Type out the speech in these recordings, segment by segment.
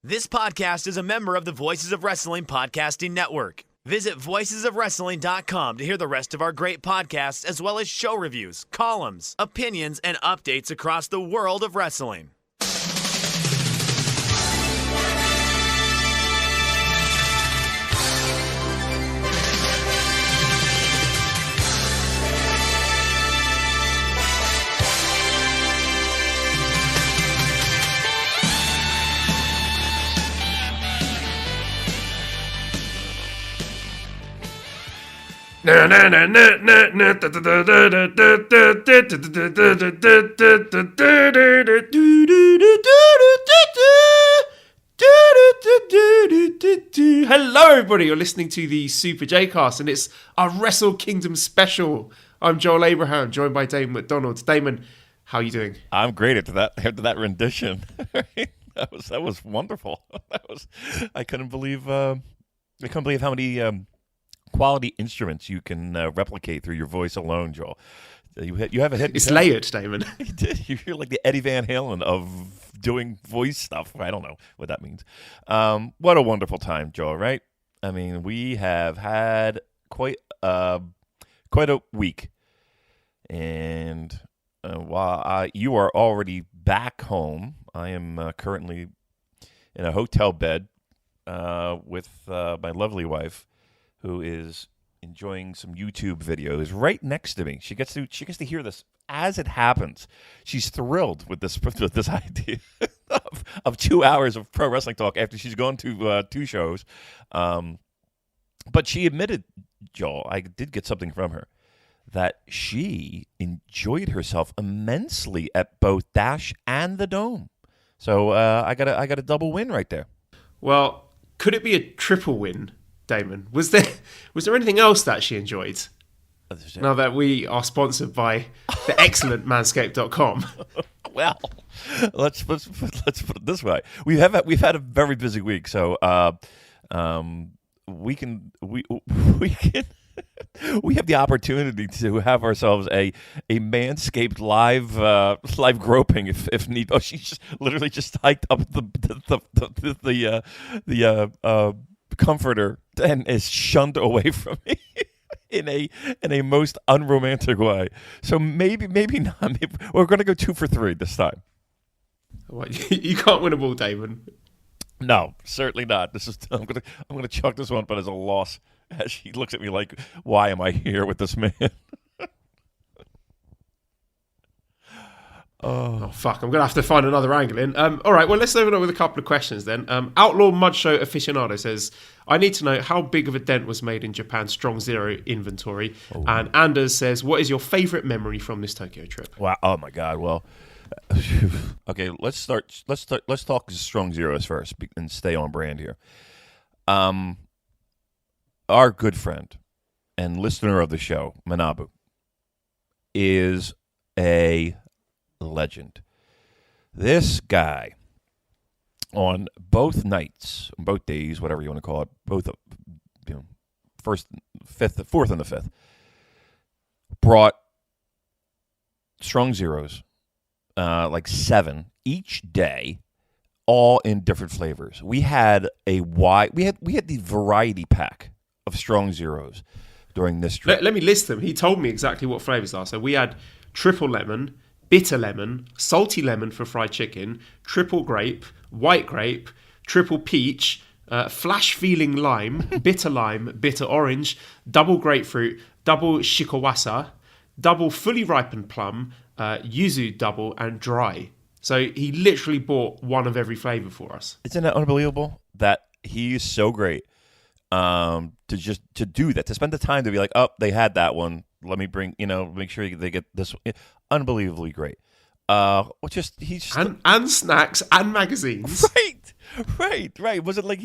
This podcast is a member of the Voices of Wrestling Podcasting Network. Visit voicesofwrestling.com to hear the rest of our great podcasts, as well as show reviews, columns, opinions, and updates across the world of wrestling. Hello everybody, you're listening to the Super J-Cast and it's our Wrestle Kingdom special. I'm Joel Abraham, joined by Damon McDonald. Damon, how are you doing? I'm great after that rendition. that was wonderful. I couldn't believe how many quality instruments you can replicate through your voice alone, Joel. You have a hit. It's layered, Damon. You did. You're like the Eddie Van Halen of doing voice stuff. I don't know what that means. What a wonderful time, Joel, right? I mean, we have had quite a week. And while you are already back home, I am currently in a hotel bed with my lovely wife, who is enjoying some YouTube videos right next to me. She gets to hear this as it happens. She's thrilled with this idea of 2 hours of pro wrestling talk after she's gone to 2 shows. But she admitted, Joel, I did get something from her, that she enjoyed herself immensely at both Dash and the Dome. So I got a double win right there. Well, could it be a triple win, Damon? Was there anything else that she enjoyed? Now that we are sponsored by the excellent Manscaped.com. Well, let's put it this way: we've had a very busy week, so we have the opportunity to have ourselves a Manscaped live groping if need. Oh, she just literally just hiked up the comforter and is shunned away from me in a most unromantic way. So maybe not. Maybe we're going to go 2 for 3 this time. What, you can't win a ball, Damon. No, certainly not. I'm gonna chuck this one, but as a loss. As she looks at me like, why am I here with this man? Oh, fuck. I'm going to have to find another angle in. All right, well, let's open up with a couple of questions then. Outlaw Mud Show Aficionado says, I need to know how big of a dent was made in Japan's Strong Zero inventory. Oh. And Anders says, what is your favourite memory from this Tokyo trip? Wow. Oh, my God. Well, okay, let's talk Strong Zeros first and stay on brand here. Our good friend and listener of the show, Manabu, is a legend. This guy, on both nights, both days, whatever you want to call it, both, fourth and the fifth, brought Strong Zeros, like 7 each day, all in different flavors. We had we had the variety pack of Strong Zeros during this trip. Let me list them. He told me exactly what flavors are. So we had triple lemon, bitter lemon, salty lemon for fried chicken, triple grape, white grape, triple peach, flash feeling lime, bitter orange, double grapefruit, double shikawasa, double fully ripened plum, yuzu double, and dry. So he literally bought one of every flavor for us. Isn't that unbelievable that he is so great to do that, to spend the time to be like, oh, they had that one. Let me make sure they get this one. Unbelievably great. And snacks and magazines. Right. Was it like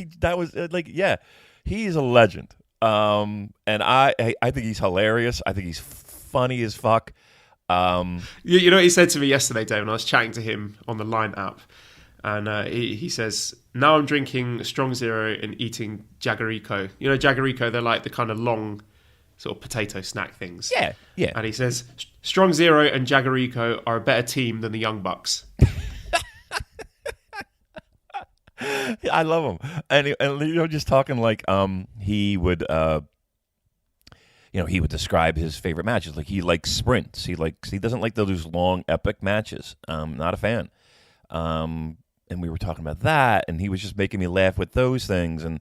he's a legend. And I think he's hilarious. I think he's funny as fuck. You know what he said to me yesterday, Dave, when I was chatting to him on the Line app, and he says, now I'm drinking Strong Zero and eating Jagariko. You know Jagariko, they're like the kind of long sort of potato snack things. Yeah. And he says, Strong Zero and Jagariko are a better team than the Young Bucks. I love him, and just talking like he would he would describe his favorite matches. Like he likes sprints. He doesn't like those long epic matches. Not a fan. And we were talking about that, and he was just making me laugh with those things. And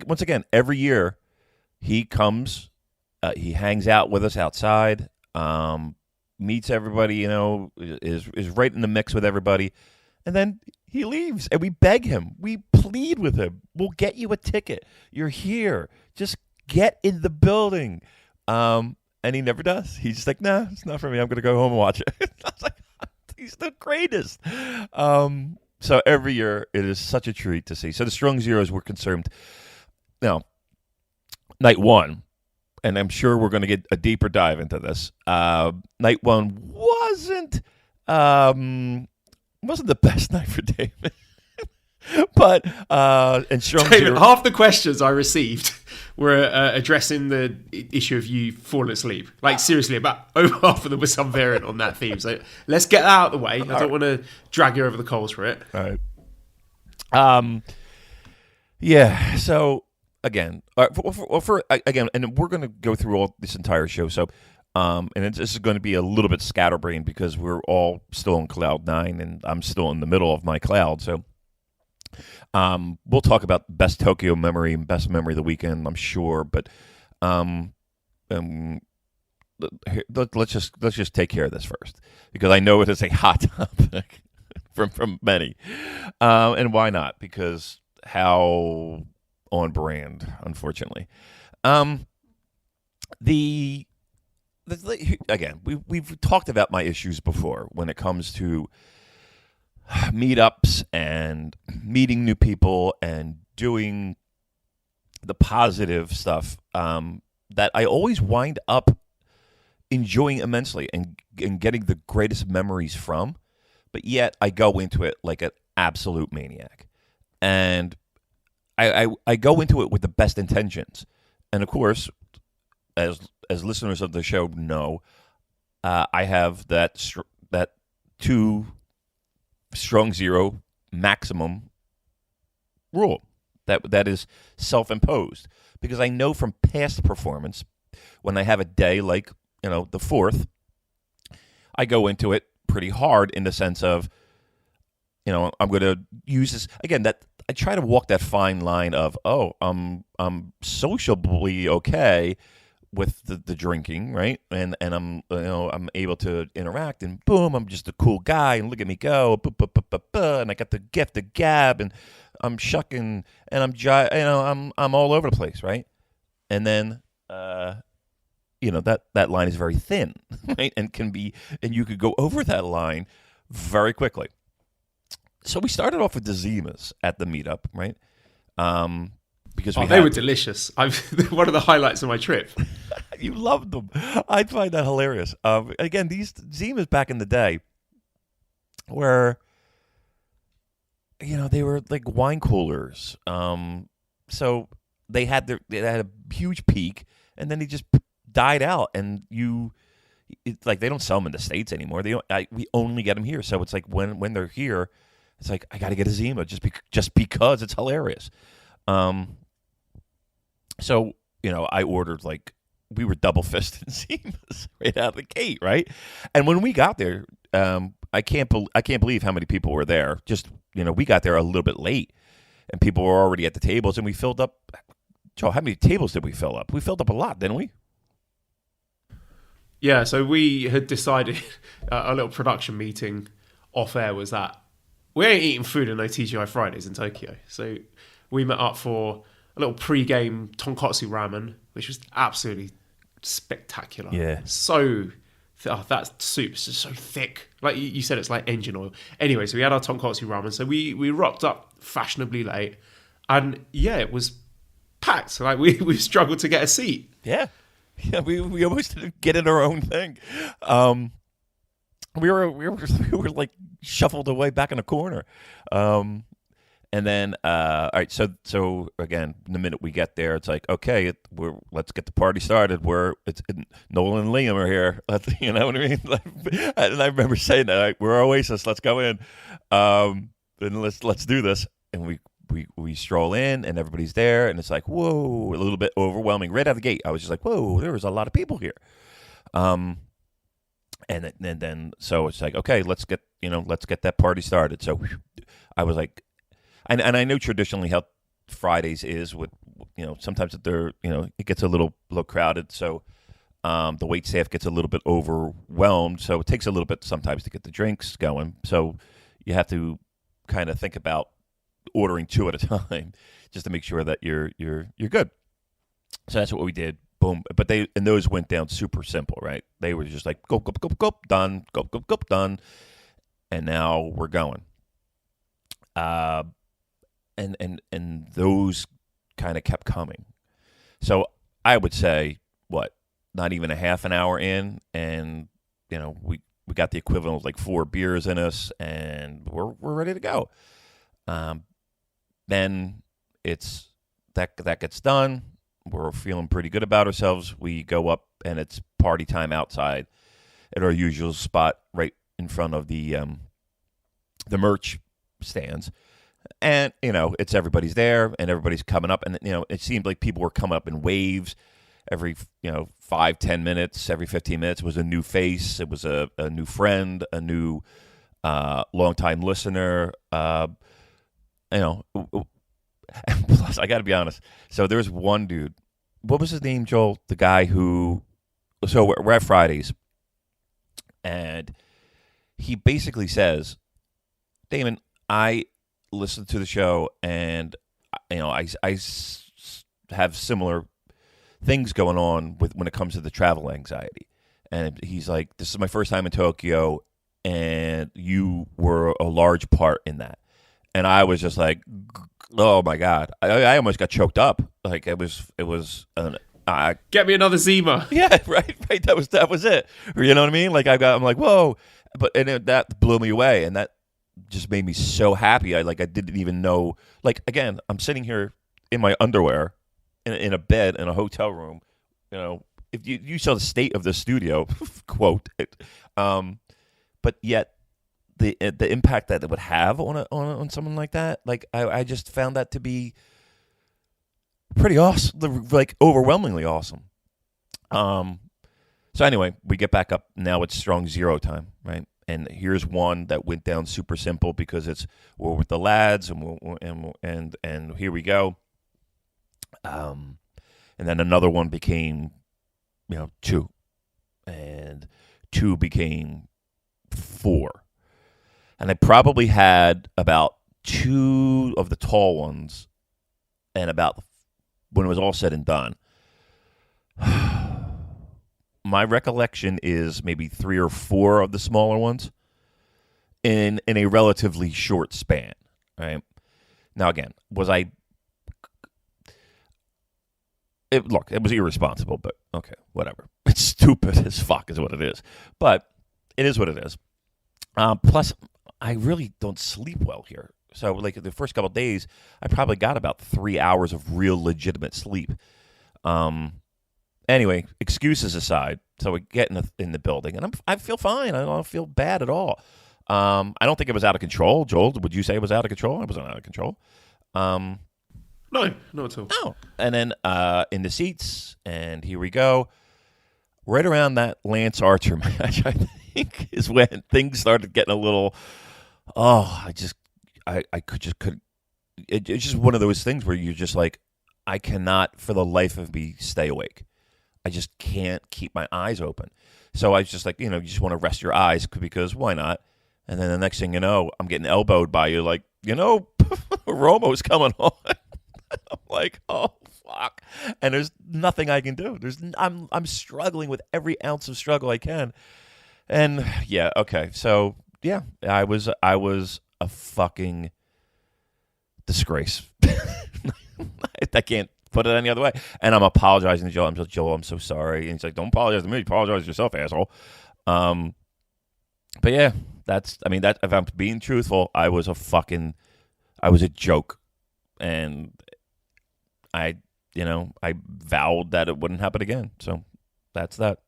once again, every year he comes, he hangs out with us outside, meets everybody. Is right in the mix with everybody, and then he leaves. And we beg him, we plead with him. We'll get you a ticket. You're here. Just get in the building. And he never does. He's just like, nah, it's not for me. I'm going to go home and watch it. I was like, he's the greatest. So every year it is such a treat to see. So the Strong Zeros were concerned. Now, night one, and I'm sure we're going to get a deeper dive into this. Night one wasn't the best night for Damon. But and Strong David, Zero, half the questions I received were addressing the issue of you falling asleep. Like seriously, about over half of them was some variant on that theme. So let's get that out of the way. I don't want to drag you over the coals for it. All right. Yeah. So again, again, and we're going to go through all this entire show. So, this is going to be a little bit scatterbrained because we're all still on cloud 9, and I'm still in the middle of my cloud. So. We'll talk about best Tokyo memory and best memory of the weekend, I'm sure, but let's just take care of this first, because I know it is a hot topic from many, and why not? Because how on brand, unfortunately. Again, we've talked about my issues before when it comes to meetups and meeting new people and doing the positive stuff that I always wind up enjoying immensely and getting the greatest memories from, but yet I go into it like an absolute maniac. And I go into it with the best intentions. And of course, as listeners of the show know, I have that 2 Strong Zero maximum rule that is self-imposed, because I know from past performance, when I have a day like the 4th, I go into it pretty hard in the sense of I'm going to use this again. That I try to walk that fine line of I'm sociably okay with the drinking, right? And I'm I'm able to interact, and boom, I'm just a cool guy, and look at me go, and I got the gift of gab, and I'm shucking, and I'm all over the place, right? And then that line is very thin, right? And you could go over that line very quickly. So we started off with the Zimas at the meetup, right? Because they were delicious. One of the highlights of my trip. You loved them. I find that hilarious. Again, these Zimas back in the day were, they were like wine coolers. So they had a huge peak, and then they just died out. And they don't sell them in the States anymore. We only get them here. So it's like when they're here, it's like I got to get a Zima just because it's hilarious. So, I ordered we were double fisted Zimas right out of the gate, right? And when we got there, I can't believe how many people were there. Just, we got there a little bit late, and people were already at the tables, and we filled up. Joe, how many tables did we fill up? We filled up a lot, didn't we? Yeah, so we had decided, a little production meeting off air was that we ain't eating food on no TGI Fridays in Tokyo. So we met up for a little pre-game tonkotsu ramen, which was absolutely spectacular. Yeah. So, that soup is just so thick. Like you said, it's like engine oil. Anyway, so we had our tonkotsu ramen. So we rocked up fashionably late. And yeah, it was packed. So we struggled to get a seat. Yeah. Yeah, we almost didn't get in our own thing. We were like shuffled away back in a corner. And then, all right, so again, the minute we get there, it's like, okay, let's get the party started. Nolan and Liam are here. You know what I mean? And I remember saying that, we're Oasis, let's go in, and let's do this. And we we stroll in and everybody's there, and it's like, whoa, a little bit overwhelming right out of the gate. I was just like, whoa, there was a lot of people here. And then so it's like, okay, let's get that party started. So I was like, and I know traditionally how Fridays is with, sometimes it gets a little crowded. So the wait staff gets a little bit overwhelmed. So it takes a little bit sometimes to get the drinks going. So you have to kind of think about ordering 2 at a time just to make sure that you're good. So that's what we did. Boom. But those went down super simple, right? They were just like, go, done, go, done. And now we're going. And those kind of kept coming. So I would say, not even a half an hour in, and, we got the equivalent of like 4 beers in us, and we're ready to go. Then it's that gets done. We're feeling pretty good about ourselves. We go up, and it's party time outside at our usual spot right in front of the merch stands. And, it's everybody's there, and everybody's coming up. And, it seemed like people were coming up in waves every, 5-10 minutes, every 15 minutes was a new face. It was a new friend, a new longtime listener. Plus, I got to be honest. So there's one dude. What was his name, Joel? The guy who. So we're at Fridays, and he basically says, "Damon, I listened to the show, and I have similar things going on when it comes to the travel anxiety." And he's like, "This is my first time in Tokyo, and you were a large part in that." And I was just like, oh my God. I almost got choked up. Like it was Get me another Zima. Yeah, right. That was it. You know what I mean? Like I'm like, whoa. That blew me away. And that just made me so happy. I didn't even know, again, I'm sitting here in my underwear in a bed in a hotel room. If you saw the state of the studio, quote it. But yet, the impact that it would have on someone like that, I just found that to be pretty awesome, overwhelmingly awesome. So anyway, we get back up. Now it's strong zero time, right? And here's one that went down super simple because we're with the lads, and here we go. And then another one became, 2, and 2 became 4. And I probably had about 2 of the tall ones, and about when it was all said and done, my recollection is maybe 3 or 4 of the smaller ones in a relatively short span. Right now, again, was I? It was irresponsible, but okay, whatever. It's stupid as fuck, is what it is. But it is what it is. Plus, I really don't sleep well here. So, the first couple of days, I probably got about 3 hours of real legitimate sleep. Anyway, excuses aside, so we get in the building, and I feel fine. I don't feel bad at all. I don't think it was out of control. Joel, would you say it was out of control? It wasn't out of control. No, not at all. No. And then in the seats, and here we go. Right around that Lance Archer match, I think, is when things started getting a little. I couldn't. It's just one of those things where you're just like, I cannot for the life of me stay awake. I just can't keep my eyes open. So I was just like, you just want to rest your eyes because why not? And then the next thing you know, I'm getting elbowed by you, like, Romo's coming on. I'm like, oh fuck! And there's nothing I can do. I'm struggling with every ounce of struggle I can. And yeah, okay, so yeah, I was a fucking disgrace. I can't put it any other way. And I'm apologizing to Joel. Joel, I'm so sorry. And he's like, don't apologize to me. Apologize to yourself, asshole. But yeah, if I'm being truthful, I was a joke. And I vowed that it wouldn't happen again. So that's that.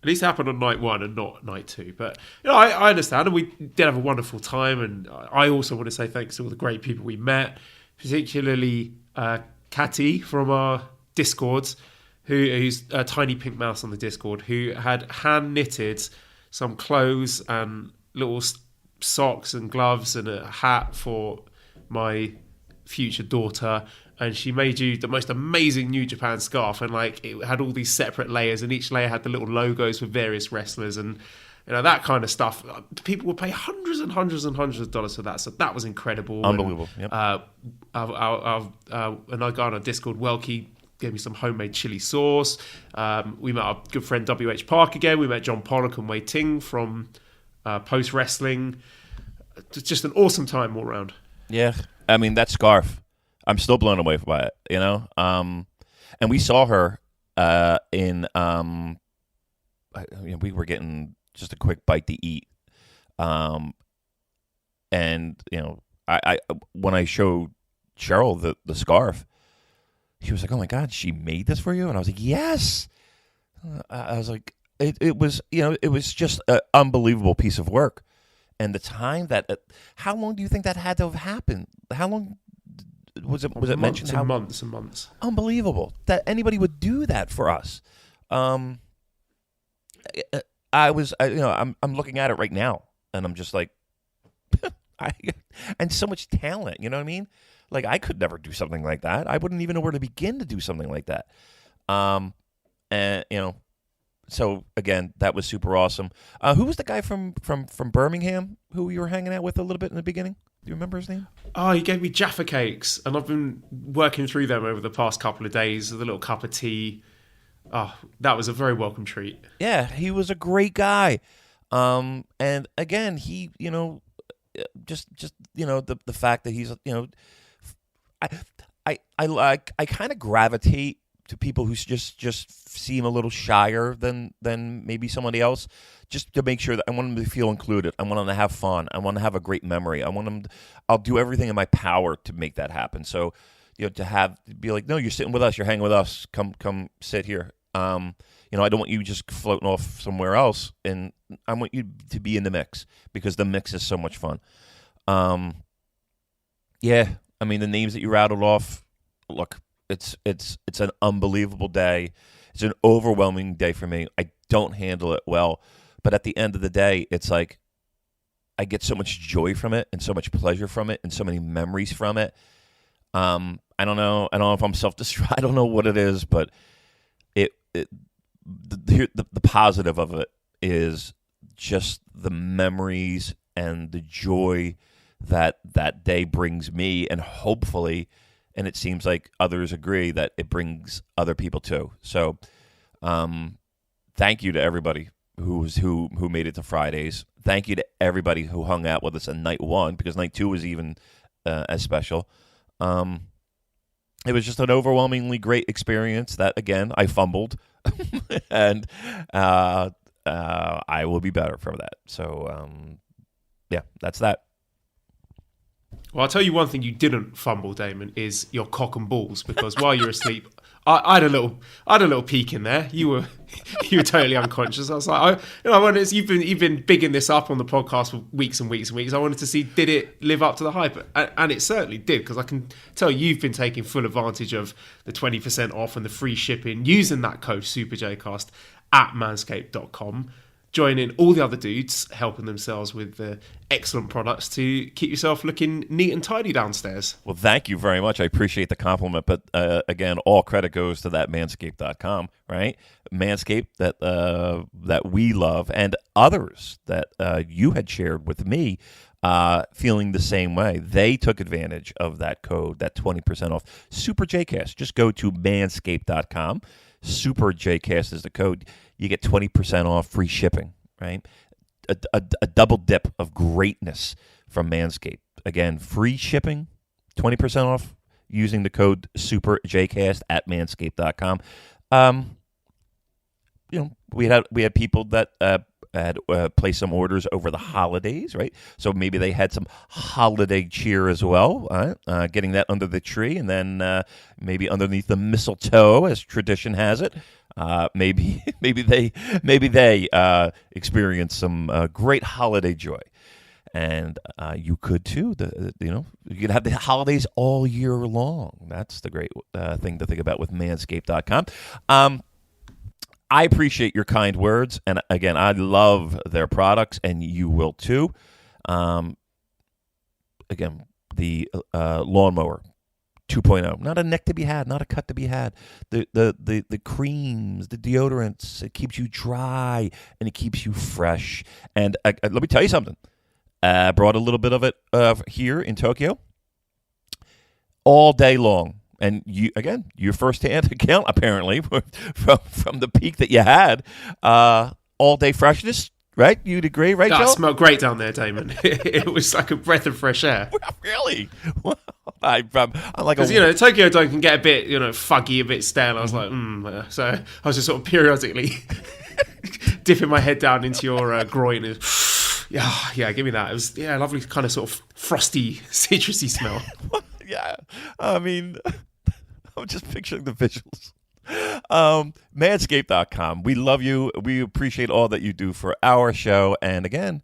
At least it happened on night 1 and not night 2. But I understand, and we did have a wonderful time. And I also want to say thanks to all the great people we met, particularly Catty from our Discords, who's a tiny pink mouse on the Discord, who had hand knitted some clothes and little socks and gloves and a hat for my future daughter. And she made you the most amazing New Japan scarf, and like it had all these separate layers, and each layer had the little logos with various wrestlers, and that kind of stuff. People would pay hundreds and hundreds and hundreds of dollars for that, so that was incredible. Unbelievable. And, yep. and I got on our Discord. Welky gave me some homemade chili sauce. We met our good friend WH Park again. We met John Pollock and Wei Ting from Post Wrestling. Just an awesome time all around. Yeah, I mean that scarf. I'm still blown away by it, And we saw her in. We were getting just a quick bite to eat, and I when I showed Cheryl the scarf, she was like, "Oh my God, she made this for you?" And I was like, "Yes." I was like, "It was it was just an unbelievable piece of work." And the time that, how long do you think that had to have happened? How long was it mentioned? How months and months. Unbelievable that anybody would do that for us. I'm looking at it right now, and I'm just like, and so much talent. You know what I mean? Like I could never do something like that. I wouldn't even know where to begin to do something like that. So again, that was super awesome. Who was the guy from Birmingham who you were hanging out with a little bit in the beginning? Do you remember his name? Oh, he gave me Jaffa cakes, and I've been working through them over the past couple of days with a little cup of tea. Oh, that was a very welcome treat. Yeah, he was a great guy. And again, he, just the fact that he's, I kind of gravitate to people who just seem a little shyer than maybe somebody else, just to make sure that I want them to feel included. I want them to have fun. I want to have a great memory. I'll do everything in my power to make that happen. So, to be like, no, you're sitting with us, you're hanging with us, come sit here. I don't want you just floating off somewhere else, and I want you to be in the mix because the mix is so much fun. Yeah, I mean the names that you rattled off, look, it's an unbelievable day. It's an overwhelming day for me. I don't handle it well, but at the end of the day, it's like I get so much joy from it and so much pleasure from it and so many memories from it. I don't know if I'm self-destruct. I don't know what it is, but the positive of it is just the memories and the joy that day brings me, and hopefully, and it seems like others agree that it brings other people too. So, thank you to everybody who made it to Fridays. Thank you to everybody who hung out with us on night 1, because night 2 was even as special. It was just an overwhelmingly great experience that, again, I fumbled, and I will be better for that. So, yeah, that's that. Well, I'll tell you one thing you didn't fumble, Damon, is your cock and balls, because while you were asleep, I had a little peek in there. You were totally unconscious. I was like, I wanted. You've been bigging this up on the podcast for weeks and weeks and weeks. I wanted to see, did it live up to the hype? And it certainly did, because I can tell you've been taking full advantage of the 20% off and the free shipping using that code SuperJcast at manscaped.com. Joining all the other dudes helping themselves with the excellent products to keep yourself looking neat and tidy downstairs. Well, thank you very much. I appreciate the compliment. But again, all credit goes to that manscaped.com, right? Manscaped that we love, and others that you had shared with me feeling the same way. They took advantage of that code, that 20% off. Super JCast. Just go to manscaped.com. Super JCast is the code. You get 20% off, free shipping, right? A double dip of greatness from Manscaped. Again, free shipping, 20% off using the code SuperJcast at manscaped.com. We had people that had placed some orders over the holidays, right? So maybe they had some holiday cheer as well, getting that under the tree, and then maybe underneath the mistletoe, as tradition has it. Maybe they experience some great holiday joy. And you could too. You could have the holidays all year long. That's the great thing to think about with Manscaped.com. I appreciate your kind words, and again, I love their products, and you will too. Again, the lawnmower 2.0, not a neck to be had, not a cut to be had. The creams, the deodorants, it keeps you dry and it keeps you fresh. And let me tell you something. I brought a little bit of it here in Tokyo all day long. And your first-hand account, apparently, from the peak that you had, all-day freshness, right? You'd agree, right, Joe? It smelled great down there, Damon. It was like a breath of fresh air. Really? I'm like, because Tokyo Dome can get a bit, fuggy, a bit stale. I was like, so I was just sort of periodically dipping my head down into your groin. And, yeah, give me that. It was lovely, kind of sort of frosty, citrusy smell. Yeah, I mean, I'm just picturing the visuals. Manscaped.com. We love you. We appreciate all that you do for our show. And again,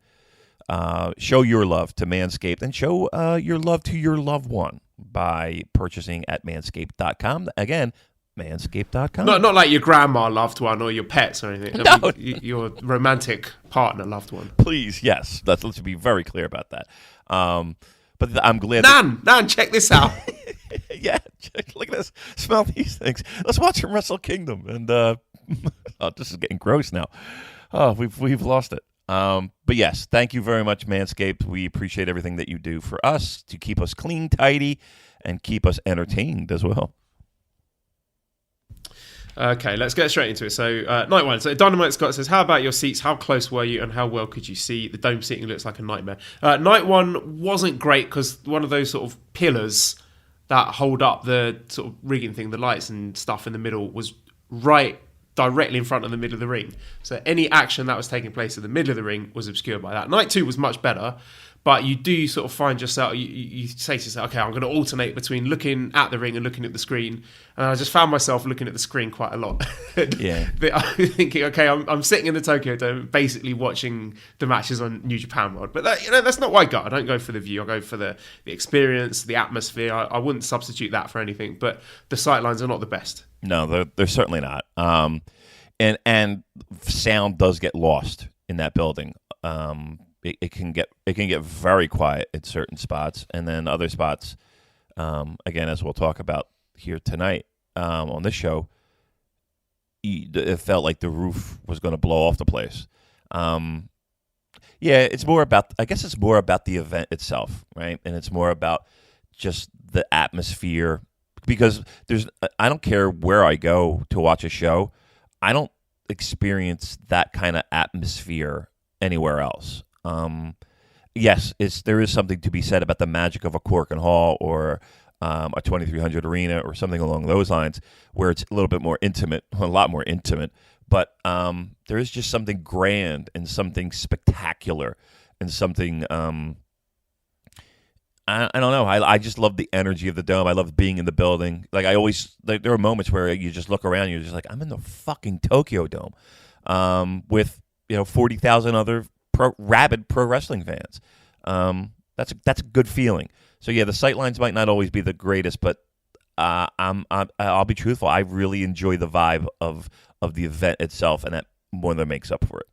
show your love to Manscaped and show your love to your loved one by purchasing at Manscaped.com. Again, Manscaped.com. Not like your grandma loved one or your pets or anything. No. I mean, your romantic partner loved one. Please, yes. Let's be very clear about that. But I'm glad. Nan, check this out. Yeah, look at this. Smell these things. Let's watch some Wrestle Kingdom. And this is getting gross now. Oh, we've lost it. But yes, thank you very much, Manscaped. We appreciate everything that you do for us to keep us clean, tidy, and keep us entertained as well. Okay, let's get straight into it. So, night one. So, Dynamite Scott says, how about your seats? How close were you and how well could you see? The dome seating looks like a nightmare. Night one wasn't great because one of those sort of pillars that hold up the sort of rigging thing, the lights and stuff in the middle, was right directly in front of the middle of the ring. So, any action that was taking place in the middle of the ring was obscured by that. Night two was much better. But you do sort of find yourself, you say to yourself, okay, I'm going to alternate between looking at the ring and looking at the screen. And I just found myself looking at the screen quite a lot. Yeah. I was thinking, okay, I'm sitting in the Tokyo Dome basically watching the matches on New Japan World. But that's not what I go. I don't go for the view. I go for the experience, the atmosphere. I wouldn't substitute that for anything. But the sightlines are not the best. No, they're certainly not. And sound does get lost in that building. It can get very quiet at certain spots, and then other spots, again, as we'll talk about here tonight on this show, it felt like the roof was going to blow off the place. It's more about the event itself, right? And it's more about just the atmosphere, because I don't care where I go to watch a show, I don't experience that kind of atmosphere anywhere else. Yes, there is something to be said about the magic of a Corkin Hall or a 2300 arena or something along those lines, where it's a little bit more intimate, a lot more intimate. But there is just something grand and something spectacular and something. I don't know. I just love the energy of the dome. I love being in the building. Like there are moments where you just look around and you're just like, I'm in the fucking Tokyo Dome, with 40,000 other rabid pro wrestling fans. That's a good feeling. So yeah, the sightlines might not always be the greatest, but I'll be truthful. I really enjoy the vibe of the event itself, and that more than makes up for it.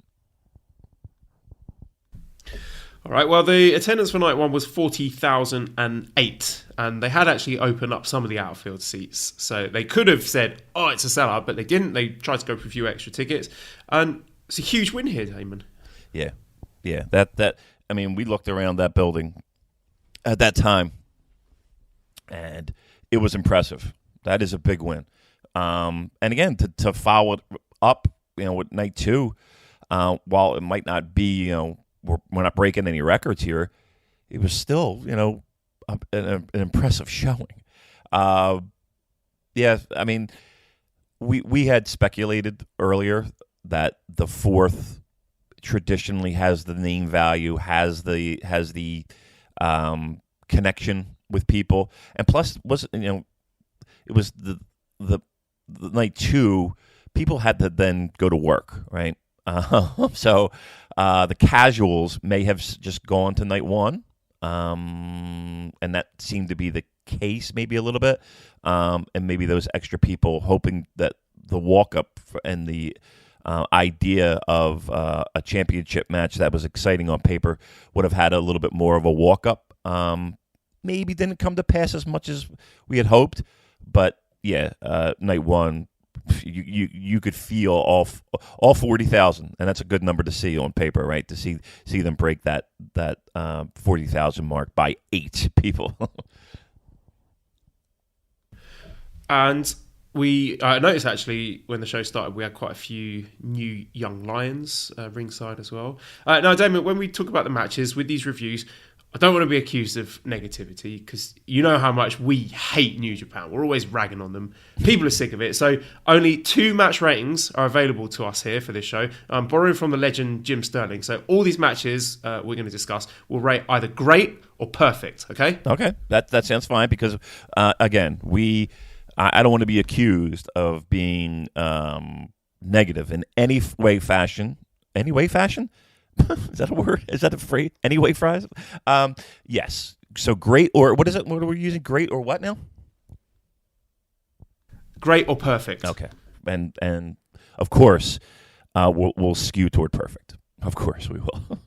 All right. Well, the attendance for night one was 40,008, and they had actually opened up some of the outfield seats, so they could have said, "Oh, it's a sellout," but they didn't. They tried to go for a few extra tickets, and it's a huge win here, Damon. Yeah. That I mean, we looked around that building at that time, and it was impressive. That is a big win. And again, to follow it up, with night two, while it might not be, we're not breaking any records here, it was still, an impressive showing. I mean, we had speculated earlier that the fourth traditionally has the name value, has the connection with people, and plus it was the night two people had to then go to work, right? So the casuals may have just gone to night one, and that seemed to be the case maybe a little bit, and maybe those extra people hoping that the walk-up and the idea of a championship match that was exciting on paper would have had a little bit more of a walk-up. Maybe didn't come to pass as much as we had hoped, but yeah, night one, you could feel all 40,000, and that's a good number to see on paper, right? To see them break that 40,000 mark by 8 people. And we noticed actually when the show started, we had quite a few new young lions ringside as well. Now, Damon, when we talk about the matches with these reviews, I don't want to be accused of negativity because you know how much we hate New Japan. We're always ragging on them. People are sick of it. So only 2 match ratings are available to us here for this show. I'm borrowing from the legend Jim Sterling. So all these matches we're going to discuss will rate either great or perfect, okay? Okay, that sounds fine because, again, I don't want to be accused of being negative in any way, fashion. Any way, fashion? Is that a word? Is that a phrase? Any way, fries? Yes. So great, or what is it? What are we using? Great or what now? Great or perfect. Okay. And of course, we'll skew toward perfect. Of course we will.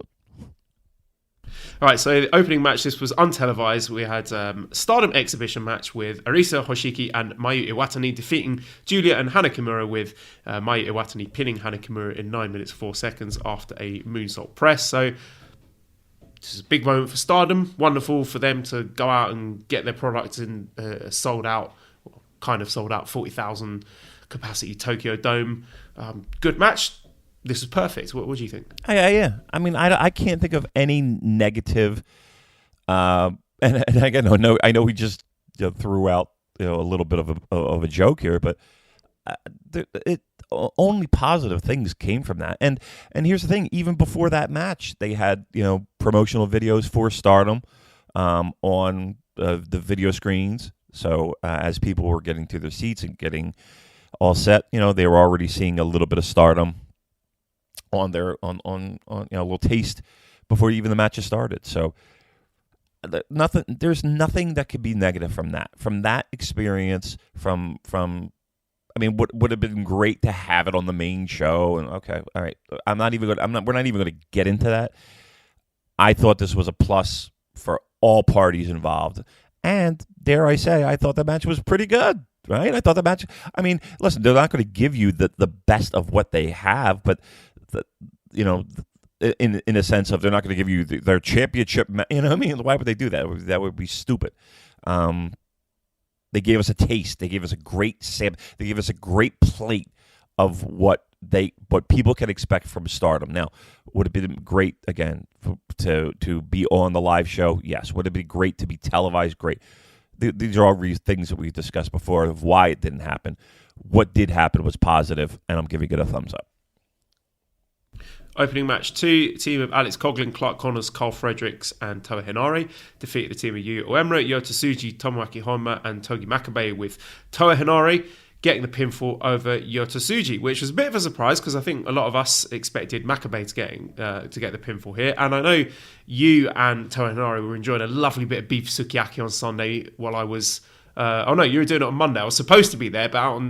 All right, so the opening match, this was untelevised. We had Stardom exhibition match with Arisa Hoshiki and Mayu Iwatani defeating Julia and Hana Kimura, with Mayu Iwatani pinning Hana Kimura in 9 minutes 4 seconds after a moonsault press. So this is a big moment for Stardom. Wonderful for them to go out and get their product in sold out, 40,000 capacity Tokyo Dome. Good match. This is perfect. What do you think? Yeah. I mean, I can't think of any negative. And again, I know we just threw out a little bit of a joke here, but only positive things came from that. And here's the thing: even before that match, they had promotional videos for Stardom on the video screens. So as people were getting to their seats and getting all set, they were already seeing a little bit of Stardom on their on a little taste before even the matches started. So there's nothing that could be negative from that experience. Would have been great to have it on the main show. And okay, all right, we're not even going to get into that. I thought this was a plus for all parties involved, and dare I say, I thought the match was pretty good. Right? I thought the match. I mean, listen, they're not going to give you the best of what they have, but in a sense of they're not going to give you their championship. Why would they do that? That would be stupid. They gave us a taste. They gave us a great They gave us a great plate of what people can expect from Stardom. Now, would it be great again to be on the live show? Yes. Would it be great to be televised? Great. These are all things that we've discussed before of why it didn't happen. What did happen was positive, and I'm giving it a thumbs up. Opening match 2, team of Alex Coughlin, Clark Connors, Carl Fredericks, and Toa Henare defeated the team of Yu Uemura, Yota Tsuji, Tomoaki Honma, and Togi Makabe, with Toa Henare getting the pinfall over Yota Tsuji, which was a bit of a surprise because I think a lot of us expected Makabe to get the pinfall here. And I know you and Toa Henare were enjoying a lovely bit of beef sukiyaki on Sunday while I was... you were doing it on Monday. I was supposed to be there, but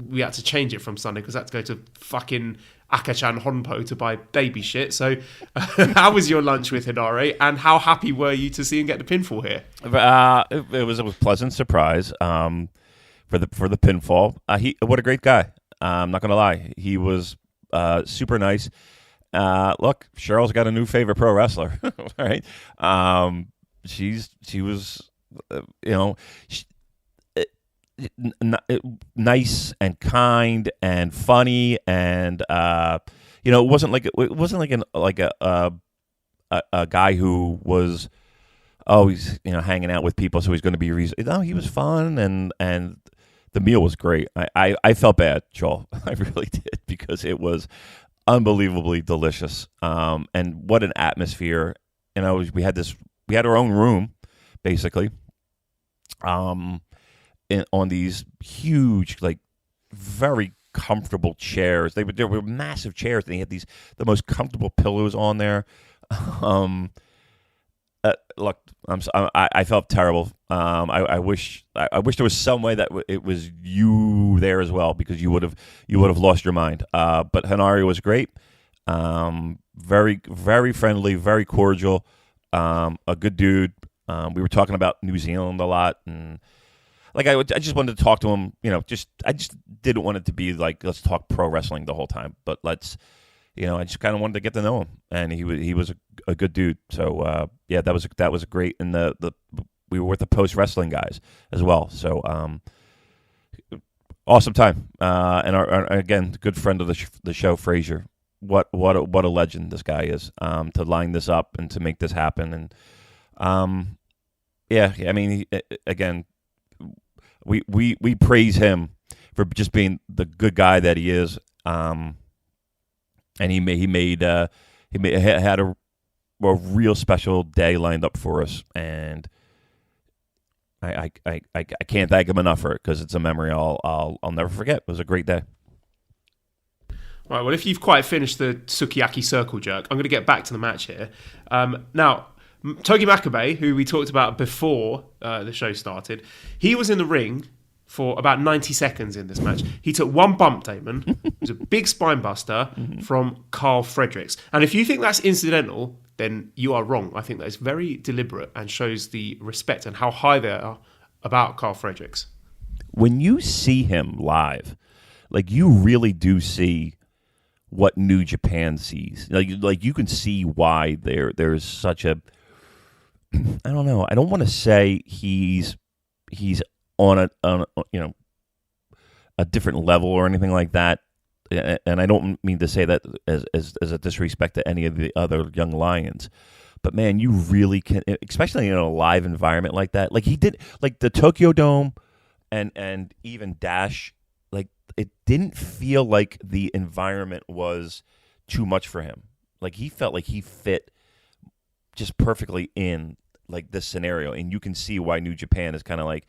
we had to change it from Sunday because I had to go to fucking Akachan Honpo to buy baby shit. So how was your lunch with Hinare, and how happy were you to see him get the pinfall here? It was a pleasant surprise for the pinfall. What a great guy. I'm not going to lie. He was super nice. Look, Cheryl's got a new favorite pro wrestler, right? She was, nice and kind and funny, and it wasn't like a guy who was always hanging out with people, so he's going to be no, he was fun, and the meal was great. I felt bad, Joel. I really did, because it was unbelievably delicious, and what an atmosphere. We had our own room basically, on these huge, like very comfortable chairs. There were massive chairs, and they had the most comfortable pillows on there. Look, I felt terrible. I wish there was some way that it was you there as well, because you would have lost your mind. But Henare was great. Very, very friendly, very cordial. A good dude. We were talking about New Zealand a lot, and like I just wanted to talk to him. I just didn't want it to be like, let's talk pro wrestling the whole time, but let's. I just kind of wanted to get to know him, and he was a good dude. So that was great. And we were with the post wrestling guys as well. So awesome time. And our again, good friend of the show, Frazier. What a legend this guy is. To line this up and to make this happen. And I mean, again, we praise him for just being the good guy that he is. And he had a real special day lined up for us, and I can't thank him enough for it, because it's a memory I'll never forget. It was a great day. Right, well, if you've quite finished the Sukiyaki circle jerk, I'm going to get back to the match here. Now, Togi Makabe, who we talked about before the show started, he was in the ring for about 90 seconds in this match. He took one bump, Damon. It was a big spine buster from Carl Fredericks. And if you think that's incidental, then you are wrong. I think that is very deliberate and shows the respect and how high they are about Carl Fredericks. When you see him live, like, you really do see what New Japan sees. Like you can see why there's such a, I don't know. I don't want to say he's on a different level or anything like that, and I don't mean to say that as a disrespect to any of the other young lions, but man, you really can, especially in a live environment like that, like he did, like the Tokyo Dome and even Dash, like it didn't feel like the environment was too much for him. Like he felt like he fit just perfectly in like this scenario, and you can see why New Japan is kind of like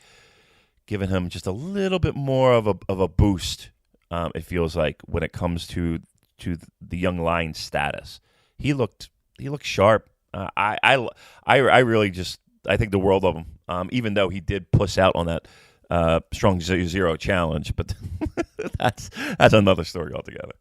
giving him just a little bit more of a boost. It feels like when it comes to the young lion status, he looked sharp. I really just, I think the world of him. Even though he did puss out on that strong zero challenge, but that's another story altogether.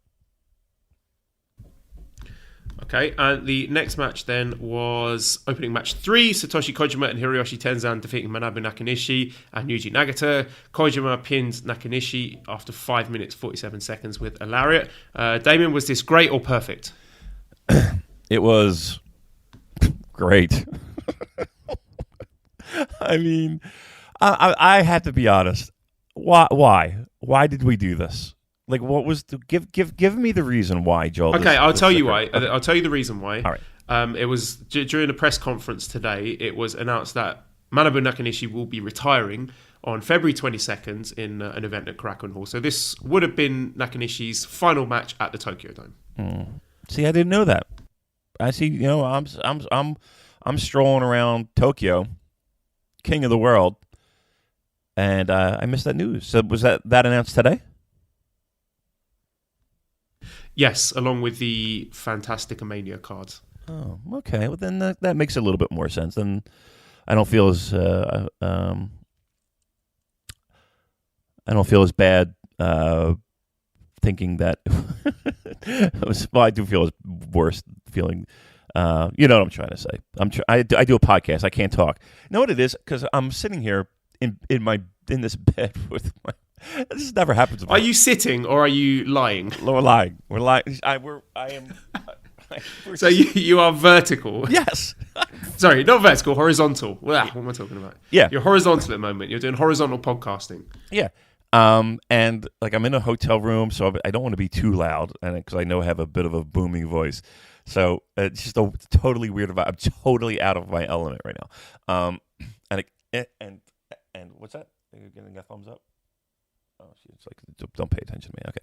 Okay, and the next match then was opening match 3. Satoshi Kojima and Hiroyoshi Tenzan defeating Manabu Nakanishi and Yuji Nagata. Kojima pins Nakanishi after 5 minutes 47 seconds with a lariat. Damon, was this great or perfect? It was great. I mean, I have to be honest. Why did we do this? Like, what was the give me the reason why, Joel? Okay, I'll tell you why. Okay. I'll tell you the reason why. All right. It was during a press conference today. It was announced that Manabu Nakanishi will be retiring on February 22nd in an event at Korakuen Hall. So this would have been Nakanishi's final match at the Tokyo Dome. See, I didn't know that. I see. I'm strolling around Tokyo, king of the world, and I missed that news. So was that announced today? Yes, along with the Fantastica Mania cards. Oh, okay. Well, then that makes a little bit more sense. Then I don't feel as bad thinking that. Well, I do feel worse feeling. You know what I'm trying to say. I do a podcast. I can't talk. You know what it is? Because I'm sitting here in this bed with my. This never happens to me. Are you sitting or are you lying? We're lying. We're lying. I am. So you are vertical. Yes. Sorry, not vertical, horizontal. What am I talking about? Yeah. You're horizontal at the moment. You're doing horizontal podcasting. Yeah. And like I'm in a hotel room, so I don't want to be too loud, and because I know I have a bit of a booming voice, so it's just totally weird. I'm totally out of my element right now. And what's that? Are you getting a thumbs up? Oh, it's like, don't pay attention to me. Okay.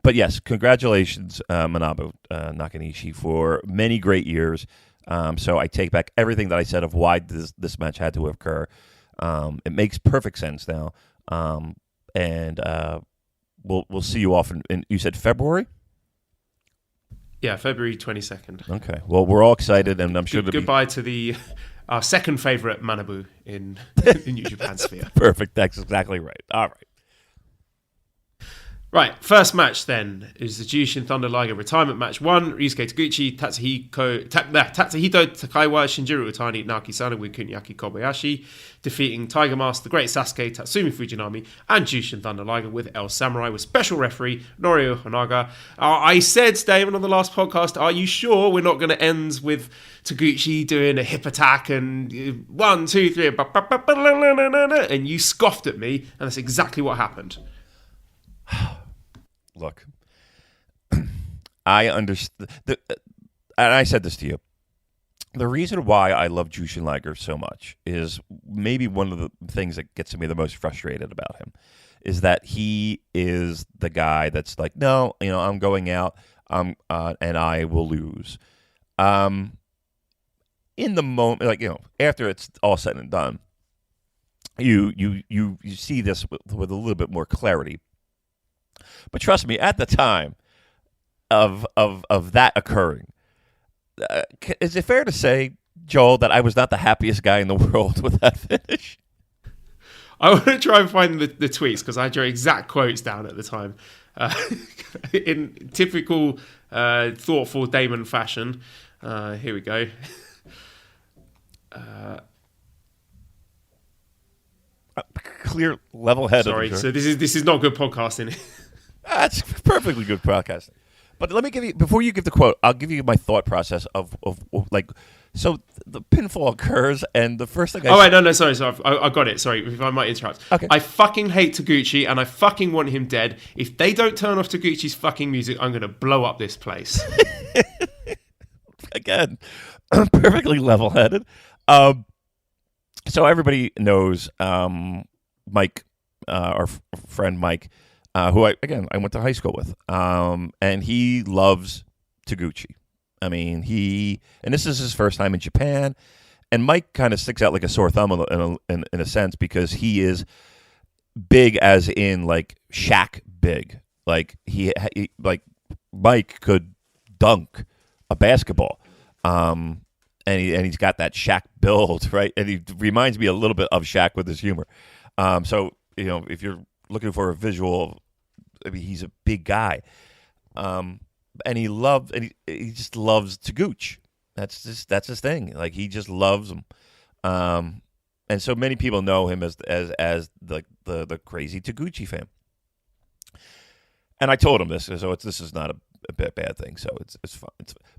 But yes, congratulations, Manabu Nakanishi, for many great years. So I take back everything that I said of why this match had to occur. It makes perfect sense now. And we'll see you off in you said February? Yeah, February 22nd. Okay. Well, we're all excited, and I'm sure Goodbye to the our second favorite Manabu in New Japan sphere. Perfect. That's exactly right. All right. Right, first match then is the Jushin Thunder Liger retirement match 1. Ryusuke Taguchi, Tatsuhito Takaiwa, Shinjiro Utani, Naoki Sano with Kunyaki Kobayashi, defeating Tiger Mask, the Great Sasuke, Tatsumi Fujinami, and Jushin Thunder Liger with El Samurai with special referee Norio Honaga. I said, Damon, on the last podcast, are you sure we're not going to end with Taguchi doing a hip attack and 1, 2, 3, and you scoffed at me, and that's exactly what happened. Look, I understand, and I said this to you. The reason why I love Jushin Liger so much is maybe one of the things that gets me the most frustrated about him is that he is the guy that's like, no, I'm going out, and I will lose. In the moment, after it's all said and done, you see this with a little bit more clarity. But trust me, at the time of that occurring, is it fair to say, Joel, that I was not the happiest guy in the world with that finish? I want to try and find the tweets because I had your exact quotes down at the time. In typical thoughtful Damon fashion. Here we go. Clear, level-headed. Sorry, sure. So this is not good podcasting. That's perfectly good podcasting. But let me give you, before you give the quote, I'll give you my thought process of so the pinfall occurs, and the first thing Sorry, I got it. Sorry, if I might interrupt. Okay. I fucking hate Taguchi, and I fucking want him dead. If they don't turn off Taguchi's fucking music, I'm going to blow up this place. Again, perfectly level-headed. So everybody knows Mike, our friend Mike, who I went to high school with, and he loves Taguchi. I mean, and this is his first time in Japan, and Mike kind of sticks out like a sore thumb in a sense because he is big, as in like Shaq big. Like he Mike could dunk a basketball, and he's got that Shaq build, right? And he reminds me a little bit of Shaq with his humor. So if you're looking for a visual, I mean, he's a big guy, and he just loves Taguchi. That's his thing. Like he just loves him, and so many people know him as the crazy Taguchi fan. And I told him this, so this is not a bad thing. So it's fun.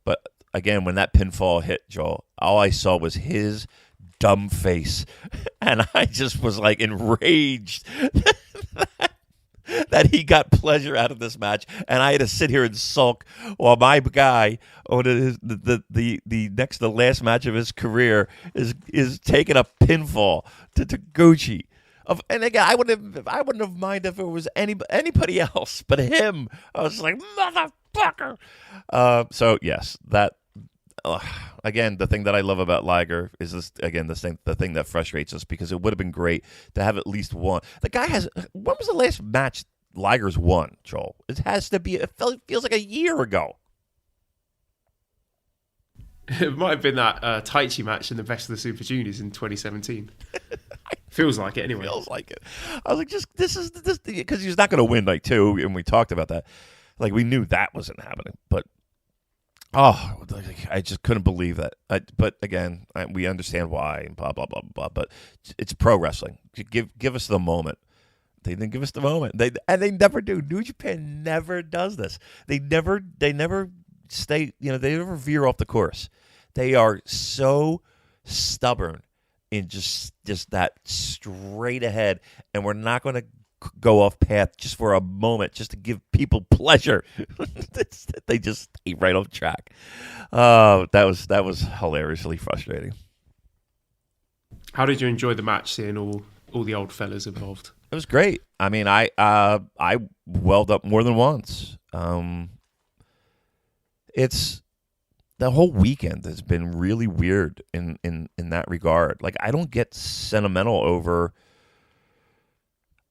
But again, when that pinfall hit Joel, all I saw was his dumb face, and I just was like enraged that he got pleasure out of this match, and I had to sit here and sulk while my guy, the next to the last match of his career, is taking a pinfall to Taguchi. And again, I wouldn't have minded if it was anybody else but him. I was like, motherfucker. So yes, that. Again, the thing that I love about Liger is this. Again, the thing that frustrates us because it would have been great to have at least one. The guy has. When was the last match Liger's won, Joel? It has to be. It feels like a year ago. It might have been that Taichi match in the Best of the Super Juniors in 2017. Feels like it anyway. Feels like it. I was like, just this because he's not going to win night 2, and we talked about that. Like we knew that wasn't happening, but. Oh, I just couldn't believe that. But again, we understand why and blah, blah, blah, blah. But it's pro wrestling. Give us the moment. They didn't give us the moment. They never do. New Japan never does this. They never stay, they never veer off the course. They are so stubborn in just that straight ahead. And we're not going to go off path just for a moment, just to give people pleasure. They just stay right off track. That was hilariously frustrating. How did you enjoy the match, seeing all the old fellas involved? It was great. I mean, I welled up more than once. It's the whole weekend has been really weird in that regard. Like I don't get sentimental over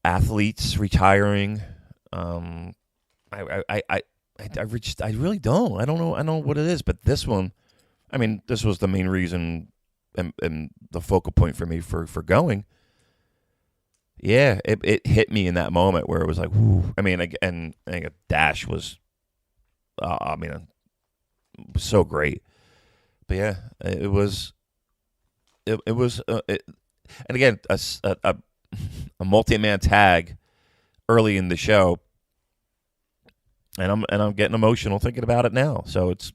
athletes retiring. I really don't. I don't know what it is, but this one, I mean, this was the main reason and the focal point for me for going. Yeah, it hit me in that moment where it was like, whoo. I mean, and I think Dash was, so great. But yeah, it was, and again, a multi-man tag early in the show, and I'm getting emotional thinking about it now. So it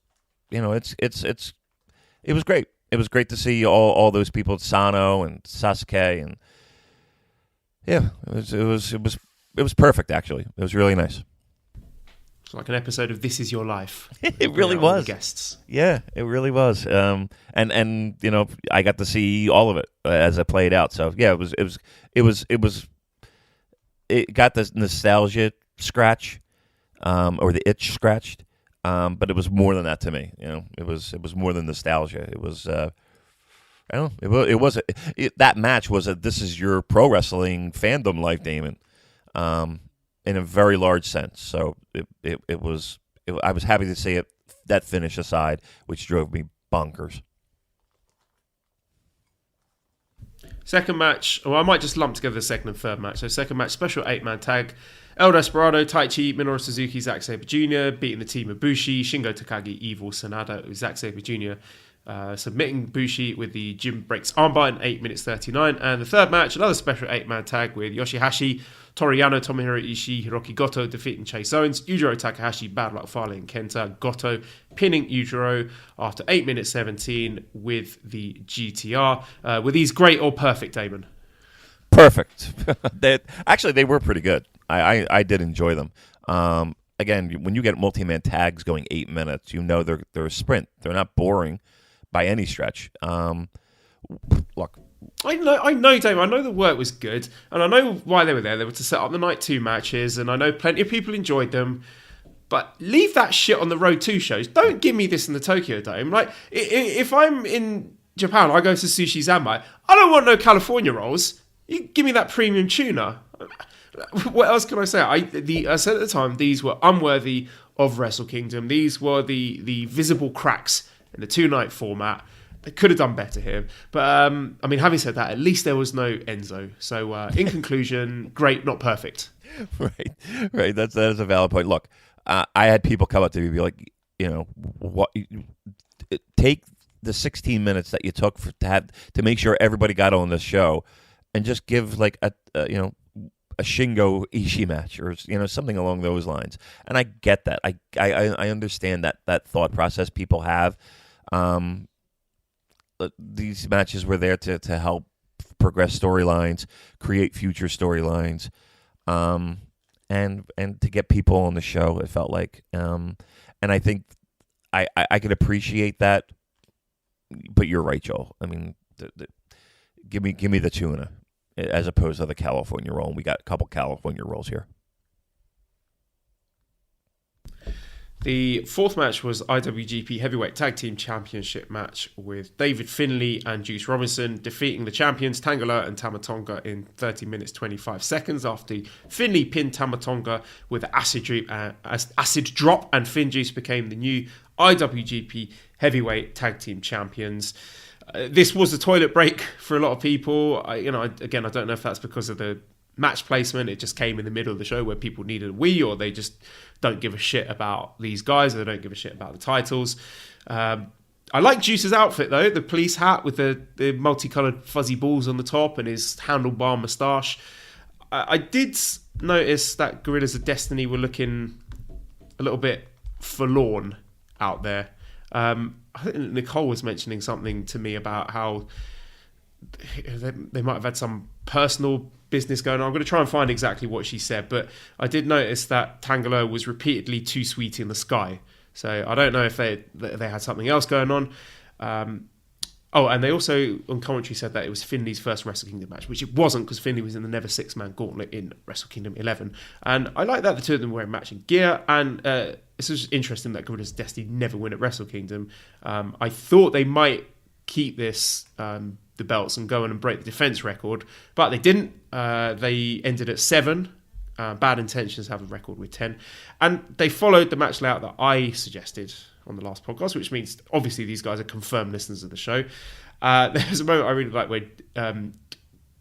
was great. It was great to see all those people, Sano and Sasuke, and yeah, it was perfect. Actually, it was really nice. It's like an episode of This Is Your Life. It really was. Guests. Yeah, it really was. And I got to see all of it as it played out. So yeah, it got the nostalgia scratch, or the itch scratched. But it was more than that to me. It was more than nostalgia. It was, I don't know. It was that match was this is your pro wrestling fandom life, Damon, in a very large sense. So it was. I was happy to see it. That finish aside, which drove me bonkers. Second match, I might just lump together the second and third match. So second match, special 8-man tag. El Desperado, Taichi, Minoru Suzuki, Zack Sabre Jr. beating the team of Bushi, Shingo Takagi, Evil, Sanada, Zack Sabre Jr. Submitting Bushi with the Jim Breaks armbar in 8 minutes 39. And the third match, another special 8-man tag with Yoshihashi, Toriyano, Tomohiro Ishii, Hiroki Goto defeating Chase Owens, Yujiro Takahashi, Bad Luck Fale, and Kenta. Goto pinning Yujiro after 8 minutes 17 with the GTR. Were these great or perfect, Damon? Perfect. They were pretty good. I did enjoy them. Again, when you get multi-man tags going 8 minutes, they're a sprint. They're not boring by any stretch. Look, I know, Dave. I know the work was good, and I know why they were there. They were to set up the night 2 matches, and I know plenty of people enjoyed them. But leave that shit on the Road 2 shows. Don't give me this in the Tokyo Dome. Like, if I'm in Japan, I go to Sushi Zanmai. I don't want no California rolls. You give me that premium tuna. What else can I say? I said at the time, these were unworthy of Wrestle Kingdom. These were the visible cracks in the 2-night format. They could have done better here. But, having said that, at least there was no Enzo. So, in conclusion, great, not perfect. Right. That is a valid point. Look, I had people come up to me and be like, what? Take the 16 minutes that you took to make sure everybody got on this show, and just give like a Shingo Ishii match or something along those lines. And I get that. I understand that thought process people have. These matches were there to help progress storylines, create future storylines, and to get people on the show. It felt like, and I think I could appreciate that. But you're right, Joel. I mean, give me the tuna as opposed to the California roll. And we got a couple California rolls here. The fourth match was IWGP Heavyweight Tag Team Championship match with David Finlay and Juice Robinson defeating the champions Tangaloa and Tamatonga in 30 minutes 25 seconds after Finlay pinned Tamatonga with acid drop, and Finn Juice became the new IWGP Heavyweight Tag Team Champions. This was a toilet break for a lot of people. I don't know if that's because of the match placement. It just came in the middle of the show where people needed a wee, or they just don't give a shit about these guys, or they don't give a shit about the titles. I like Juice's outfit though, the police hat with the multicolored fuzzy balls on the top and his handlebar moustache. I did notice that Gorillas of Destiny were looking a little bit forlorn out there. I think Nicole was mentioning something to me about how they might have had some personal business going on. I'm going to try and find exactly what she said, but I did notice that Tangaloa was repeatedly too sweet in the sky. So I don't know if they had something else going on. And they also on commentary said that it was Finlay's first Wrestle Kingdom match, which it wasn't, because Finlay was in the Never Six-Man Gauntlet in Wrestle Kingdom 11. And I like that the two of them were wearing matching gear. And it's just interesting that Gorillas of Destiny never win at Wrestle Kingdom. I thought they might keep this the belts and go on and break the defense record, but they didn't. They ended at 7 Bad Intentions have a record with 10. And they followed the match layout that I suggested on the last podcast, which means obviously these guys are confirmed listeners of the show. There's a moment I really like where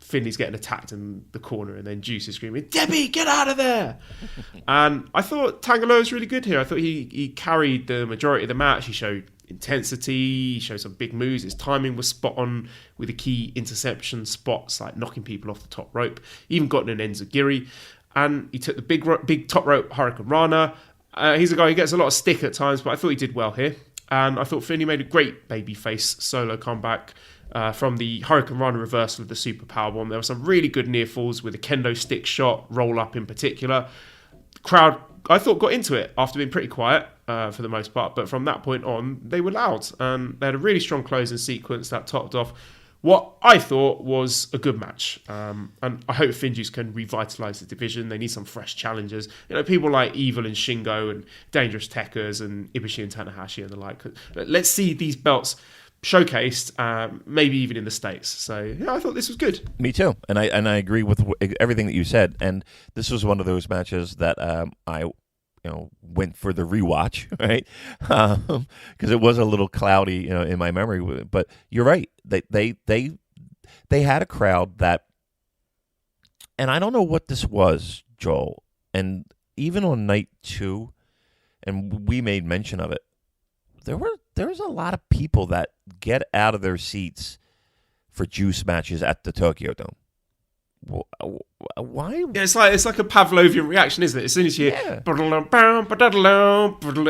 Finley's getting attacked in the corner and then Juice is screaming, "Debbie, get out of there!" And I thought Tangaloa was really good here. I thought he carried the majority of the match. He showed intensity, he showed some big moves. His timing was spot on with the key interception spots, like knocking people off the top rope. He even got an enziguri. And he took the big top rope Hurricane Rana. He's a guy who gets a lot of stick at times, but I thought he did well here. And I thought Finley made a great babyface solo comeback from the Hurricane Rana reversal of the Super Powerbomb. There were some really good near falls with a kendo stick shot, roll up in particular. The crowd, I thought, got into it after being pretty quiet for the most part. But from that point on, they were loud. And they had a really strong closing sequence that topped off what I thought was a good match. And I hope Finjuice can revitalise the division. They need some fresh challengers. People like Evil and Shingo and Dangerous Tekkers and Ibushi and Tanahashi and the like. Let's see these belts showcased, maybe even in the States. So, yeah, I thought this was good. Me too. And I agree with everything that you said. And this was one of those matches that I went for the rewatch, right? Because it was a little cloudy, in my memory. But you're right. They had a crowd that, and I don't know what this was, Joel. And even on night 2, and we made mention of it, there's a lot of people that get out of their seats for Juice matches at the Tokyo Dome. Why? Yeah, it's like a Pavlovian reaction, isn't it? As soon as you hear,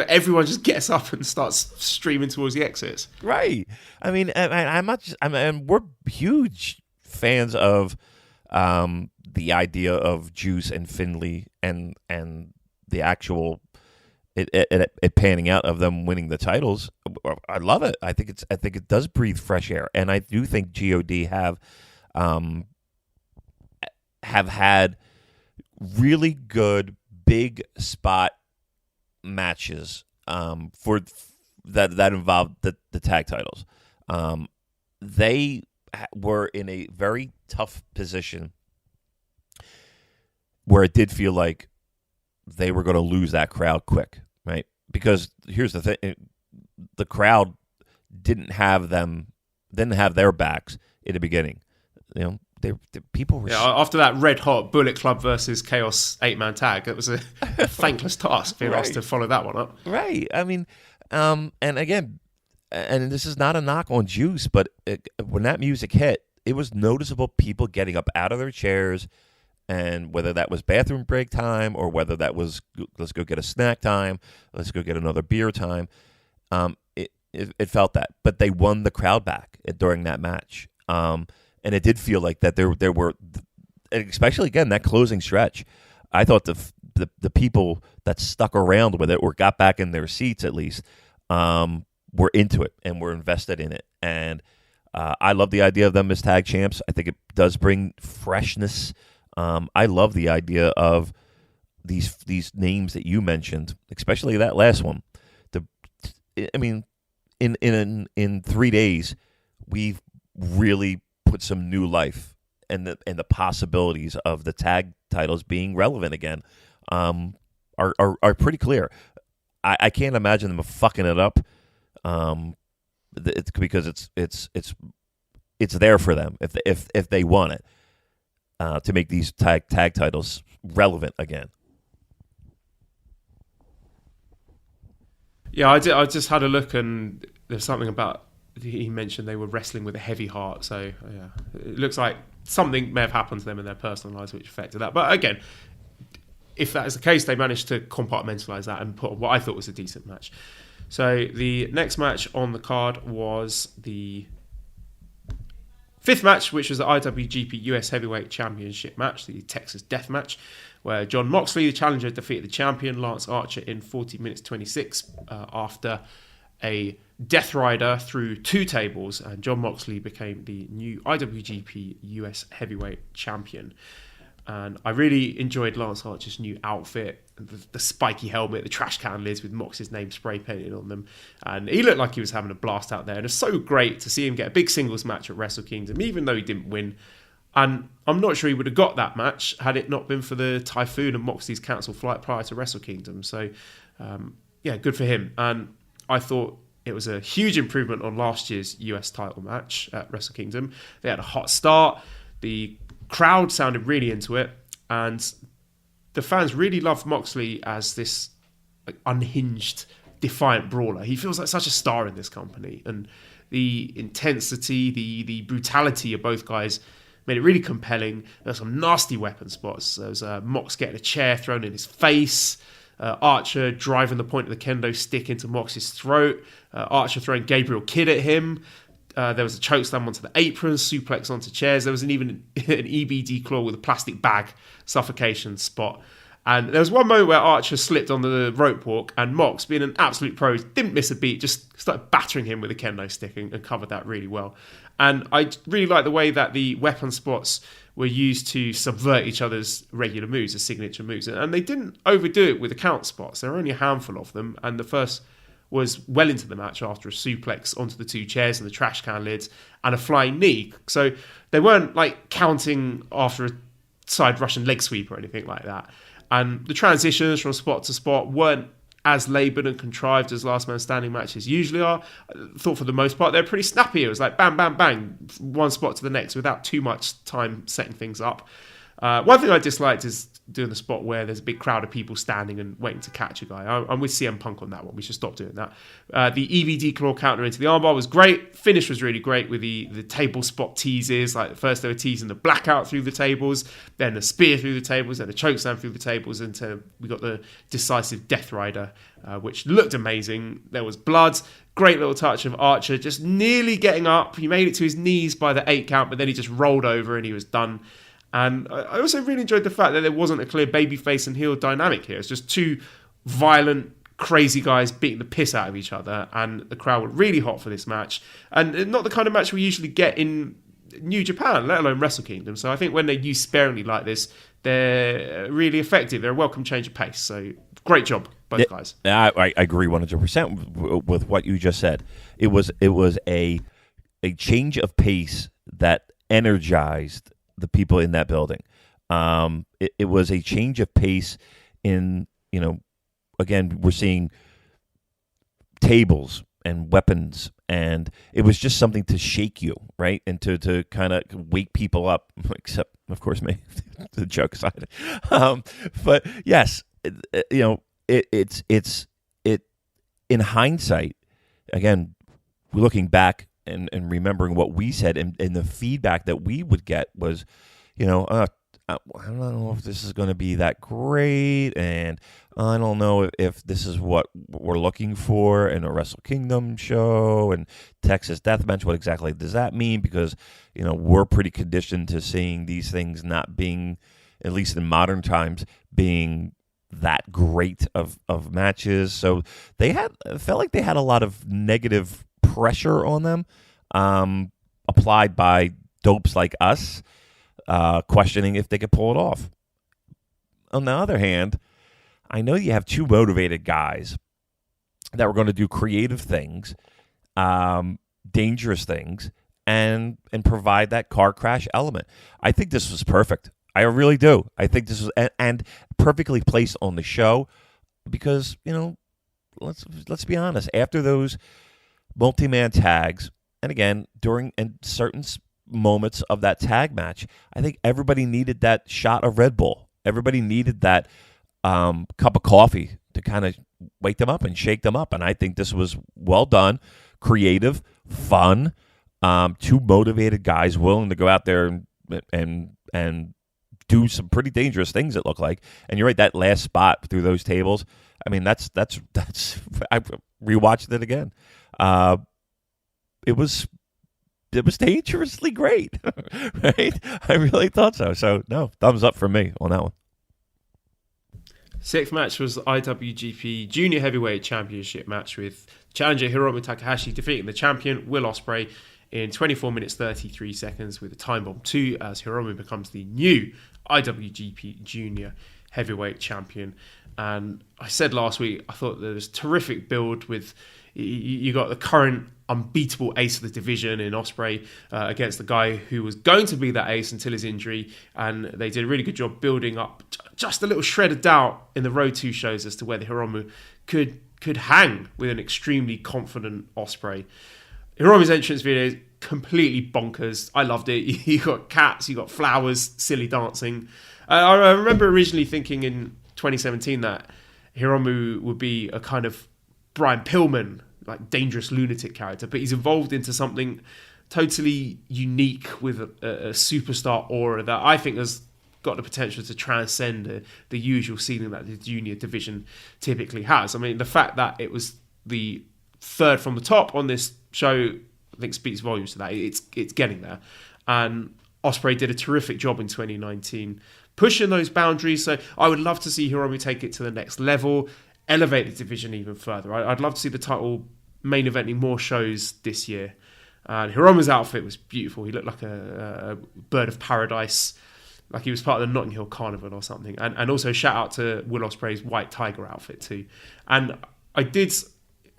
everyone just gets up and starts streaming towards the exits. Right. I mean, and we're huge fans of the idea of Juice and Finley and the actual it panning out of them winning the titles. I love it. I think it does breathe fresh air, and I do think God have had really good big spot matches for that involved the tag titles. They were in a very tough position where it did feel like they were going to lose that crowd quick, right? Because here's the thing: the crowd didn't have their backs in the beginning. The people were... Yeah, after that red hot Bullet Club versus Chaos 8-man tag, it was a thankless task for us to follow that one up. Right. I mean, and again, and this is not a knock on Juice, but when that music hit, it was noticeable people getting up out of their chairs, and whether that was bathroom break time or whether that was let's go get a snack time, let's go get another beer time, it felt that. But they won the crowd back during that match. And it did feel like that there were, especially again that closing stretch. I thought the people that stuck around with it or got back in their seats at least were into it and were invested in it. And I love the idea of them as tag champs. I think it does bring freshness. I love the idea of these names that you mentioned, especially that last one. In 3 days, we've really put some new life and the possibilities of the tag titles being relevant again are pretty clear. I can't imagine them fucking it up. It's because it's there for them if they want it to make these tag titles relevant again. Yeah, I just had a look and there's something about. He mentioned they were wrestling with a heavy heart, so yeah, it looks like something may have happened to them in their personal lives which affected that. But again, if that is the case, they managed to compartmentalise that and put on what I thought was a decent match. So the next match on the card was the 5th match, which was the IWGP US Heavyweight Championship match, the Texas Death Match, where Jon Moxley, the challenger, defeated the champion Lance Archer in 40 minutes 26 after a Death Rider through 2 tables, and Jon Moxley became the new IWGP US Heavyweight Champion. And I really enjoyed Lance Archer's new outfit, the spiky helmet, the trash can lids with Mox's name spray painted on them. And he looked like he was having a blast out there. And it's so great to see him get a big singles match at Wrestle Kingdom, even though he didn't win. And I'm not sure he would have got that match had it not been for the Typhoon and Moxley's cancelled flight prior to Wrestle Kingdom. So, good for him. And I thought it was a huge improvement on last year's US title match at Wrestle Kingdom. They had a hot start. The crowd sounded really into it. And the fans really loved Moxley as this unhinged, defiant brawler. He feels like such a star in this company. And the intensity, the brutality of both guys made it really compelling. There's some nasty weapon spots. There was Mox getting a chair thrown in his face. Archer driving the point of the kendo stick into Mox's throat. Archer throwing Gabriel Kidd at him. There was a chokeslam onto the apron, suplex onto chairs. There was even an EBD claw with a plastic bag suffocation spot. And there was one moment where Archer slipped on the rope walk, and Mox, being an absolute pro, didn't miss a beat, just started battering him with a kendo stick and covered that really well. And I really like the way that the weapon spots were used to subvert each other's regular moves, the signature moves. And they didn't overdo it with the count spots. There were only a handful of them, and the first was well into the match after a suplex onto the two chairs and the trash can lids and a flying knee. So they weren't like counting after a side Russian leg sweep or anything like that. And the transitions from spot to spot weren't as laboured and contrived as last man standing matches usually are. I thought for the most part they're pretty snappy. It was like bam, bam, bang, one spot to the next without too much time setting things up. One thing I disliked is doing the spot where there's a big crowd of people standing and waiting to catch a guy. I'm with CM Punk on that one. We should stop doing that. The EVD claw counter into the armbar was great. Finish was really great with the table spot teases. Like first they were teasing the blackout through the tables, then a spear through the tables, then a chokeslam through the tables, until we got the decisive Death Rider, which looked amazing. There was blood. Great little touch of Archer just nearly getting up. He made it to his knees by the 8 count, but then he just rolled over and he was done. And I also really enjoyed the fact that there wasn't a clear babyface and heel dynamic here. It's just two violent, crazy guys beating the piss out of each other, and the crowd were really hot for this match. And not the kind of match we usually get in New Japan, let alone Wrestle Kingdom. So I think when they're used sparingly like this, they're really effective. They're a welcome change of pace. So great job, both guys. I agree 100% with what you just said. It was a change of pace that energized the people in that building. It was a change of pace in, again, we're seeing tables and weapons, and it was just something to shake you, right? And to kind of wake people up, except, of course, me, the joke side. But yes, it's in hindsight, again, looking back and remembering what we said, and the feedback that we would get was, I don't know if this is going to be that great, and I don't know if this is what we're looking for in a Wrestle Kingdom show, and Texas Deathmatch, what exactly does that mean? Because, we're pretty conditioned to seeing these things not being, at least in modern times, being that great of matches. So felt like they had a lot of negative pressure on them, applied by dopes like us, questioning if they could pull it off. On the other hand, I know you have two motivated guys that were going to do creative things, dangerous things, and provide that car crash element. I think this was perfect. I really do. I think this was and perfectly placed on the show because, let's be honest, after those multi-man tags, and again, during certain moments of that tag match, I think everybody needed that shot of Red Bull. Everybody needed that cup of coffee to kind of wake them up and shake them up. And I think this was well done, creative, fun, two motivated guys willing to go out there and do some pretty dangerous things, it looked like. And you're right, that last spot through those tables, I mean, that's I rewatched it again. It was dangerously great, right? I really thought so. So, no, thumbs up for me on that one. Sixth match was the IWGP Junior Heavyweight Championship match with challenger Hiromu Takahashi defeating the champion Will Ospreay in 24 minutes 33 seconds with a time bomb 2 as Hiromu becomes the new IWGP Junior Heavyweight Champion. And I said last week, I thought there was terrific build with, you got the current unbeatable ace of the division in Ospreay against the guy who was going to be that ace until his injury. And they did a really good job building up just a little shred of doubt in the Road 2 shows as to whether Hiromu could hang with an extremely confident Ospreay. Hiromu's entrance video is completely bonkers. I loved it. You got cats, you got flowers, silly dancing. I remember originally thinking in 2017 that Hiromu would be a kind of Brian Pillman, like dangerous lunatic character, but he's evolved into something totally unique with a superstar aura that I think has got the potential to transcend the usual ceiling that the junior division typically has. I mean, the fact that it was the third from the top on this show, I think speaks volumes to that. It's getting there. And Ospreay did a terrific job in 2019 pushing those boundaries. So I would love to see Hiromu take it to the next level, elevate the division even further. I'd love to see the title main eventing more shows this year. And Hiromu's outfit was beautiful. He looked like a bird of paradise, like he was part of the Notting Hill Carnival or something. And also shout out to Will Ospreay's white tiger outfit too. And I did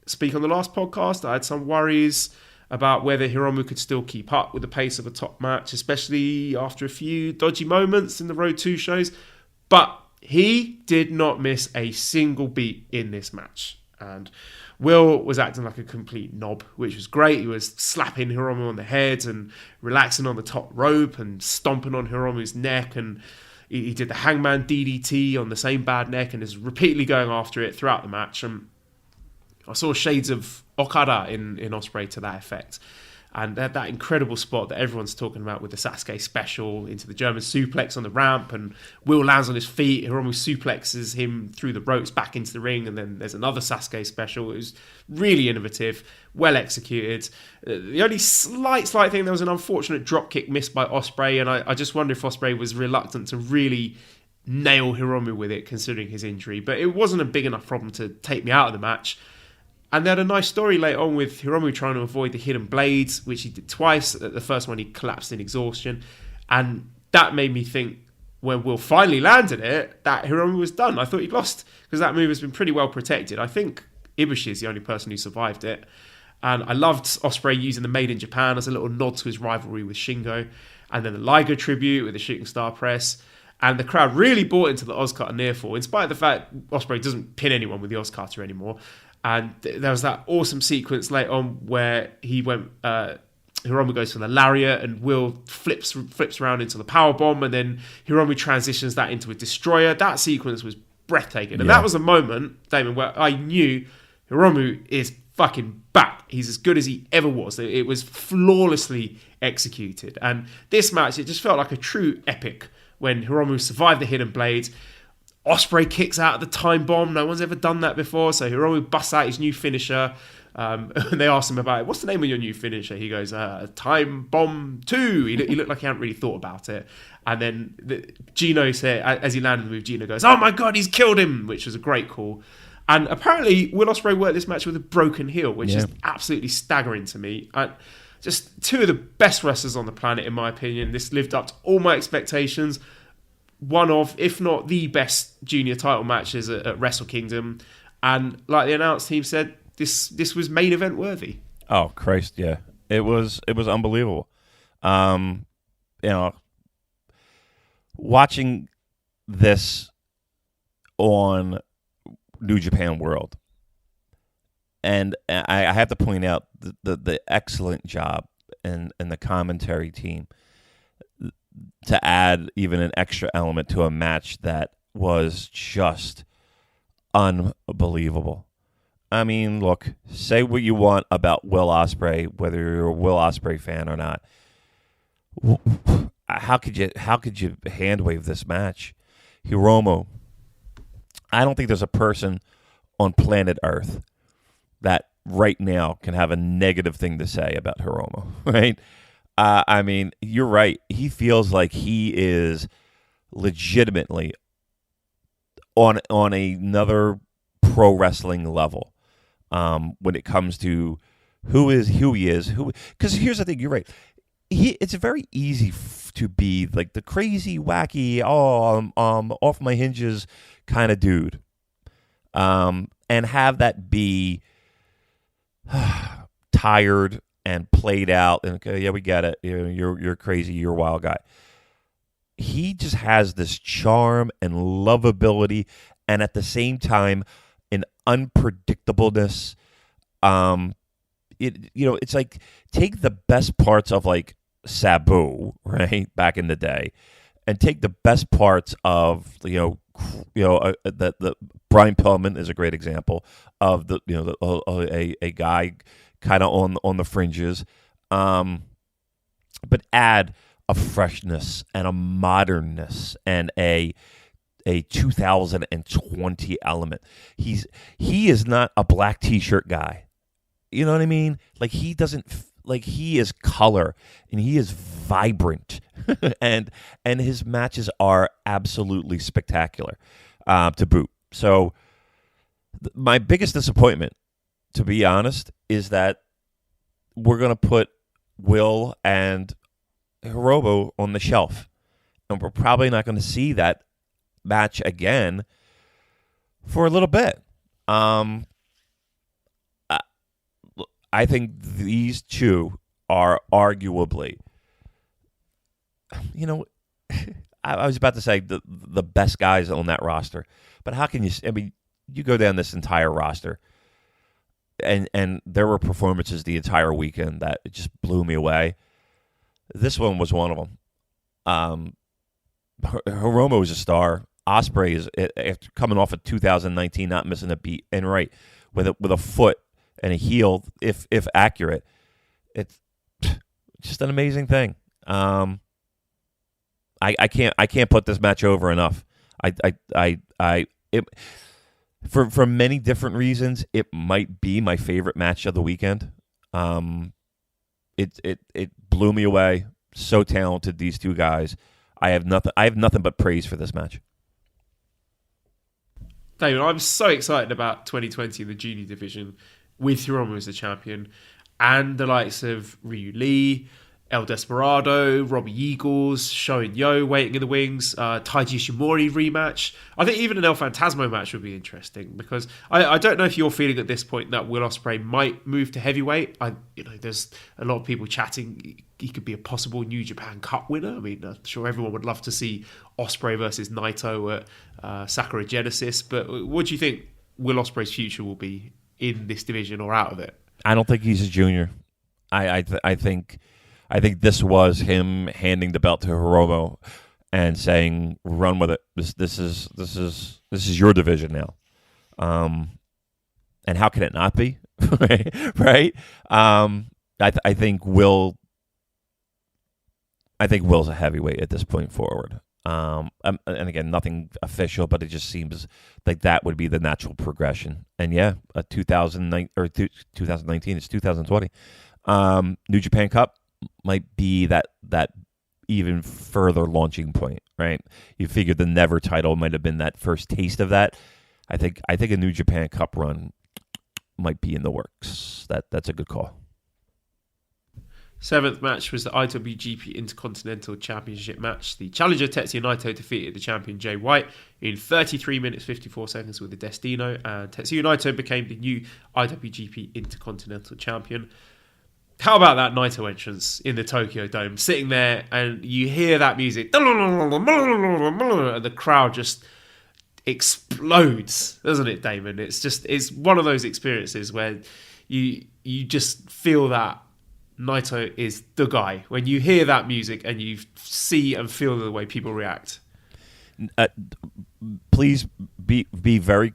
speak on the last podcast. I had some worries about whether Hiromu could still keep up with the pace of a top match, especially after a few dodgy moments in the Road 2 shows. But he did not miss a single beat in this match. And Will was acting like a complete knob, which was great. He was slapping Hiromu on the head and relaxing on the top rope and stomping on Hiromu's neck. And he did the hangman DDT on the same bad neck and is repeatedly going after it throughout the match. And I saw shades of Okada in Ospreay to that effect. And they had that incredible spot that everyone's talking about with the Sasuke special into the German suplex on the ramp, and Will lands on his feet. Hiromu suplexes him through the ropes back into the ring, and then there's another Sasuke special. It was really innovative, well executed. The only slight thing, there was an unfortunate dropkick missed by Ospreay, and I just wonder if Ospreay was reluctant to really nail Hiromu with it, considering his injury. But it wasn't a big enough problem to take me out of the match. And they had a nice story later on with Hiromu trying to avoid the hidden blades, which he did twice. The first one, he collapsed in exhaustion. And that made me think, when Will finally landed it, that Hiromu was done. I thought he'd lost, because that move has been pretty well protected. I think Ibushi is the only person who survived it. And I loved Ospreay using the Made in Japan as a little nod to his rivalry with Shingo. And then the Liger tribute with the shooting star press. And the crowd really bought into the Oscar near fall, in spite of the fact Ospreay doesn't pin anyone with the Oscar anymore. And there was that awesome sequence later on where he went, Hiromu goes for the lariat and Will flips around into the powerbomb, and then Hiromu transitions that into a destroyer. That sequence was breathtaking. And that was a moment, Damon, where I knew Hiromu is fucking back. He's as good as he ever was. It was flawlessly executed. And this match, it just felt like a true epic when Hiromu survived the hidden blades. Ospreay kicks out the time bomb. No one's ever done that before. So Hiromu busts out his new finisher. And they asked him about it. What's the name of your new finisher? He goes, Time Bomb 2. He looked like he hadn't really thought about it. And then Gino said, as he landed the move, Gino goes, oh my God, he's killed him, which was a great call. And apparently Will Ospreay worked this match with a broken heel, which is absolutely staggering to me. Just two of the best wrestlers on the planet, in my opinion. This lived up to all my expectations. One of, if not the best junior title matches at Wrestle Kingdom. And like the announce team said, this was main event worthy. Oh Christ, yeah. It was unbelievable. Watching this on New Japan World, and I have to point out the excellent job and the commentary team to add even an extra element to a match that was just unbelievable. I mean, look, say what you want about Will Ospreay, whether you're a Will Ospreay fan or not. How could you hand wave this match? Hiromu, I don't think there's a person on planet Earth that right now can have a negative thing to say about Hiromu, right? I mean, you're right. He feels like he is legitimately on another pro wrestling level when it comes to who he is. Because here's the thing, you're right. It's very easy to be like the crazy, wacky, off my hinges kind of dude, and have that be tired and played out. And okay, yeah, we get it. You're crazy. You're a wild guy. He just has this charm and lovability, and at the same time, an unpredictableness. It's like take the best parts of like Sabu, right, back in the day, and take the best parts of the Brian Pillman is a great example of a guy kind of on the fringes, but add a freshness and a modernness and a 2020 element. He is not a black t-shirt guy. You know what I mean? Like he is color and he is vibrant, and his matches are absolutely spectacular to boot. So my biggest disappointment, to be honest, is that we're going to put Will and Hiromu on the shelf, and we're probably not going to see that match again for a little bit. I think these two are arguably, I was about to say the best guys on that roster, but how can you? I mean, you go down this entire roster, and there were performances the entire weekend that it just blew me away. This one was one of them. Hiromu is a star. Ospreay is, after coming off of 2019, not missing a beat, and right with a foot and a heel, if accurate, it's just an amazing thing. I can't put this match over enough. For many different reasons, it might be my favorite match of the weekend. It blew me away. So talented, these two guys. I have nothing but praise for this match. Damon, I'm so excited about 2020 in the junior division with Hiromu as the champion, and the likes of Ryu Lee, El Desperado, Robbie Eagles, Sho and Yo waiting in the wings, Taiji Ishimori rematch. I think even an El Phantasmo match would be interesting, because I don't know if you're feeling at this point that Will Ospreay might move to heavyweight. There's a lot of people chatting he could be a possible New Japan Cup winner. I mean, I'm sure everyone would love to see Ospreay versus Naito at Sakura Genesis, but what do you think Will Ospreay's future will be in this division or out of it? I don't think he's a junior. I think this was him handing the belt to Hiromu and saying, "Run with it. This is your division now." And how can it not be? Right? I think Will's a heavyweight at this point forward. And again, nothing official, but it just seems like that would be the natural progression. And yeah, 2019, it's 2020. New Japan Cup might be that even further launching point, right? You figured the Never title might have been that first taste of that. I think a New Japan Cup run might be in the works. That's a good call. Seventh match was the IWGP Intercontinental Championship match. The challenger Tetsuya Naito defeated the champion Jay White in 33 minutes 54 seconds with the Destino, and Tetsuya Naito became the new IWGP Intercontinental Champion. How about that Naito entrance in the Tokyo Dome? Sitting there and you hear that music, and the crowd just explodes, doesn't it, Damon? It's one of those experiences where you just feel that Naito is the guy. When you hear that music and you see and feel the way people react. Please be very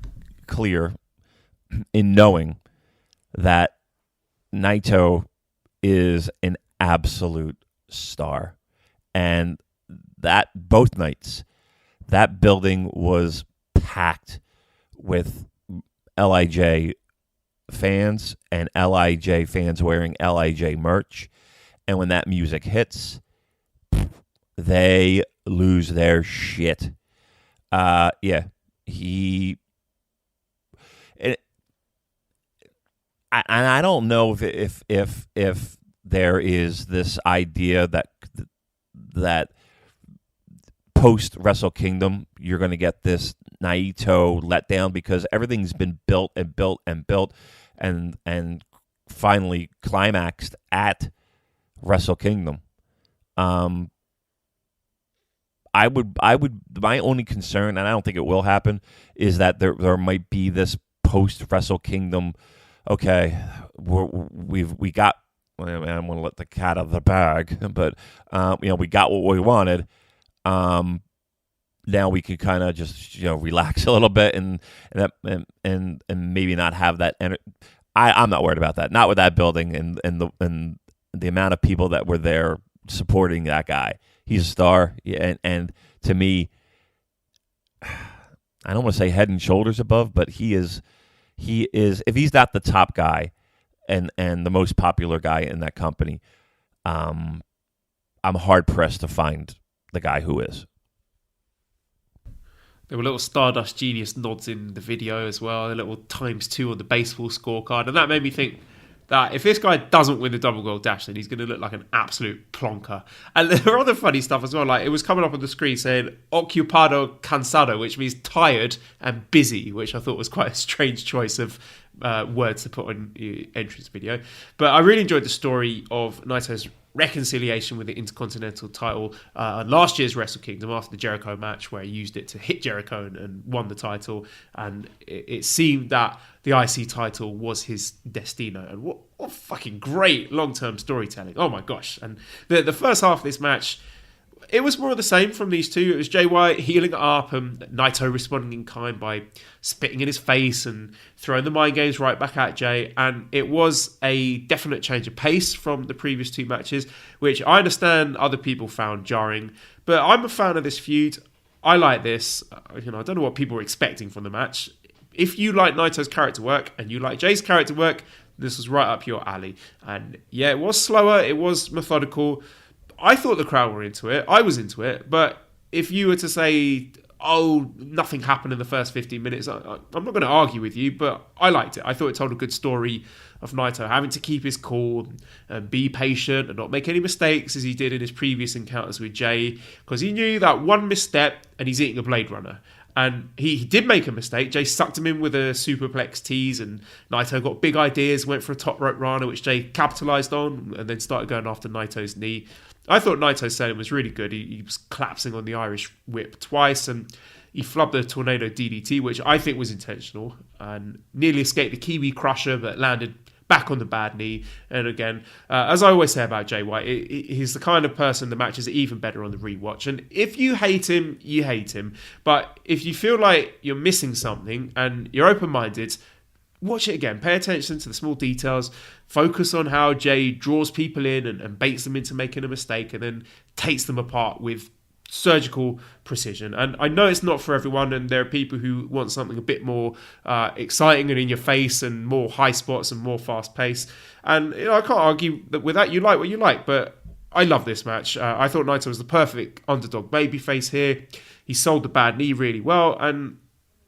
clear in knowing that Naito is an absolute star, and that both nights that building was packed with LIJ fans and LIJ fans wearing LIJ merch, and when that music hits, they lose their shit. I don't know if there is this idea that post Wrestle Kingdom you're going to get this Naito letdown, because everything's been built and built and built, and finally climaxed at Wrestle Kingdom. My only concern, and I don't think it will happen, is that there might be this post Wrestle Kingdom. Okay, we got. I'm going to let the cat out of the bag, but we got what we wanted. Now we could kind of just relax a little bit and maybe not have that. I'm not worried about that. Not with that building and the amount of people that were there supporting that guy. He's a star, and to me, I don't want to say head and shoulders above, but he is. If he's not the top guy and the most popular guy in that company, I'm hard pressed to find the guy who is. There were little Stardust Genius nods in the video as well, a little ×2 on the baseball scorecard, and that made me think that if this guy doesn't win the double gold dash, then he's going to look like an absolute plonker. And there are other funny stuff as well, like it was coming up on the screen saying ocupado cansado, which means tired and busy, which I thought was quite a strange choice of words to put on your entrance video. But I really enjoyed the story of Naito's reconciliation with the Intercontinental title on last year's Wrestle Kingdom after the Jericho match, where he used it to hit Jericho and won the title, and it seemed that the IC title was his destino. And what fucking great long-term storytelling. Oh my gosh. And the first half of this match, it was more of the same from these two. It was Jay White healing it up and Naito responding in kind by spitting in his face and throwing the mind games right back at Jay. And it was a definite change of pace from the previous two matches, which I understand other people found jarring. But I'm a fan of this feud. I like this. I don't know what people were expecting from the match. If you like Naito's character work and you like Jay's character work, this was right up your alley. And yeah, it was slower. It was methodical. I thought the crowd were into it. I was into it. But if you were to say, oh, nothing happened in the first 15 minutes, I'm not going to argue with you, but I liked it. I thought it told a good story of Naito having to keep his cool and be patient and not make any mistakes as he did in his previous encounters with Jay, because he knew that one misstep and he's eating a Blade Runner. And he did make a mistake. Jay sucked him in with a superplex tease, and Naito got big ideas, went for a top rope Rana, which Jay capitalized on, and then started going after Naito's knee. I thought Naito's selling was really good. He was collapsing on the Irish whip twice, and he flubbed the Tornado DDT, which I think was intentional, and nearly escaped the Kiwi Crusher, but landed back on the bad knee. And again, as I always say about Jay White, he's the kind of person the matches are even better on the rewatch. And if you hate him, you hate him. But if you feel like you're missing something and you're open-minded, watch it again. Pay attention to the small details. Focus on how Jay draws people in and baits them into making a mistake and then takes them apart with surgical precision. And I know it's not for everyone, and there are people who want something a bit more exciting and in your face and more high spots and more fast pace. And I can't argue that with that. You like what you like, but I love this match. I thought Naito was the perfect underdog babyface here. He sold the bad knee really well, and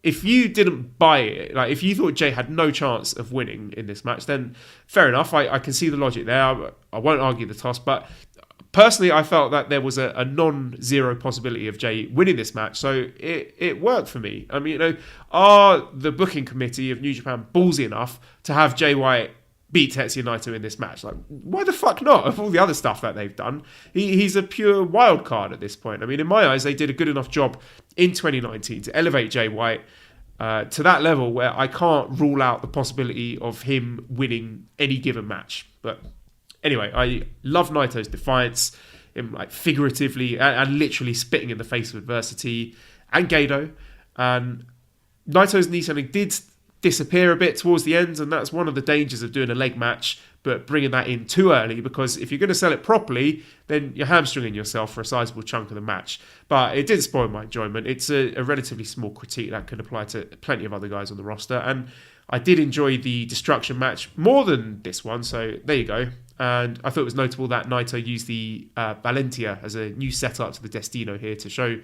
if you didn't buy it, like if you thought Jay had no chance of winning in this match, then fair enough. I can see the logic there. I won't argue the toss, but personally, I felt that there was a non-zero possibility of Jay winning this match, so it worked for me. I mean, are the booking committee of New Japan ballsy enough to have Jay White beat Tetsuya Naito in this match? Like, why the fuck not? Of all the other stuff that they've done, he's a pure wild card at this point. I mean, in my eyes, they did a good enough job in 2019 to elevate Jay White to that level where I can't rule out the possibility of him winning any given match. But anyway, I love Naito's defiance, him like figuratively and literally spitting in the face of adversity, and Gedo. And Naito's knee selling did disappear a bit towards the end, and that's one of the dangers of doing a leg match but bringing that in too early, because if you're going to sell it properly, then you're hamstringing yourself for a sizable chunk of the match. But it did spoil my enjoyment. It's a relatively small critique that could apply to plenty of other guys on the roster, and I did enjoy the Destruction match more than this one, so there you go. And I thought it was notable that Naito used the Valentia as a new setup to the Destino here to show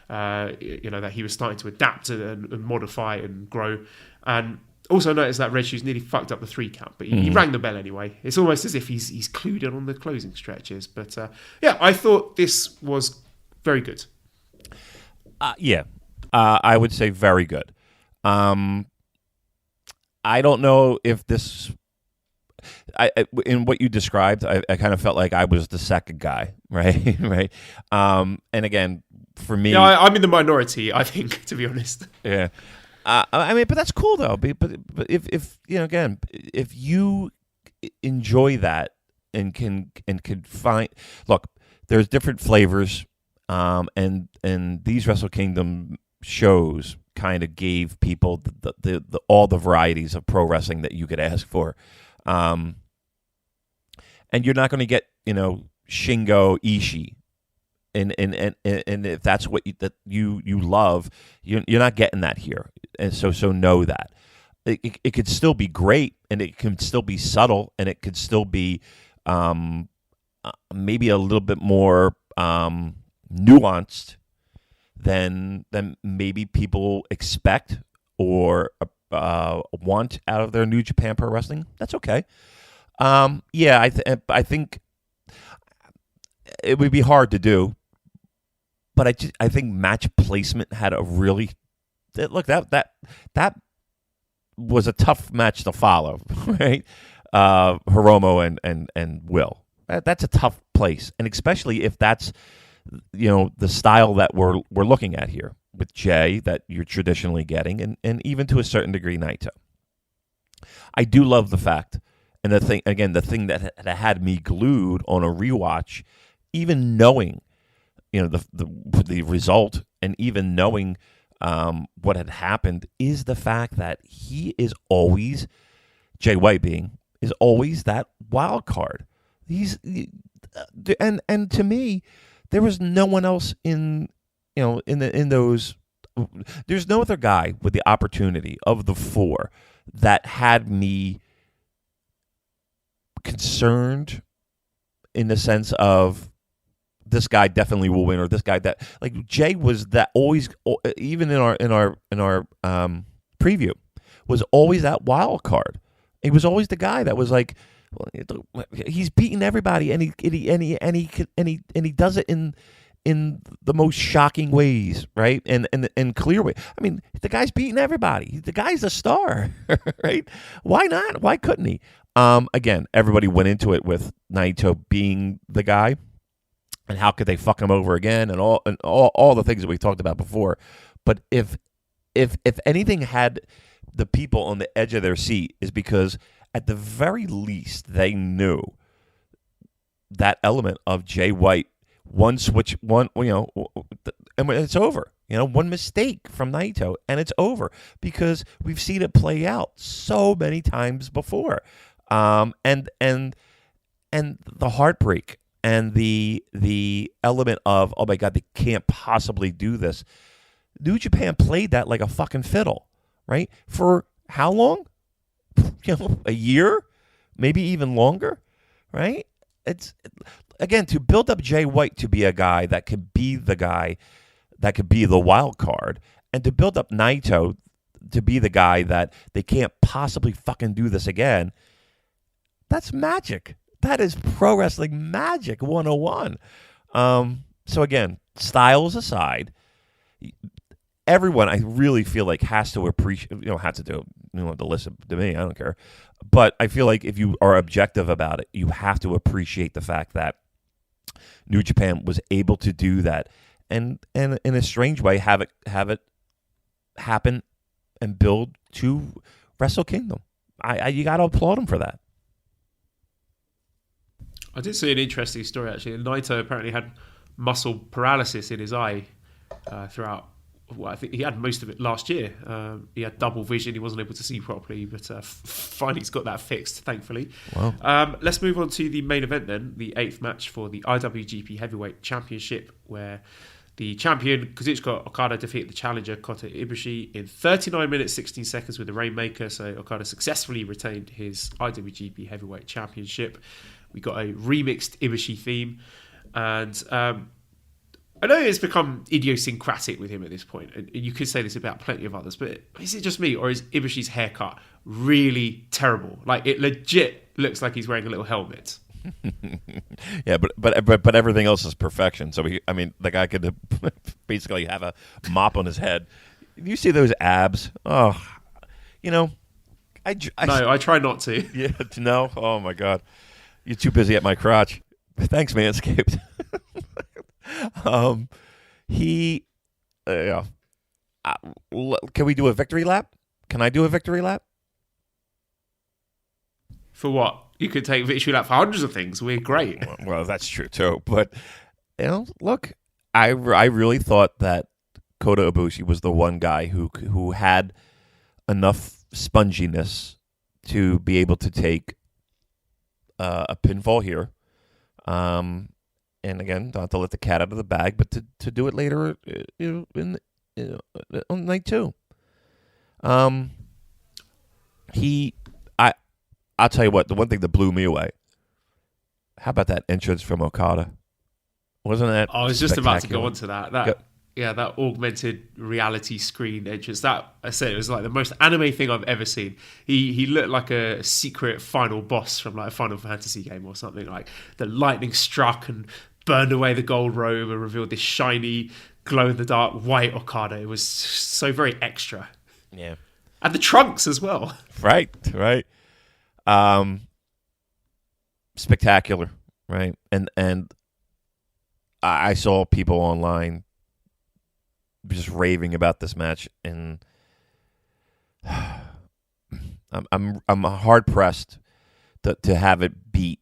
that he was starting to adapt and modify and grow. And also noticed that Red Shoes nearly fucked up the 3 count, but he rang the bell anyway. It's almost as if he's clued in on the closing stretches. But I thought this was very good. I would say very good. I don't know if this... in what you described, I kind of felt like I was the second guy, right? Right. And again, for me, yeah, I'm in the minority, I think, to be honest. Yeah. I mean, but that's cool though. But if you know, again, if you enjoy that and can find, look, there's different flavors, and these Wrestle Kingdom shows kind of gave people the all the varieties of pro wrestling that you could ask for, and you're not going to get, you know, Shingo Ishii. And if that's what you love, you're not getting that here, and so know that it could still be great, and it can still be subtle, and it could still be maybe a little bit more nuanced than maybe people expect or want out of their New Japan Pro Wrestling. That's okay. Yeah, I think it would be hard to do. But I think match placement had a really look that was a tough match to follow, right? Hiromu and Will. That's a tough place, and especially if that's, you know, the style that we're looking at here with Jay that you're traditionally getting, and even to a certain degree Naito. I do love the fact, and the thing that had me glued on a rewatch, even knowing, you know, the result, and even knowing what had happened, is the fact that he is always, Jay White is always that wild card. And to me, there was no one else in those. There's no other guy with the opportunity of the four that had me concerned in the sense of, this guy definitely will win, or this guy that, like, Jay was that always, even in our preview, was always that wild card. He was always the guy that was like, well, he's beating everybody, and he does it in the most shocking ways, right? And clear way. I mean, the guy's beating everybody. The guy's a star, right? Why not? Why couldn't he? Again, everybody went into it with Naito being the guy. And how could they fuck him over again? And all the things that we talked about before. But if anything had the people on the edge of their seat, is because at the very least they knew that element of Jay White, one switch, and it's over. You know, one mistake from Naito, and it's over, because we've seen it play out so many times before. And the heartbreak. And the element of, oh my God, they can't possibly do this. New Japan played that like a fucking fiddle, right? For how long? You know, a year, maybe even longer, right? It's, again, to build up Jay White to be a guy that could be the guy that could be the wild card, and to build up Naito to be the guy that they can't possibly fucking do this again. That's magic. That is pro wrestling magic 101. So again, styles aside, everyone, I really feel like, has to appreciate, you don't have to do it, you don't have to listen to me, I don't care. But I feel like if you are objective about it, you have to appreciate the fact that New Japan was able to do that, and in a strange way have it happen and build to Wrestle Kingdom. You got to applaud them for that. I did see an interesting story, actually. Naito apparently had muscle paralysis in his eye throughout. Well, I think he had most of it last year. He had double vision. He wasn't able to see properly, but finally he's got that fixed, thankfully. Wow. Let's move on to the main event then, the 8th match for the IWGP Heavyweight Championship, where the champion, Kazuchika Okada, defeated the challenger, Kota Ibushi, in 39 minutes, 16 seconds with the Rainmaker. So Okada successfully retained his IWGP Heavyweight Championship. We got a remixed Ibushi theme, and I know it's become idiosyncratic with him at this point, and you could say this about plenty of others, but is it just me, or is Ibushi's haircut really terrible? Like, it legit looks like he's wearing a little helmet. Yeah, but everything else is perfection. So the guy could basically have a mop on his head. You see those abs? Oh, you know, No, I try not to. Yeah, no. Oh my God, you're too busy at my crotch. Thanks, Manscaped. He, can we do a victory lap? Can I do a victory lap? For what? You could take victory lap for hundreds of things. We're great. Well, that's true too. But look, I really thought that Kota Ibushi was the one guy who had enough sponginess to be able to take a pinfall here. And again, not to let the cat out of the bag, but to do it later on night 2. I'll tell you what, the one thing that blew me away. How about that entrance from Okada? Wasn't that? I was just about to go on to that. That augmented reality screen entrance. That, I said, it was like the most anime thing I've ever seen. He looked like a secret final boss from like a Final Fantasy game or something. Like the lightning struck and burned away the gold robe and revealed this shiny, glow-in-the-dark white Okada. It was so very extra. Yeah. And the trunks as well. Right. Spectacular, right? And I saw people online just raving about this match, and I'm hard pressed to have it beat.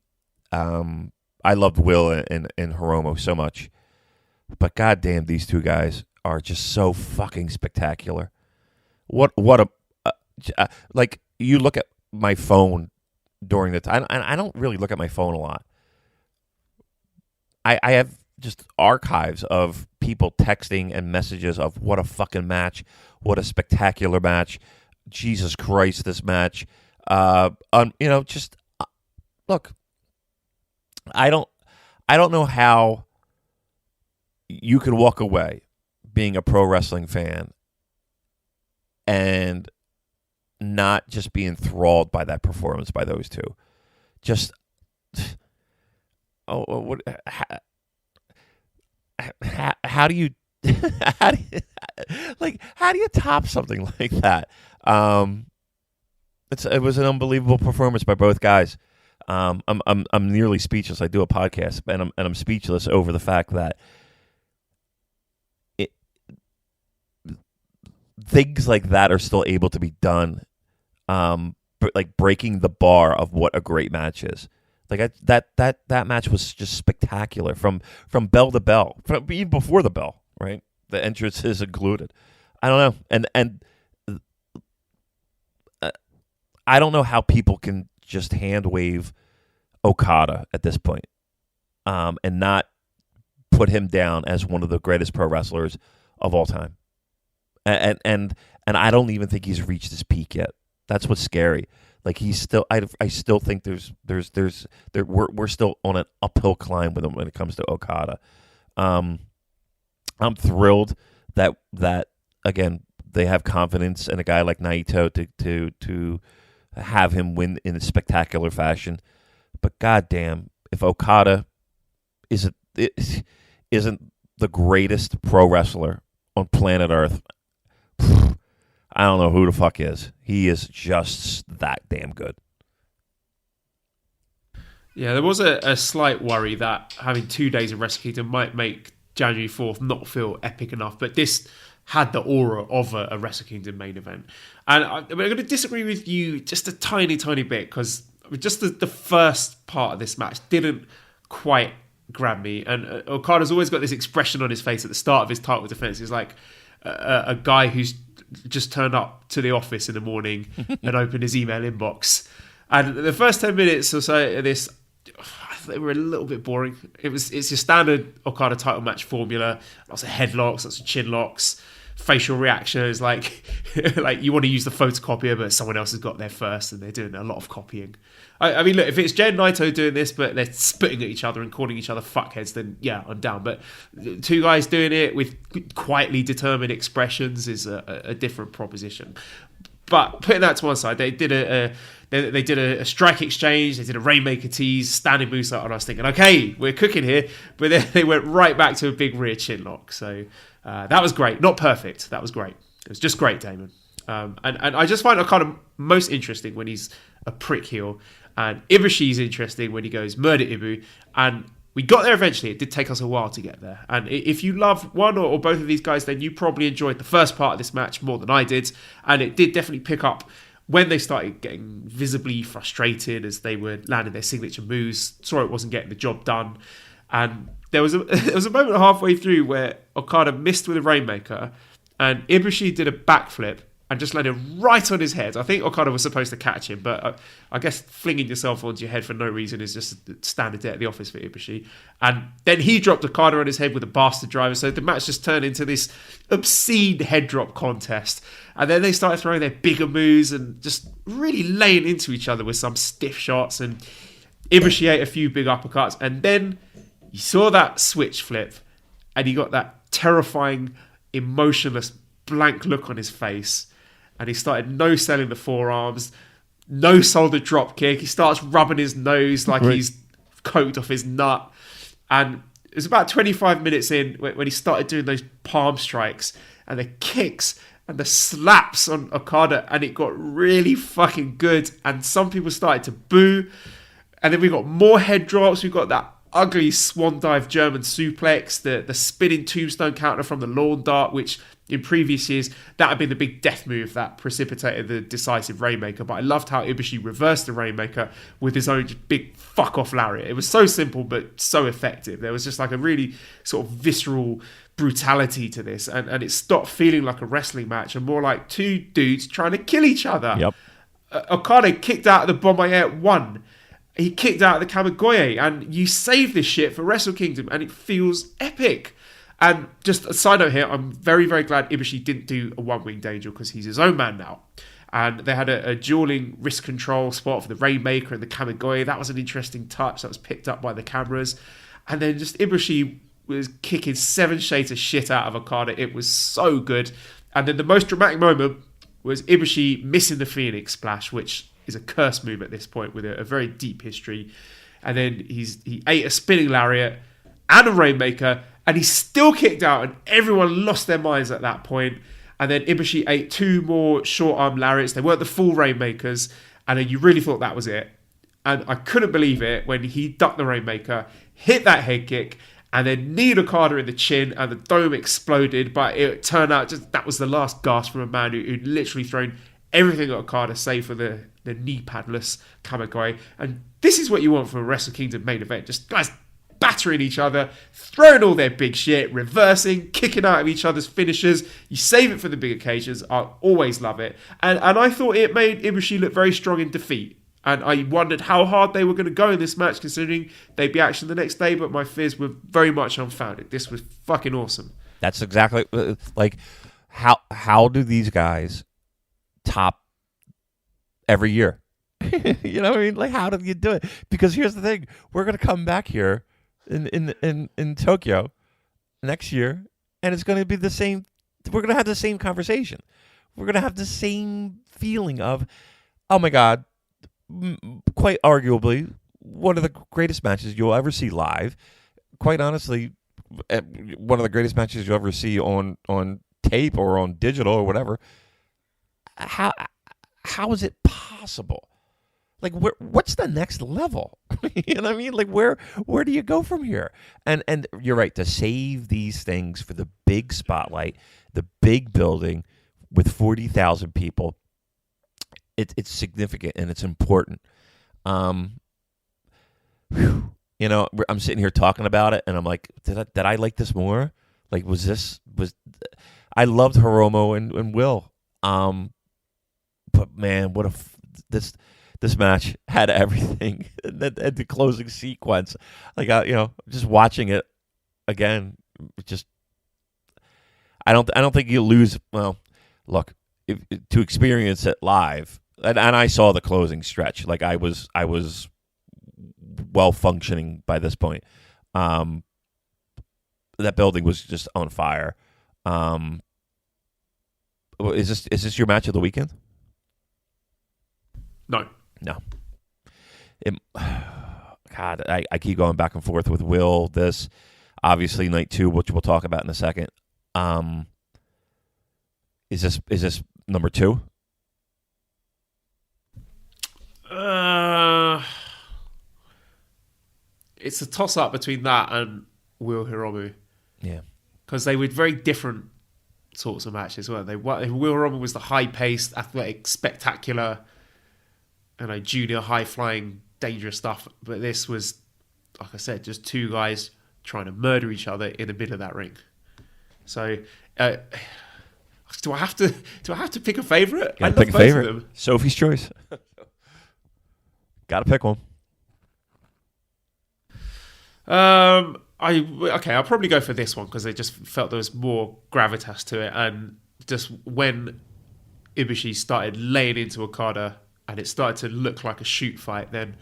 I loved Will and Hiromu so much, but goddamn, these two guys are just so fucking spectacular. What a like, you look at my phone during the time. I don't really look at my phone a lot. I have just archives of people texting and messages of what a fucking match, what a spectacular match, Jesus Christ, this match. Just look. I don't know how you can walk away being a pro wrestling fan and not just be enthralled by that performance by those two. Just how do you how do you top something like that? It was an unbelievable performance by both guys. I'm nearly speechless. I do a podcast, and I'm speechless over the fact that things like that are still able to be done. Like breaking the bar of what a great match is. Like that match was just spectacular from bell to bell, from even before the bell, right? The entrances included. I don't know, and I don't know how people can just hand wave Okada at this point, and not put him down as one of the greatest pro wrestlers of all time. And I don't even think he's reached his peak yet. That's what's scary. Like he's still, I still think we're still on an uphill climb with him when it comes to Okada. I'm thrilled that again they have confidence in a guy like Naito to have him win in a spectacular fashion. But goddamn, if Okada isn't the greatest pro wrestler on planet Earth, I don't know who the fuck is. He is just that damn good. Yeah, there was a slight worry that having 2 days of Wrestle Kingdom might make January 4th not feel epic enough, but this had the aura of a Wrestle Kingdom main event. And I'm going to disagree with you just a tiny, tiny bit, because just the first part of this match didn't quite grab me. And Okada's always got this expression on his face at the start of his title defense. He's like a guy who's just turned up to the office in the morning and opened his email inbox. And the first 10 minutes or so of this, they were a little bit boring. It's your standard Okada title match formula. Lots of headlocks, lots of chin locks, facial reactions. Like you want to use the photocopier, but someone else has got there first, and they're doing a lot of copying. I mean, look, if it's Jay and Naito doing this, but they're spitting at each other and calling each other fuckheads, then yeah, I'm down. But two guys doing it with quietly determined expressions is a different proposition. But putting that to one side, they did a strike exchange, they did a Rainmaker tease, standing moonsault, and I was thinking, okay, we're cooking here. But then they went right back to a big rear chin lock. So that was great. Not perfect. That was great. It was just great, Damon. And I just find Okada most interesting when he's a prick heel, and Ibushi's interesting when he goes murder Ibu. And we got there eventually. It did take us a while to get there. And if you love one or both of these guys, then you probably enjoyed the first part of this match more than I did. And it did definitely pick up when they started getting visibly frustrated as they were landing their signature moves. Saw it wasn't getting the job done. And there was a moment halfway through where Okada missed with a Rainmaker, and Ibushi did a backflip and just landed right on his head. I think Okada was supposed to catch him, but I guess flinging yourself onto your head for no reason is just a standard day at the office for Ibushi. And then he dropped Okada on his head with a bastard driver, so the match just turned into this obscene head drop contest. And then they started throwing their bigger moves and just really laying into each other with some stiff shots, and Ibushi ate a few big uppercuts, and then you saw that switch flip, and he got that terrifying, emotionless, blank look on his face, and he started no-selling the forearms, no-sold the drop kick. He starts rubbing his nose like he's coked off his nut, and it was about 25 minutes in when he started doing those palm strikes and the kicks and the slaps on Okada, and it got really fucking good, and some people started to boo, and then we got more head drops. We got that ugly swan dive German suplex, the spinning tombstone counter from the lawn dart, which in previous years that had been the big death move that precipitated the decisive Rainmaker. But I loved how Ibushi reversed the Rainmaker with his own big fuck off lariat. It was so simple but so effective. There was just like a really sort of visceral brutality to this, and it stopped feeling like a wrestling match and more like two dudes trying to kill each other. Yep. Okada kicked out of the Bomaye at 1. He kicked out of the Kamigoye, and you save this shit for Wrestle Kingdom, and it feels epic. And just a side note here, I'm very, very glad Ibushi didn't do a one-winged angel, because he's his own man now. And they had a dueling wrist control spot for the Rainmaker and the Kamigoye. That was an interesting touch that was picked up by the cameras. And then just Ibushi was kicking 7 shades of shit out of Okada. It was so good. And then the most dramatic moment was Ibushi missing the Phoenix Splash, which is a curse move at this point with a very deep history. And then he ate a spinning lariat and a Rainmaker, and he still kicked out, and everyone lost their minds at that point. And then Ibushi ate 2 more short arm lariats. They weren't the full Rainmakers, and then you really thought that was it. And I couldn't believe it when he ducked the Rainmaker, hit that head kick, and then kneed Okada in the chin, and the dome exploded. But it turned out that was the last gasp from a man who'd literally thrown everything at Okada, save for the knee padless Kamigoye. And this is what you want from a Wrestle Kingdom main event. Just guys battering each other, throwing all their big shit, reversing, kicking out of each other's finishers. You save it for the big occasions. I always love it. And I thought it made Ibushi look very strong in defeat. And I wondered how hard they were going to go in this match, considering they'd be action the next day, but my fears were very much unfounded. This was fucking awesome. That's exactly, like, how do these guys top every year? You know what I mean? Like, how do you do it? Because here's the thing: we're gonna come back here in Tokyo next year, and it's gonna be the same. We're gonna have the same conversation. We're gonna have the same feeling of, oh my god, quite arguably one of the greatest matches you'll ever see live. Quite honestly, one of the greatest matches you'll ever see on tape or on digital or whatever. How is it possible? Like, what's the next level? You know what I mean? Like, where do you go from here? And you're right, to save these things for the big spotlight, the big building with 40,000 people, it's significant and it's important. You know, I'm sitting here talking about it, and I'm like, did I like this more? Like, was I loved Hiromu and Will. But man, this match had everything. At the closing sequence, like, just watching it again, just I don't think you lose. Well, look, to experience it live, and I saw the closing stretch. Like, I was well functioning by this point. That building was just on fire. Is this your match of the weekend? No. God, I keep going back and forth with Will. This, obviously, night 2, which we'll talk about in a second. Is this number 2? It's a toss-up between that and Will Hiromu. Yeah. Because they were very different sorts of matches, weren't they? Will Hiromu was the high-paced, athletic, spectacular, junior, high-flying, dangerous stuff. But this was, like I said, just two guys trying to murder each other in the middle of that ring. So, do I have to pick a favourite? Gotta pick a favourite. Sophie's choice. Gotta pick one. I'll probably go for this one because I just felt there was more gravitas to it, and just when Ibushi started laying into Okada and it started to look like a shoot fight, then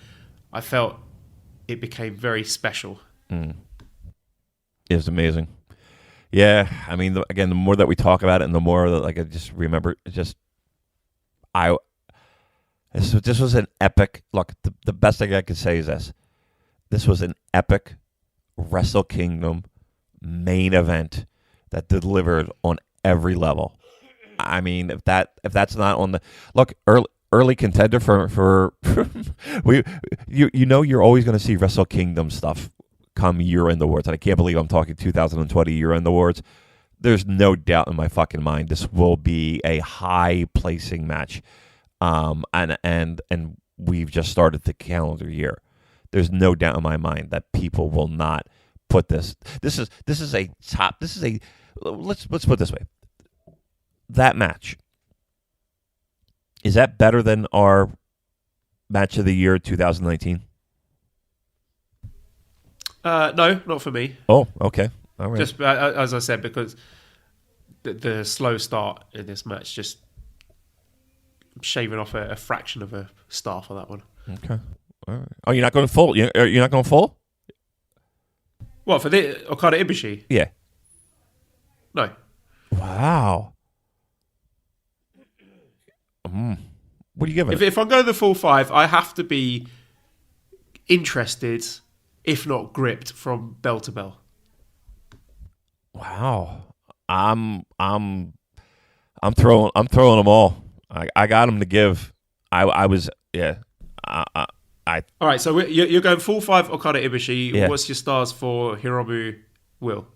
I felt it became very special. It was amazing. Yeah, I mean, again, the more that we talk about it, and the more that I just remember, this was an epic. Look, the best thing I could say is this: this was an epic Wrestle Kingdom main event that delivered on every level. I mean, if that's not on the early contender for you're always going to see Wrestle Kingdom stuff come year-end awards, and I can't believe I'm talking 2020 year-end awards. There's no doubt in my fucking mind this will be a high-placing match, and we've just started the calendar year. There's no doubt in my mind that people will not put this. This is a top. This is a let's put it this way. That match, is that better than our match of the year 2019? No, not for me. Oh, okay. All right. Just as I said, because the slow start in this match, just shaving off a fraction of a star for that one. Okay. All right. Oh, you're not going full? You're not going full? What, for the Okada Ibushi? Yeah. No. Wow. What do you give it? If I go the full 5, I have to be interested, if not gripped, from bell to bell. Wow. I'm throwing them all. I got them to give. I was all right, so you're going full 5 Okada Ibushi. Yeah. What's your stars for Hiromu Will?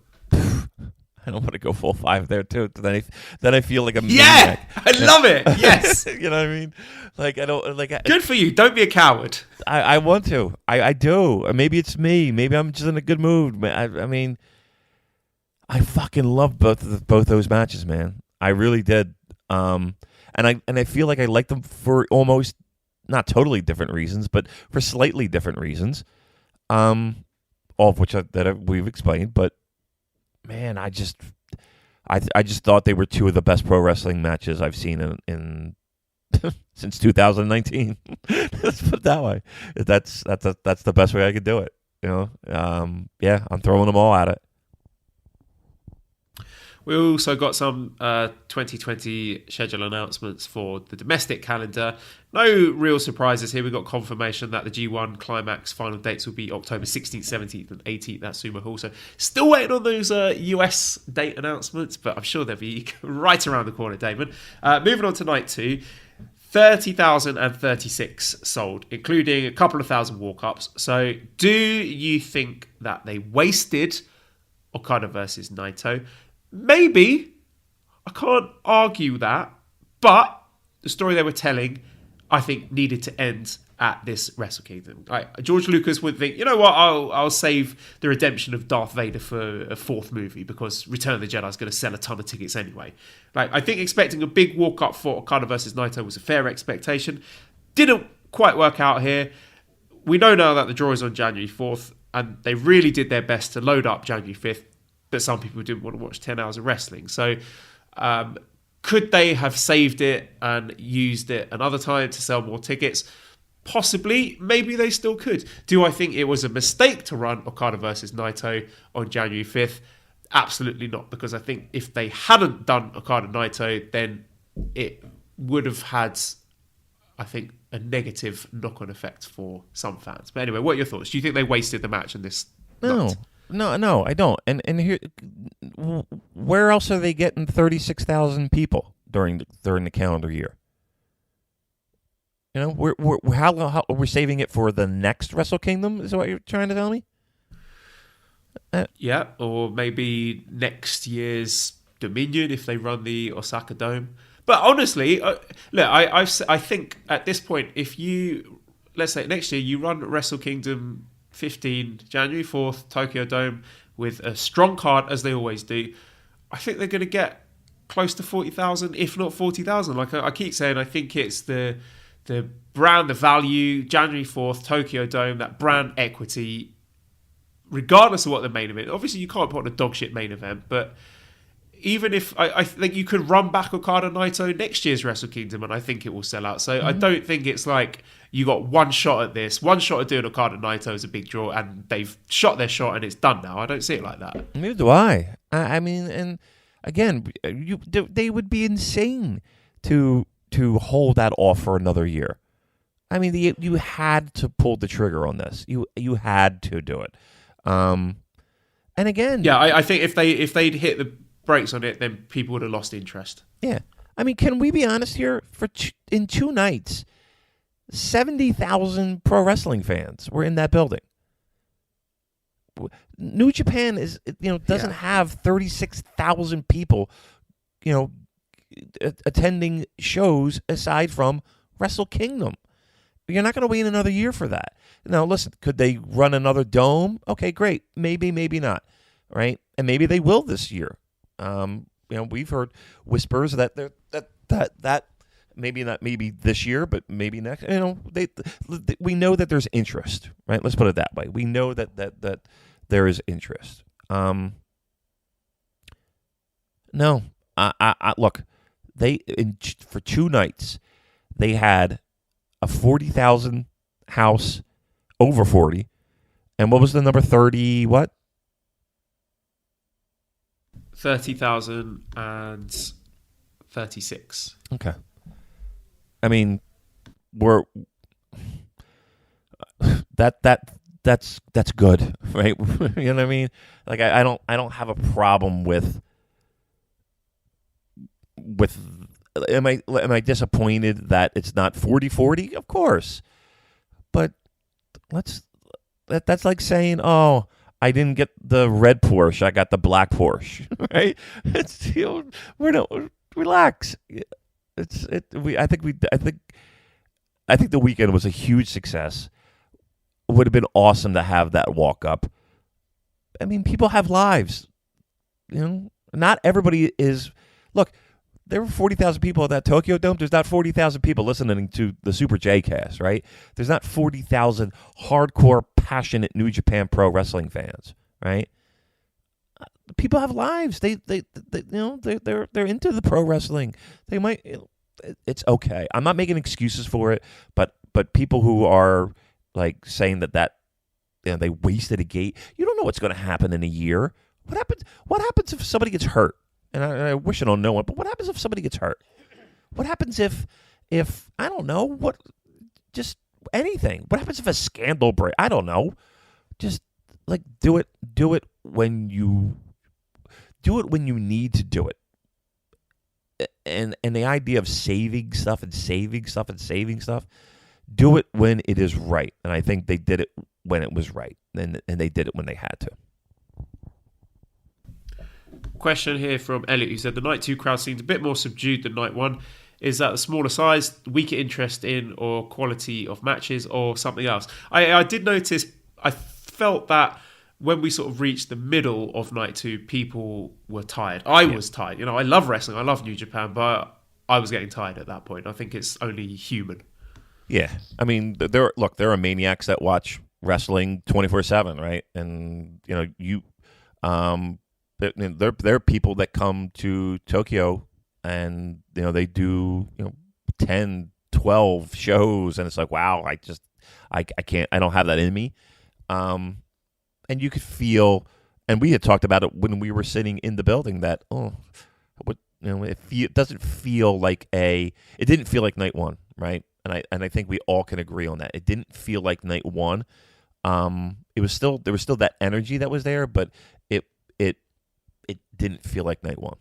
I don't want to go full 5 there too. Then I feel like a maniac. I love it. Yes. You know what I mean? Like I don't like. Good for you. Don't be a coward. I want to. I do. Maybe it's me. Maybe I'm just in a good mood. I mean, I fucking love both those matches, man. I really did. And I feel like I like them for almost not totally different reasons, but for slightly different reasons. All of which we've explained, but. Man, I just thought they were two of the best pro wrestling matches I've seen in since 2019. Let's put it that way. That's the best way I could do it. You know, yeah, I'm throwing them all at it. We also got some 2020 schedule announcements for the domestic calendar. No real surprises here. We got confirmation that the G1 Climax final dates will be October 16th, 17th and 18th at Sumo Hall. So still waiting on those US date announcements, but I'm sure they'll be right around the corner, Damon. Moving on to night 2. 30,036 sold, including a couple of thousand walk-ups. So do you think that they wasted Okada versus Naito? Maybe. I can't argue that. But the story they were telling, I think, needed to end at this Wrestle Kingdom. George Lucas would think, you know what, I'll save the redemption of Darth Vader for a 4th movie because Return of the Jedi is going to sell a ton of tickets anyway. I think expecting a big walk-up for Okada versus Naito was a fair expectation. Didn't quite work out here. We know now that the draw is on January 4th, and they really did their best to load up January 5th, but some people didn't want to watch 10 hours of wrestling. So could they have saved it and used it another time to sell more tickets? Possibly. Maybe they still could. Do I think it was a mistake to run Okada versus Naito on January 5th? Absolutely not, because I think if they hadn't done Okada Naito, then it would have had, I think, a negative knock-on effect for some fans. But anyway, what are your thoughts? Do you think they wasted the match in this night? No, I don't. And here, where else are they getting 36,000 people? during the calendar year. You know, we're saving it for the next Wrestle Kingdom. Is what you're trying to tell me? Yeah, or maybe next year's Dominion if they run the Osaka Dome. But honestly, look, I think at this point, if you, let's say next year, you run Wrestle Kingdom 15, January 4th, Tokyo Dome, with a strong card, as they always do, I think they're going to get close to 40,000, if not 40,000. Like I keep saying, I think it's the brand, the value, January 4th, Tokyo Dome, that brand equity, regardless of what the main event. Obviously, you can't put on a dog shit main event, but even if I think you could run back Okada Naito next year's Wrestle Kingdom, and I think it will sell out. So I don't think it's like you got one shot at this. One shot at doing Okada Naito is a big draw, and they've shot their shot and it's done now. I don't see it like that. Neither do I. I mean, and again, they would be insane to hold that off for another year. I mean, you had to pull the trigger on this. You had to do it. And again, yeah, I think if they'd hit the brakes on it, then people would have lost interest. Yeah, I mean, can we be honest here? In 2 nights, 70,000 pro wrestling fans were in that building. New Japan doesn't have 36,000 people, attending shows aside from Wrestle Kingdom. You're not going to wait another year for that. Now, listen, could they run another dome? Okay, great. Maybe, maybe not, right? And maybe they will this year. We've heard whispers that that maybe not maybe this year, but maybe next. We know that there's interest, right? Let's put it that way. We know that there is interest. No, I look. For 2 nights, they had a 40,000 house, over 40, and what was the number 30? What? 30,036. Okay. I mean, that's good, right? You know what I mean? Like I don't have a problem with. Am I disappointed that it's not 40-40? Of course, but that's like saying, oh, I didn't get the red Porsche, I got the black Porsche, right? It's relax. I think the weekend was a huge success. It would have been awesome to have that walk up. I mean, people have lives. Not everybody is. Look, there were 40,000 people at that Tokyo Dome. There's not 40,000 people listening to the Super J-Cast, right? There's not 40,000 hardcore, passionate New Japan Pro Wrestling fans, right? People have lives. They're into the pro wrestling. They might. It's okay. I'm not making excuses for it, but people who are like saying that they wasted a gate. You don't know what's going to happen in a year. What happens if somebody gets hurt? And I wish I don't know it, but what happens if somebody gets hurt? What happens if I don't know, what, just anything? What happens if a scandal break? I don't know. Just like do it when you need to do it. And the idea of saving stuff, do it when it is right. And I think they did it when it was right, and they did it when they had to. Question here from Elliot, who said the night 2 crowd seemed a bit more subdued than night 1. Is that the smaller size, weaker interest in or quality of matches, or something else? I did notice, I felt that when we sort of reached the middle of night 2, people were tired. I was tired. I love wrestling, I love New Japan, but I was getting tired at that point. I think it's only human. Yeah. I mean, there are maniacs that watch wrestling 24/7, right? And, there are people that come to Tokyo and they do 10, 12 shows, and it's like, wow, I can't, I don't have that in me. And you could feel, and we had talked about it when we were sitting in the building, that it doesn't feel like it didn't feel like night 1, right? And I think we all can agree on that. It didn't feel like night 1. There was still that energy that was there, but it didn't feel like night 1.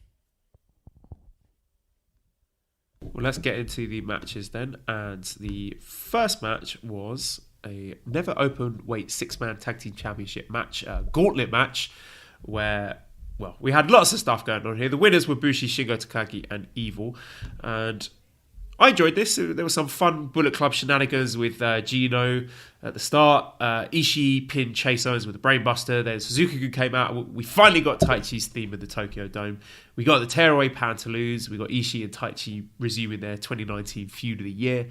Well, let's get into the matches then. And the first match was a never open weight 6-man tag team championship match, a gauntlet match, where, well, we had lots of stuff going on here. The winners were Bushi, Shingo Takagi, and Evil. And I enjoyed this. There was some fun Bullet Club shenanigans with Gino at the start. Ishii pinned Chase Owens with a brainbuster. Then Suzuki came out. We finally got Taichi's theme in the Tokyo Dome. We got the tearaway Pantaloons. We got Ishii and Taichi resuming their 2019 feud of the year.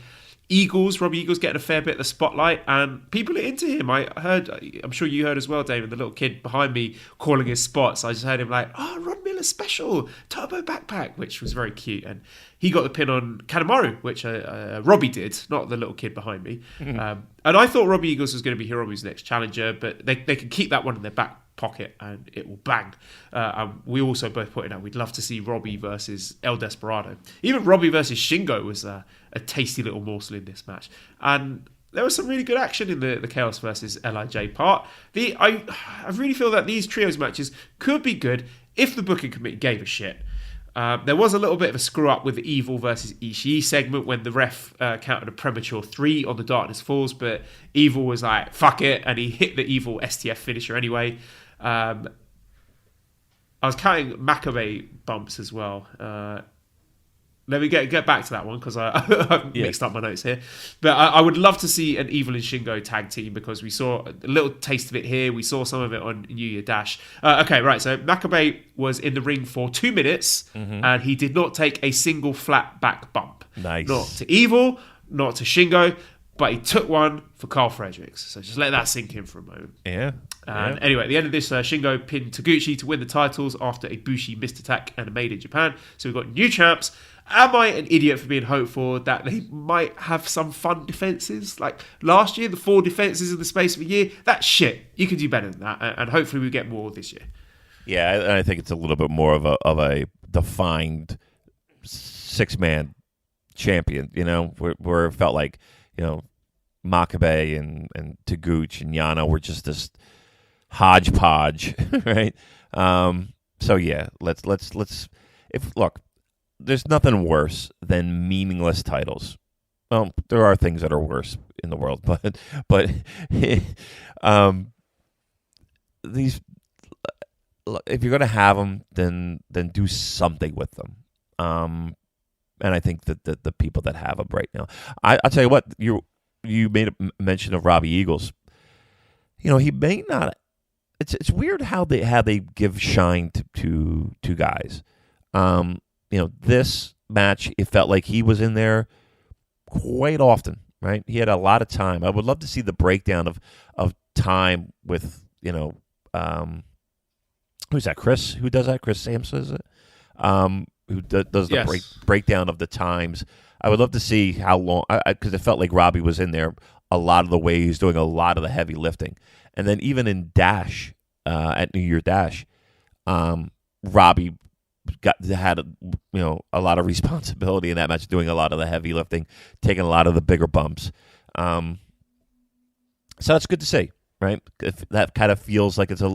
Robbie Eagles getting a fair bit of the spotlight, and people are into him. I'm sure you heard as well, Damon, the little kid behind me calling his spots. I just heard him like, Rod Miller special, Turbo Backpack, which was very cute. And he got the pin on Kanemaru, which Robbie did, not the little kid behind me. And I thought Robbie Eagles was going to be Hiromu's next challenger, but they can keep that one in their back pocket and it will bang. And we also both put it out, we'd love to see Robbie versus El Desperado. Even Robbie versus Shingo was a tasty little morsel in this match. And there was some really good action in the Chaos versus LIJ part. I really feel that these trios matches could be good if the booking committee gave a shit. There was a little bit of a screw up with the Evil versus Ishii segment when the ref counted a premature 3 on the Darkness Falls, but Evil was like, fuck it, and he hit the Evil STF finisher anyway. I was counting Makabe bumps as well. Let me get back to that one because I've mixed up my notes here. But I would love to see an Evil and Shingo tag team because we saw a little taste of it here. We saw some of it on New Year Dash. Okay, right. So Makabe was in the ring for 2 minutes and he did not take a single flat back bump. Nice. Not to Evil, not to Shingo, but he took one for Carl Fredericks. So just let that sink in for a moment. Yeah. And anyway, at the end of this, Shingo pinned Taguchi to win the titles after a Bushi missed attack and a Made in Japan. So we've got new champs. Am I an idiot for being hopeful that they might have some fun defences? Like last year, the 4 defences in the space of a year, that's shit. You can do better than that. And hopefully we get more this year. Yeah, I think it's a little bit more of a defined 6-man champion, where it felt like, Makabe and Taguchi and Yano were just this hodgepodge, right? So yeah, let's look, there's nothing worse than meaningless titles. Well, there are things that are worse in the world, but these, if you're gonna have them, then do something with them. And I think that the people that have them right now, I'll tell you what, you made a mention of Robbie Eagles. He may not. It's weird how they give shine to guys. This match, it felt like he was in there quite often, right? He had a lot of time. I would love to see the breakdown of time with, who's that? Chris? Who does that? Chris Sampson, is it? Who does the breakdown of the times. I would love to see how long, because it felt like Robbie was in there a lot of the ways, doing a lot of the heavy lifting. And then even in Dash, at New Year Dash, Robbie had a lot of responsibility in that match, doing a lot of the heavy lifting, taking a lot of the bigger bumps. So that's good to see, right? If that kind of feels like it's a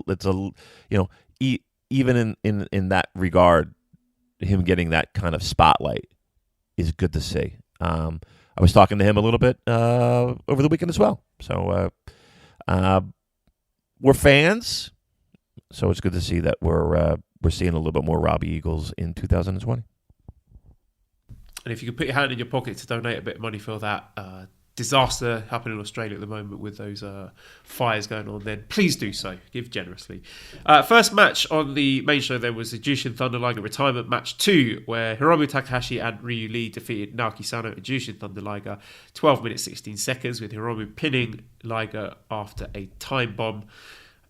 even in that regard, him getting that kind of spotlight is good to see. I was talking to him a little bit over the weekend as well. So we're fans, so it's good to see that we're seeing a little bit more Robbie Eagles in 2020. And if you could put your hand in your pocket to donate a bit of money for that disaster happening in Australia at the moment with those fires going on, then please do so. Give generously. First match on the main show then was the Jushin Thunder Liger retirement match 2, where Hiromu Takahashi and Ryu Lee defeated Naoki Sano and Jushin Thunder Liger 12 minutes 16 seconds, with Hiromu pinning Liger after a time bomb.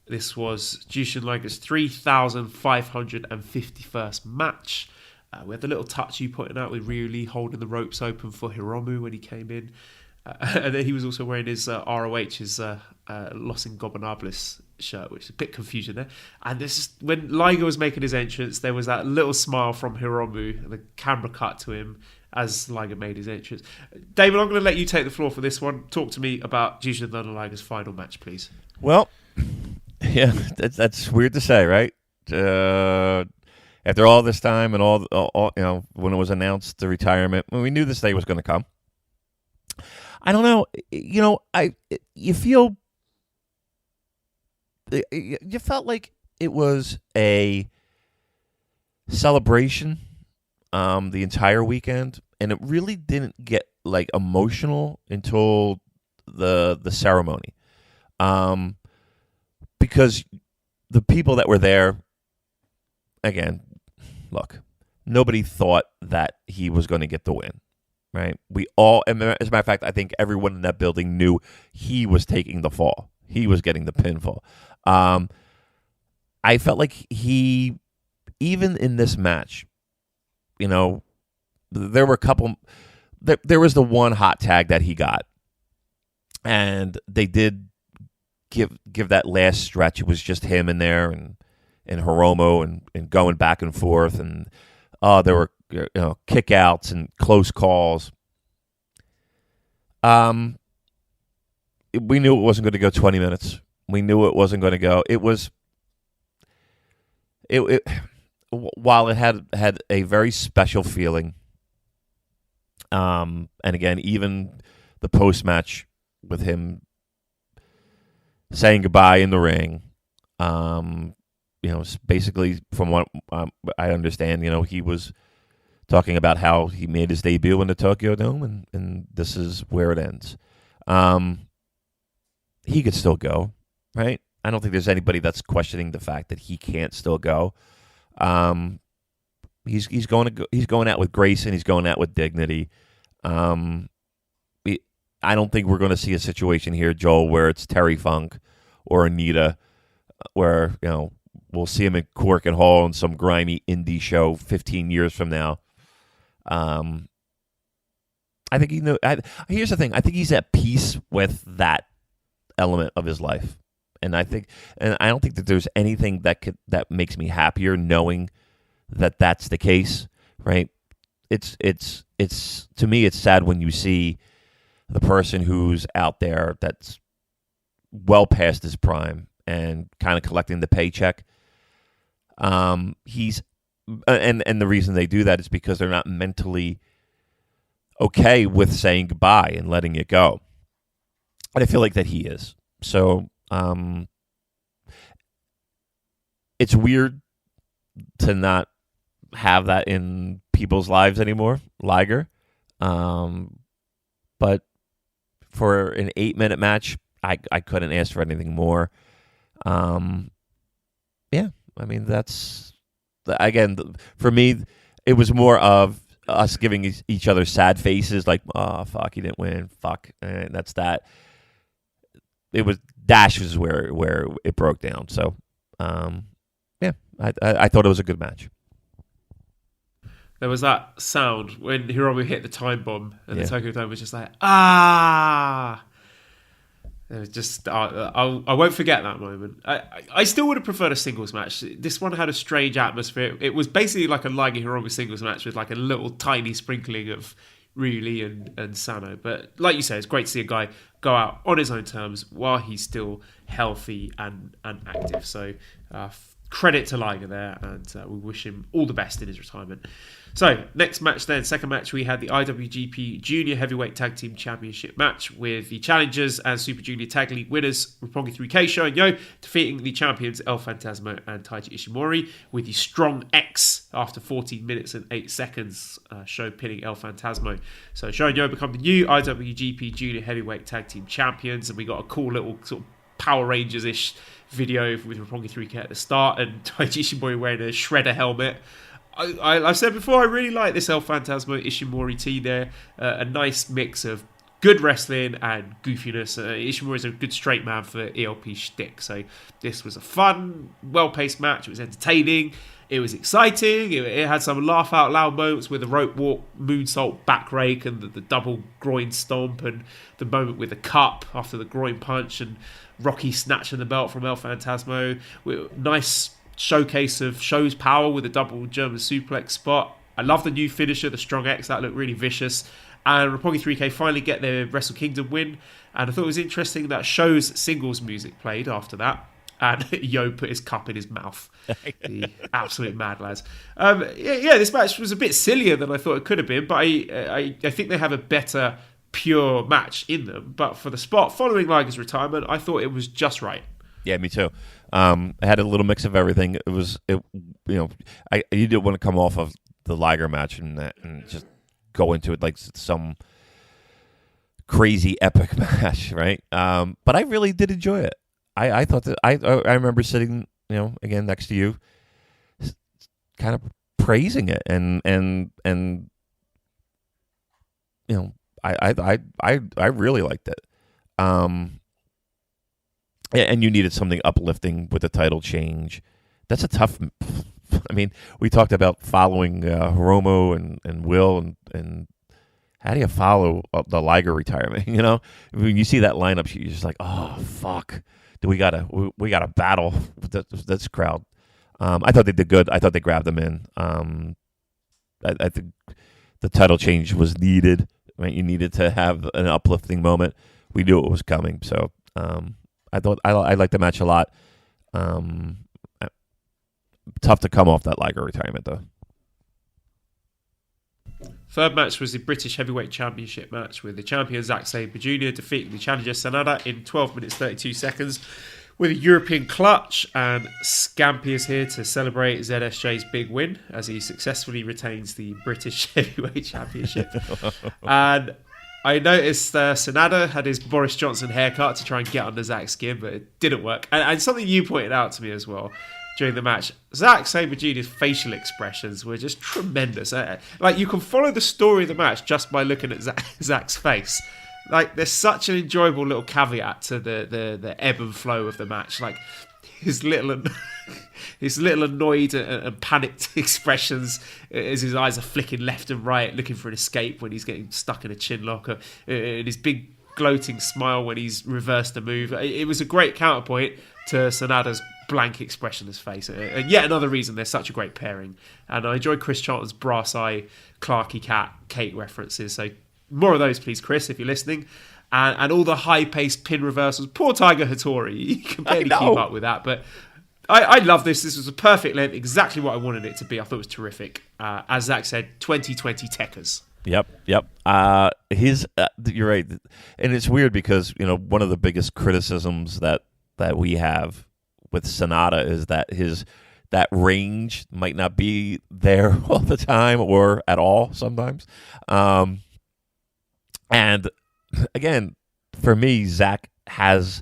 This was Jushin Liger's 3,551st match. We had the little touch you pointed out with Ryu Lee holding the ropes open for Hiromu when he came in. And then he was also wearing his ROH, his Los Ingobernables shirt, which is a bit confusion there. And when Liger was making his entrance, there was that little smile from Hiromu, and the camera cut to him as Liger made his entrance. David, I'm going to let you take the floor for this one. Talk to me about Jushin Thunder Liger's final match, please. Well, yeah, that's weird to say, right? After all this time and all when it was announced the retirement, when we knew this day was going to come. I don't know. You felt like it was a celebration the entire weekend, and it really didn't get like emotional until the ceremony, because the people that were there, again, look, nobody thought that he was going to get the win, right? We all, as a matter of fact, I think everyone in that building knew he was taking the fall. He was getting the pinfall. I felt like he, even in this match, there were a couple. There was the one hot tag that he got, and they did give that last stretch. It was just him in there and Hiromu and going back and forth, and there were kickouts and close calls. We knew it wasn't going to go 20 minutes. We knew it wasn't going to go. It was while it had a very special feeling. And again, even the post match with him saying goodbye in the ring, basically from what I understand, he was talking about how he made his debut in the Tokyo Dome, and this is where it ends. He could still go, right? I don't think there's anybody that's questioning the fact that he can't still go. He's going out with grace, and he's going out with dignity. I don't think we're going to see a situation here, Joel, where it's Terry Funk or Anita, where we'll see him in Cork and Hall in some grimy indie show 15 years from now. I think here's the thing. I think he's at peace with that element of his life, and I don't think that there's anything that makes me happier knowing that that's the case. Right? It's to me, it's sad when you see the person who's out there that's well past his prime and kind of collecting the paycheck. He's and the reason they do that is because they're not mentally okay with saying goodbye and letting it go. And I feel like that he is. So it's weird to not have that in people's lives anymore, Liger. But for an 8-minute match, I couldn't ask for anything more. That's, again, for me, it was more of us giving each other sad faces, like, oh, fuck, he didn't win, fuck, and that's that. It was Dash was where it broke down. So, I thought it was a good match. There was that sound when Hiromu hit the time bomb, and the Tokyo Dome was just like, ah. It was just, I won't forget that moment. I still would have preferred a singles match. This one had a strange atmosphere. It was basically like a Liger Hiromu singles match with like a little tiny sprinkling of Ryuli and Sano. But like you say, it's great to see a guy go out on his own terms while he's still healthy and active. So credit to Liger there, and we wish him all the best in his retirement. So, next match then, second match, we had the IWGP Junior Heavyweight Tag Team Championship match with the challengers and Super Junior Tag League winners, Roppongi 3K, Sho and Yo, defeating the champions El Phantasmo and Taiji Ishimori with the Strong X after 14 minutes and 8 seconds, Sho pinning El Phantasmo. So, Sho and Yo become the new IWGP Junior Heavyweight Tag Team Champions, and we got a cool little sort of Power Rangers-ish video with Roppongi 3K at the start and Taiji Ishimori wearing a Shredder helmet. I've said before, I really like this El Phantasmo Ishimori team there. A nice mix of good wrestling and goofiness. Ishimori is a good straight man for ELP shtick. So this was a fun, well-paced match. It was entertaining. It was exciting. It had some laugh out loud moments with the rope walk, moonsault, back rake, and the double groin stomp, and the moment with the cup after the groin punch, and Rocky snatching the belt from El Phantasmo. Nice showcase of Sho's power with a double German suplex spot. I love the new finisher, the Strong X. That looked really vicious. And Roppongi 3K finally get their Wrestle Kingdom win. And I thought it was interesting that Sho's singles music played after that. and Yo put his cup in his mouth. The absolute mad lads. This match was a bit sillier than I thought it could have been, but I think they have a better pure match in them. But for the spot following Liger's retirement, I thought it was just right. Yeah, me too. It had a little mix of everything. You didn't want to come off of the Liger match and just go into it like some crazy epic match, right? But I really did enjoy it. I thought that I remember sitting, again next to you, kind of praising it, and I really liked it. And you needed something uplifting with the title change. That's a tough. I mean, we talked about following Hiromu and Will, and how do you follow the Liger retirement? When you see that lineup, you're just like, oh fuck. We gotta battle with this crowd. I thought they did good. I thought they grabbed them in. I think the title change was needed. Right, you needed to have an uplifting moment. We knew it was coming, so I thought I liked the match a lot. Tough to come off that Liger retirement, though. Third match was the British Heavyweight Championship match with the champion Zack Sabre Jr. defeating the challenger Sanada in 12 minutes 32 seconds with a European clutch, and Scampy is here to celebrate ZSJ's big win as he successfully retains the British Heavyweight Championship. And I noticed Sanada had his Boris Johnson haircut to try and get under Zack's skin, but it didn't work. And something you pointed out to me as well during the match, Zack Sabre Jr.'s facial expressions were just tremendous. Like, you can follow the story of the match just by looking at Zack's face. Like, there's such an enjoyable little caveat to the ebb and flow of the match. Like, his little annoyed and panicked expressions as his eyes are flicking left and right, looking for an escape when he's getting stuck in a chin lock, and his big gloating smile when he's reversed the move. It was a great counterpoint to Sanada's blank expressionless face, and yet another reason they're such a great pairing. And I enjoy Chris Charlton's brass eye, Clarky Cat, Kate references, so more of those please, Chris, if you're listening. And all the high-paced pin reversals. Poor Tiger Hattori, he can barely keep up with that, but I love this. This was a perfect length, exactly what I wanted it to be. I thought it was terrific. As Zach said, 2020 Techers. Yep. You're right, and it's weird because one of the biggest criticisms that we have with Sanada is that that range might not be there all the time or at all sometimes. And again, for me, Zach has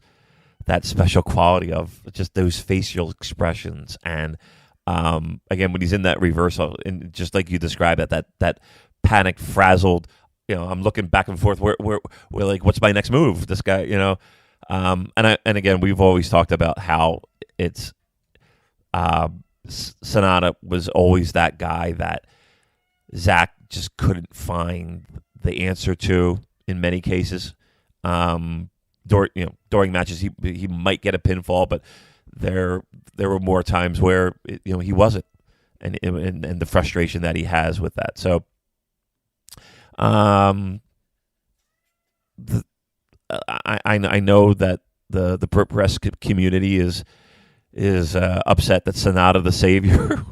that special quality of just those facial expressions, and again, when he's in that reversal, and just like you described it, that panicked, frazzled, I'm looking back and forth. We're like, what's my next move? This guy, and again, we've always talked about how it's Sanada was always that guy that Zach just couldn't find the answer to in many cases. During matches, he might get a pinfall, but there were more times where he wasn't, and the frustration that he has with that. So, I know that the press community is upset that Sanada the Savior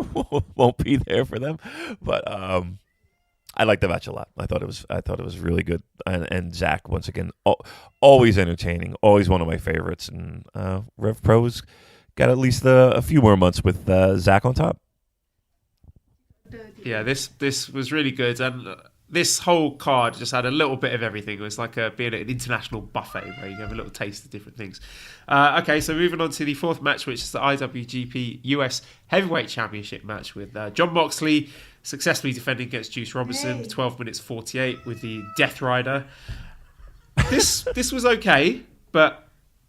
won't be there for them, but I liked the match a lot. I thought it was really good, and Zach once again always entertaining, always one of my favorites, and Rev Pro's got at least a few more months with Zach on top. Yeah, this was really good, and this whole card just had a little bit of everything. It was like being at an international buffet where you have a little taste of different things. Okay, so moving on to the fourth match, which is the IWGP US Heavyweight Championship match with Jon Moxley successfully defending against Juice Robinson, 12 minutes 48 with the Death Rider. This was okay, but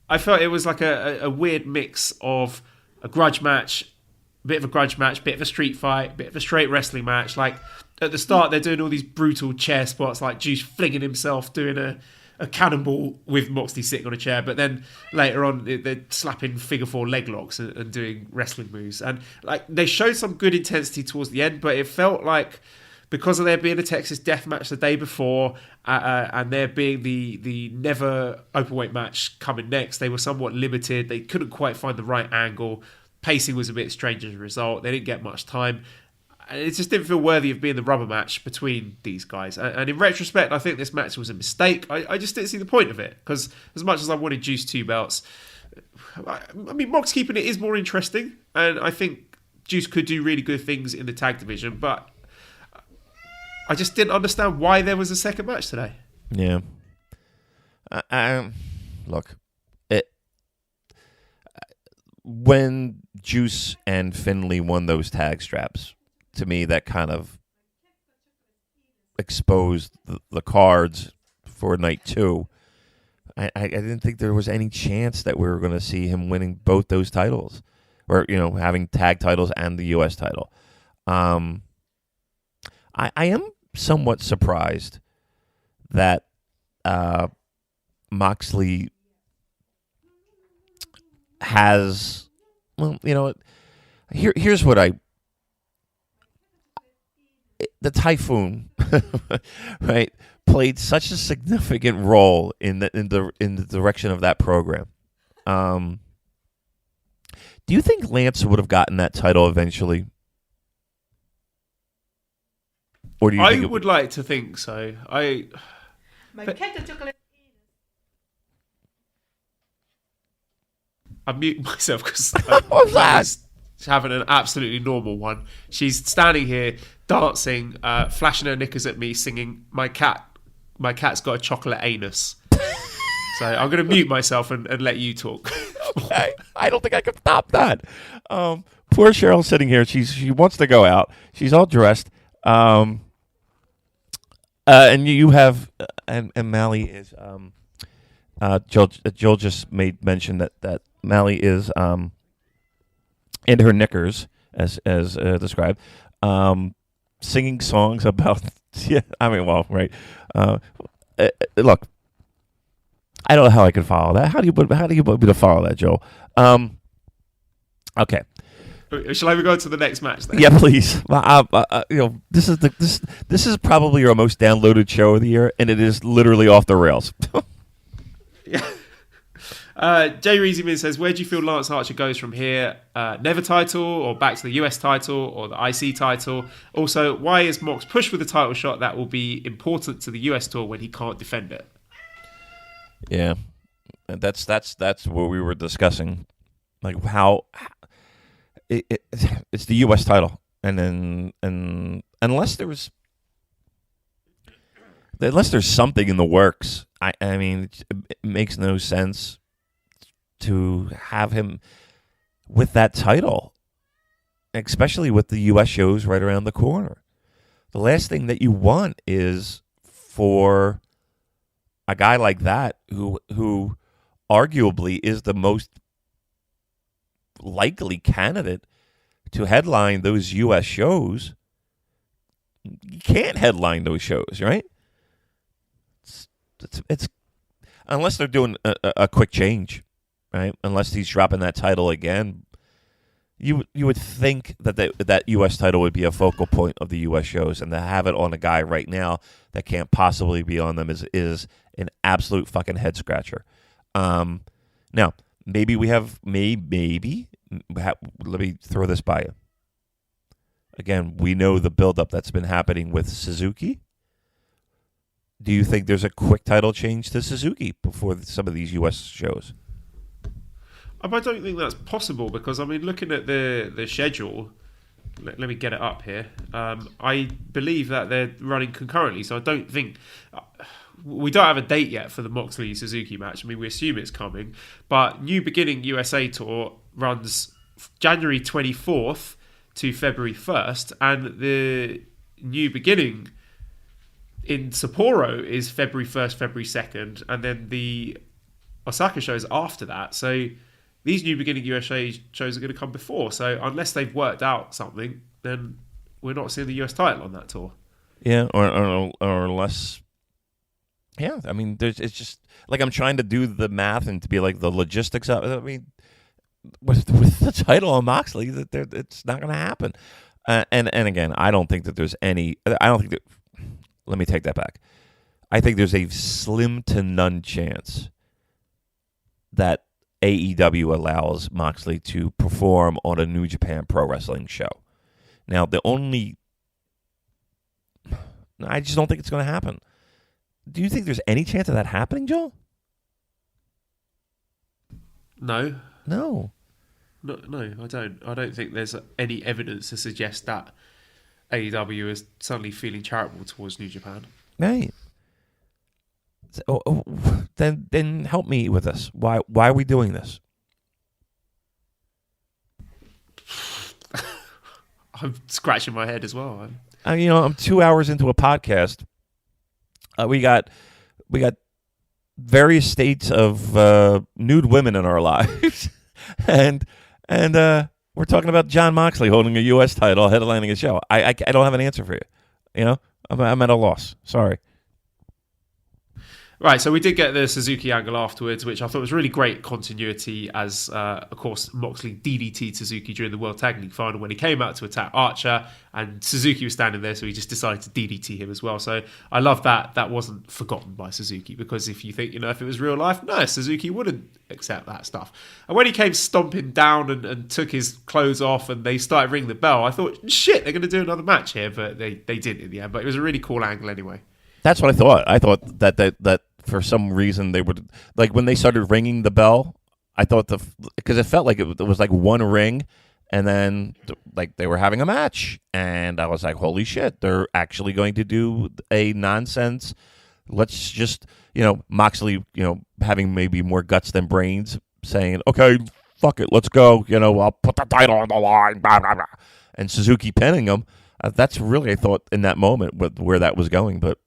I felt it was like a weird mix of a grudge match, bit of a grudge match, bit of a street fight, bit of a straight wrestling match. Like, at the start, they're doing all these brutal chair spots, like Juice flinging himself, doing a cannonball with Moxley sitting on a chair. But then later on, they're slapping figure four leg locks and doing wrestling moves. And like, they showed some good intensity towards the end, but it felt like because of there being a Texas death match the day before and there being the never openweight match coming next, they were somewhat limited. They couldn't quite find the right angle. Pacing was a bit strange as a result. They didn't get much time. It just didn't feel worthy of being the rubber match between these guys. And in retrospect, I think this match was a mistake. I just didn't see the point of it, because as much as I wanted Juice 2 belts, I mean, Mox keeping it is more interesting, and I think Juice could do really good things in the tag division, but I just didn't understand why there was a second match today. Yeah. Look, when Juice and Finlay won those tag straps, to me, that kind of exposed the cards for night 2. I didn't think there was any chance that we were going to see him winning both those titles, or having tag titles and the U.S. title. I am somewhat surprised that Moxley has. Well, here's what the Typhoon, right, played such a significant role in the direction of that program. Do you think Lance would have gotten that title eventually? Or do you I would like to think so. I mute myself because I'm having an absolutely normal one. She's standing here dancing, flashing her knickers at me, singing "My cat's got a chocolate anus." So I'm going to mute myself and let you talk. Okay, I don't think I can stop that. Poor Cheryl sitting here. She wants to go out. She's all dressed. And you have and Mally is Joel just made mention that Mally is in her knickers as described, singing songs about right. Look, I don't know how I can follow that. How do you want me to follow that, Joel? Okay. Shall I go to the next match then? Yeah, please. This is probably our most downloaded show of the year, and it is literally off the rails. Yeah. Jay Reeseman says, where do you feel Lance Archer goes from here? Never title, or back to the US title, or the IC title? Also, why is Mox pushed for the title shot that will be important to the US tour when he can't defend it? Yeah, that's what we were discussing, like how it's the U.S. title, and unless there's something in the works, I mean, it makes no sense to have him with that title, especially with the U.S. shows right around the corner. The last thing that you want is for a guy like that, who arguably is the most likely candidate to headline those U.S. shows. You can't headline those shows, right? It's unless they're doing a quick change, right? Unless he's dropping that title again, you would think that U.S. title would be a focal point of the U.S. shows, and to have it on a guy right now that can't possibly be on them is an absolute fucking head scratcher. Now, maybe let me throw this by you. Again, we know the buildup that's been happening with Suzuki. Do you think there's a quick title change to Suzuki before some of these U.S. shows? I don't think that's possible, because, I mean, looking at the schedule, let me get it up here. I believe that they're running concurrently, so I don't think... we don't have a date yet for the Moxley-Suzuki match. I mean, we assume it's coming. But New Beginning USA Tour runs January 24th to February 1st, and the New Beginning in Sapporo is February 1st, February 2nd, and then the Osaka show is after that. So these New Beginning USA shows are going to come before. So unless they've worked out something, then we're not seeing the US title on that tour. Yeah, or unless... Yeah, I mean, it's just like I'm trying to do the math and to be like the logistics of it. I mean, with the title on Moxley, it's not going to happen. And again, I don't think that there's any. I don't think that. Let me take that back. I think there's a slim to none chance that AEW allows Moxley to perform on a New Japan Pro Wrestling show. Now, I just don't think it's going to happen. Do you think there's any chance of that happening, Joel? No. No. No, I don't. I don't think there's any evidence to suggest that AEW is suddenly feeling charitable towards New Japan. Right. So, then help me with this. Why are we doing this? I'm scratching my head as well. I'm 2 hours into a podcast. We got various states of nude women in our lives, and we're talking about Jon Moxley holding a U.S. title, headlining a show. I don't have an answer for you. I'm at a loss. Sorry. Right, so we did get the Suzuki angle afterwards, which I thought was really great continuity as, of course, Moxley DDT'd Suzuki during the World Tag League final when he came out to attack Archer, and Suzuki was standing there, so he just decided to DDT him as well. So I love that that wasn't forgotten by Suzuki, because if you think, if it was real life, no, Suzuki wouldn't accept that stuff. And when he came stomping down and took his clothes off and they started ringing the bell, I thought, shit, they're going to do another match here, but they didn't in the end. But it was a really cool angle anyway. That's what I thought. I thought that for some reason they would, like, when they started ringing the bell, I thought because it felt like it was like one ring, and then like they were having a match, and I was like, holy shit, they're actually going to do a nonsense. Let's just, Moxley, having maybe more guts than brains, saying, okay, fuck it, let's go. I'll put the title on the line, blah, blah, blah. And Suzuki pinning him. That's really, I thought, in that moment where that was going, but.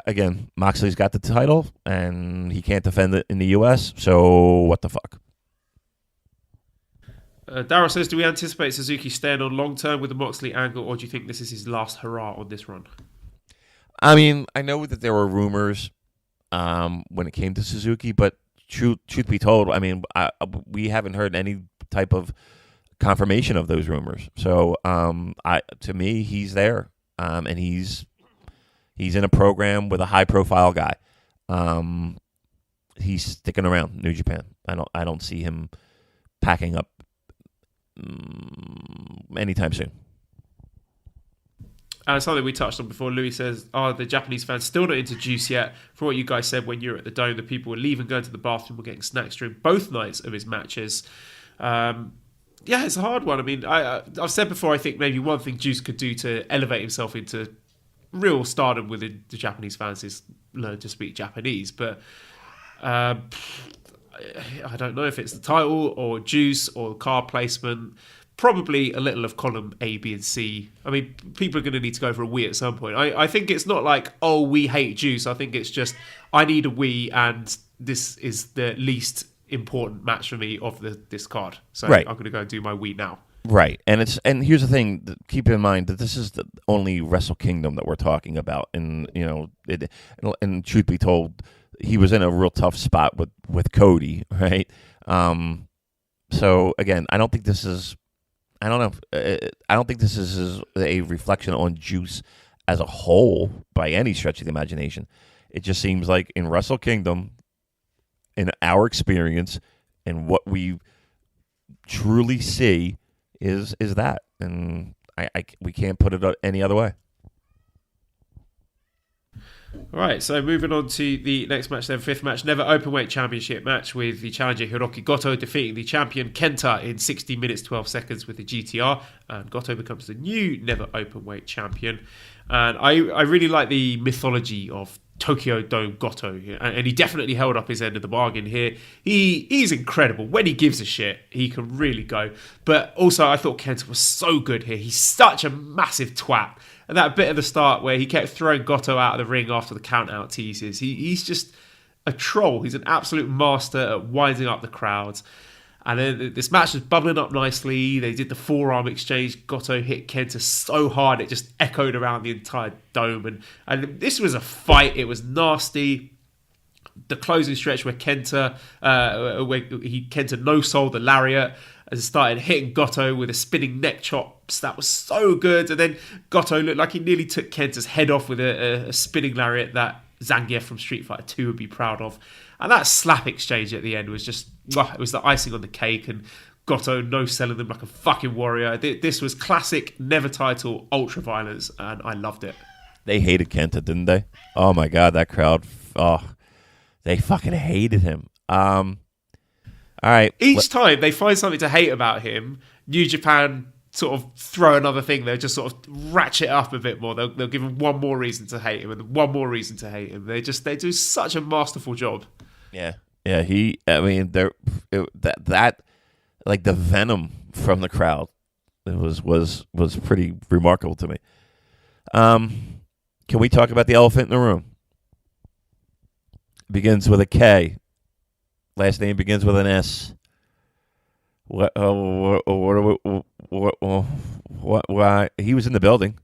Again, Moxley's got the title, and he can't defend it in the U.S., so what the fuck? Daryl says, do we anticipate Suzuki staying on long-term with the Moxley angle, or do you think this is his last hurrah on this run? I mean, I know that there were rumors when it came to Suzuki, but truth be told, I mean, we haven't heard any type of confirmation of those rumors. So, to me, he's there, and he's in a program with a high-profile guy. He's sticking around New Japan. I don't see him packing up anytime soon. Something we touched on before. Louis says, "Are the Japanese fans still not into Juice yet? From what you guys said when you were at the Dome, the people were leaving, going to the bathroom, or getting snacks during both nights of his matches." Yeah, it's a hard one. I mean, I've said before, I think maybe one thing Juice could do to elevate himself into real stardom with the Japanese fans is learn to speak Japanese, but I don't know if it's the title or Juice or car placement. Probably a little of column A, B, and C. I mean, people are going to need to go for a wee at some point. I think it's not like, oh, we hate Juice. I think it's just, I need a wee, and this is the least important match for me of this card. So right. I'm going to go and do my wee now. Right, and here's the thing. Keep in mind that this is the only Wrestle Kingdom that we're talking about, and and truth be told, he was in a real tough spot with Cody, right? So again, I don't think this is a reflection on Juice as a whole by any stretch of the imagination. It just seems like in Wrestle Kingdom, in our experience, and what we truly see. Is that, and we can't put it any other way. All right, so moving on to the next match then, fifth match, Never Openweight Championship match with the challenger Hiroki Goto defeating the champion Kenta in 60 minutes 12 seconds with the GTR, and Goto becomes the new Never Openweight champion. And I really like the mythology of Tokyo Dome Goto, and he definitely held up his end of the bargain here. He's incredible. When he gives a shit, he can really go. But also, I thought Kenta was so good here. He's such a massive twat. And that bit at the start where he kept throwing Goto out of the ring after the count-out teases, he's just a troll. He's an absolute master at winding up the crowds. And then this match was bubbling up nicely. They did the forearm exchange. Goto hit Kenta so hard it just echoed around the entire dome. And this was a fight. It was nasty. The closing stretch where Kenta no-sold the lariat and started hitting Goto with a spinning neck chop chops. That was so good. And then Goto looked like he nearly took Kenta's head off with a spinning lariat that Zangief from Street Fighter 2 would be proud of. And that slap exchange at the end was just, it was the icing on the cake. And Goto no-selling them like a fucking warrior. This was classic never title ultra violence, and I loved it. They hated Kenta, didn't they? Oh my God, that crowd! Oh, they fucking hated him. All right. Each time they find something to hate about him, New Japan sort of throw another thing. They'll just sort of ratchet up a bit more. They'll give him one more reason to hate him and one more reason to hate him. They do such a masterful job. Yeah. That like the venom from the crowd, it was pretty remarkable to me. Can we talk about the elephant in the room? Begins with a K. Last name begins with an S. What? Why? He was in the building.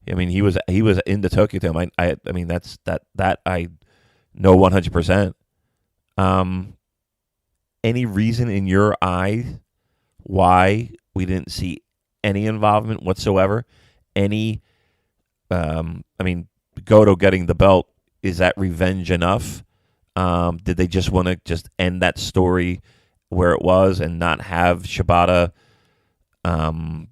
I mean, he was in the Tokyo Dome. I mean, that's that I know 100%. Any reason in your eye why we didn't see any involvement whatsoever? Goto getting the belt, is that revenge enough? Did they just want to just end that story where it was and not have Shibata have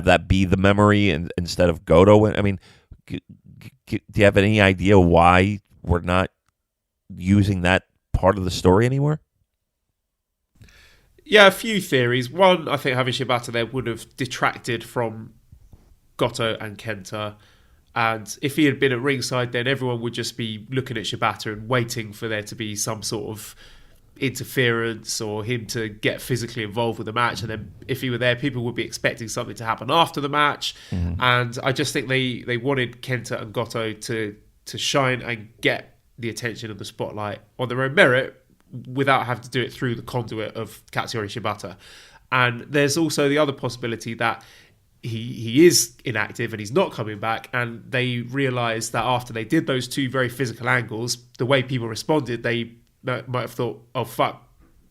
that be the memory instead of Goto? I mean, do you have any idea why we're not using that part of the story anymore? Yeah, a few theories. One, I think having Shibata there would have detracted from Goto and Kenta. And if he had been at ringside, then everyone would just be looking at Shibata and waiting for there to be some sort of interference or him to get physically involved with the match. And then if he were there, people would be expecting something to happen after the match. Mm-hmm. And I just think they wanted Kenta and Goto to shine and get the attention of the spotlight on their own merit without having to do it through the conduit of Katsuyori Shibata. And there's also the other possibility that he is inactive and he's not coming back, and they realised that after they did those two very physical angles, the way people responded, they might have thought, oh fuck,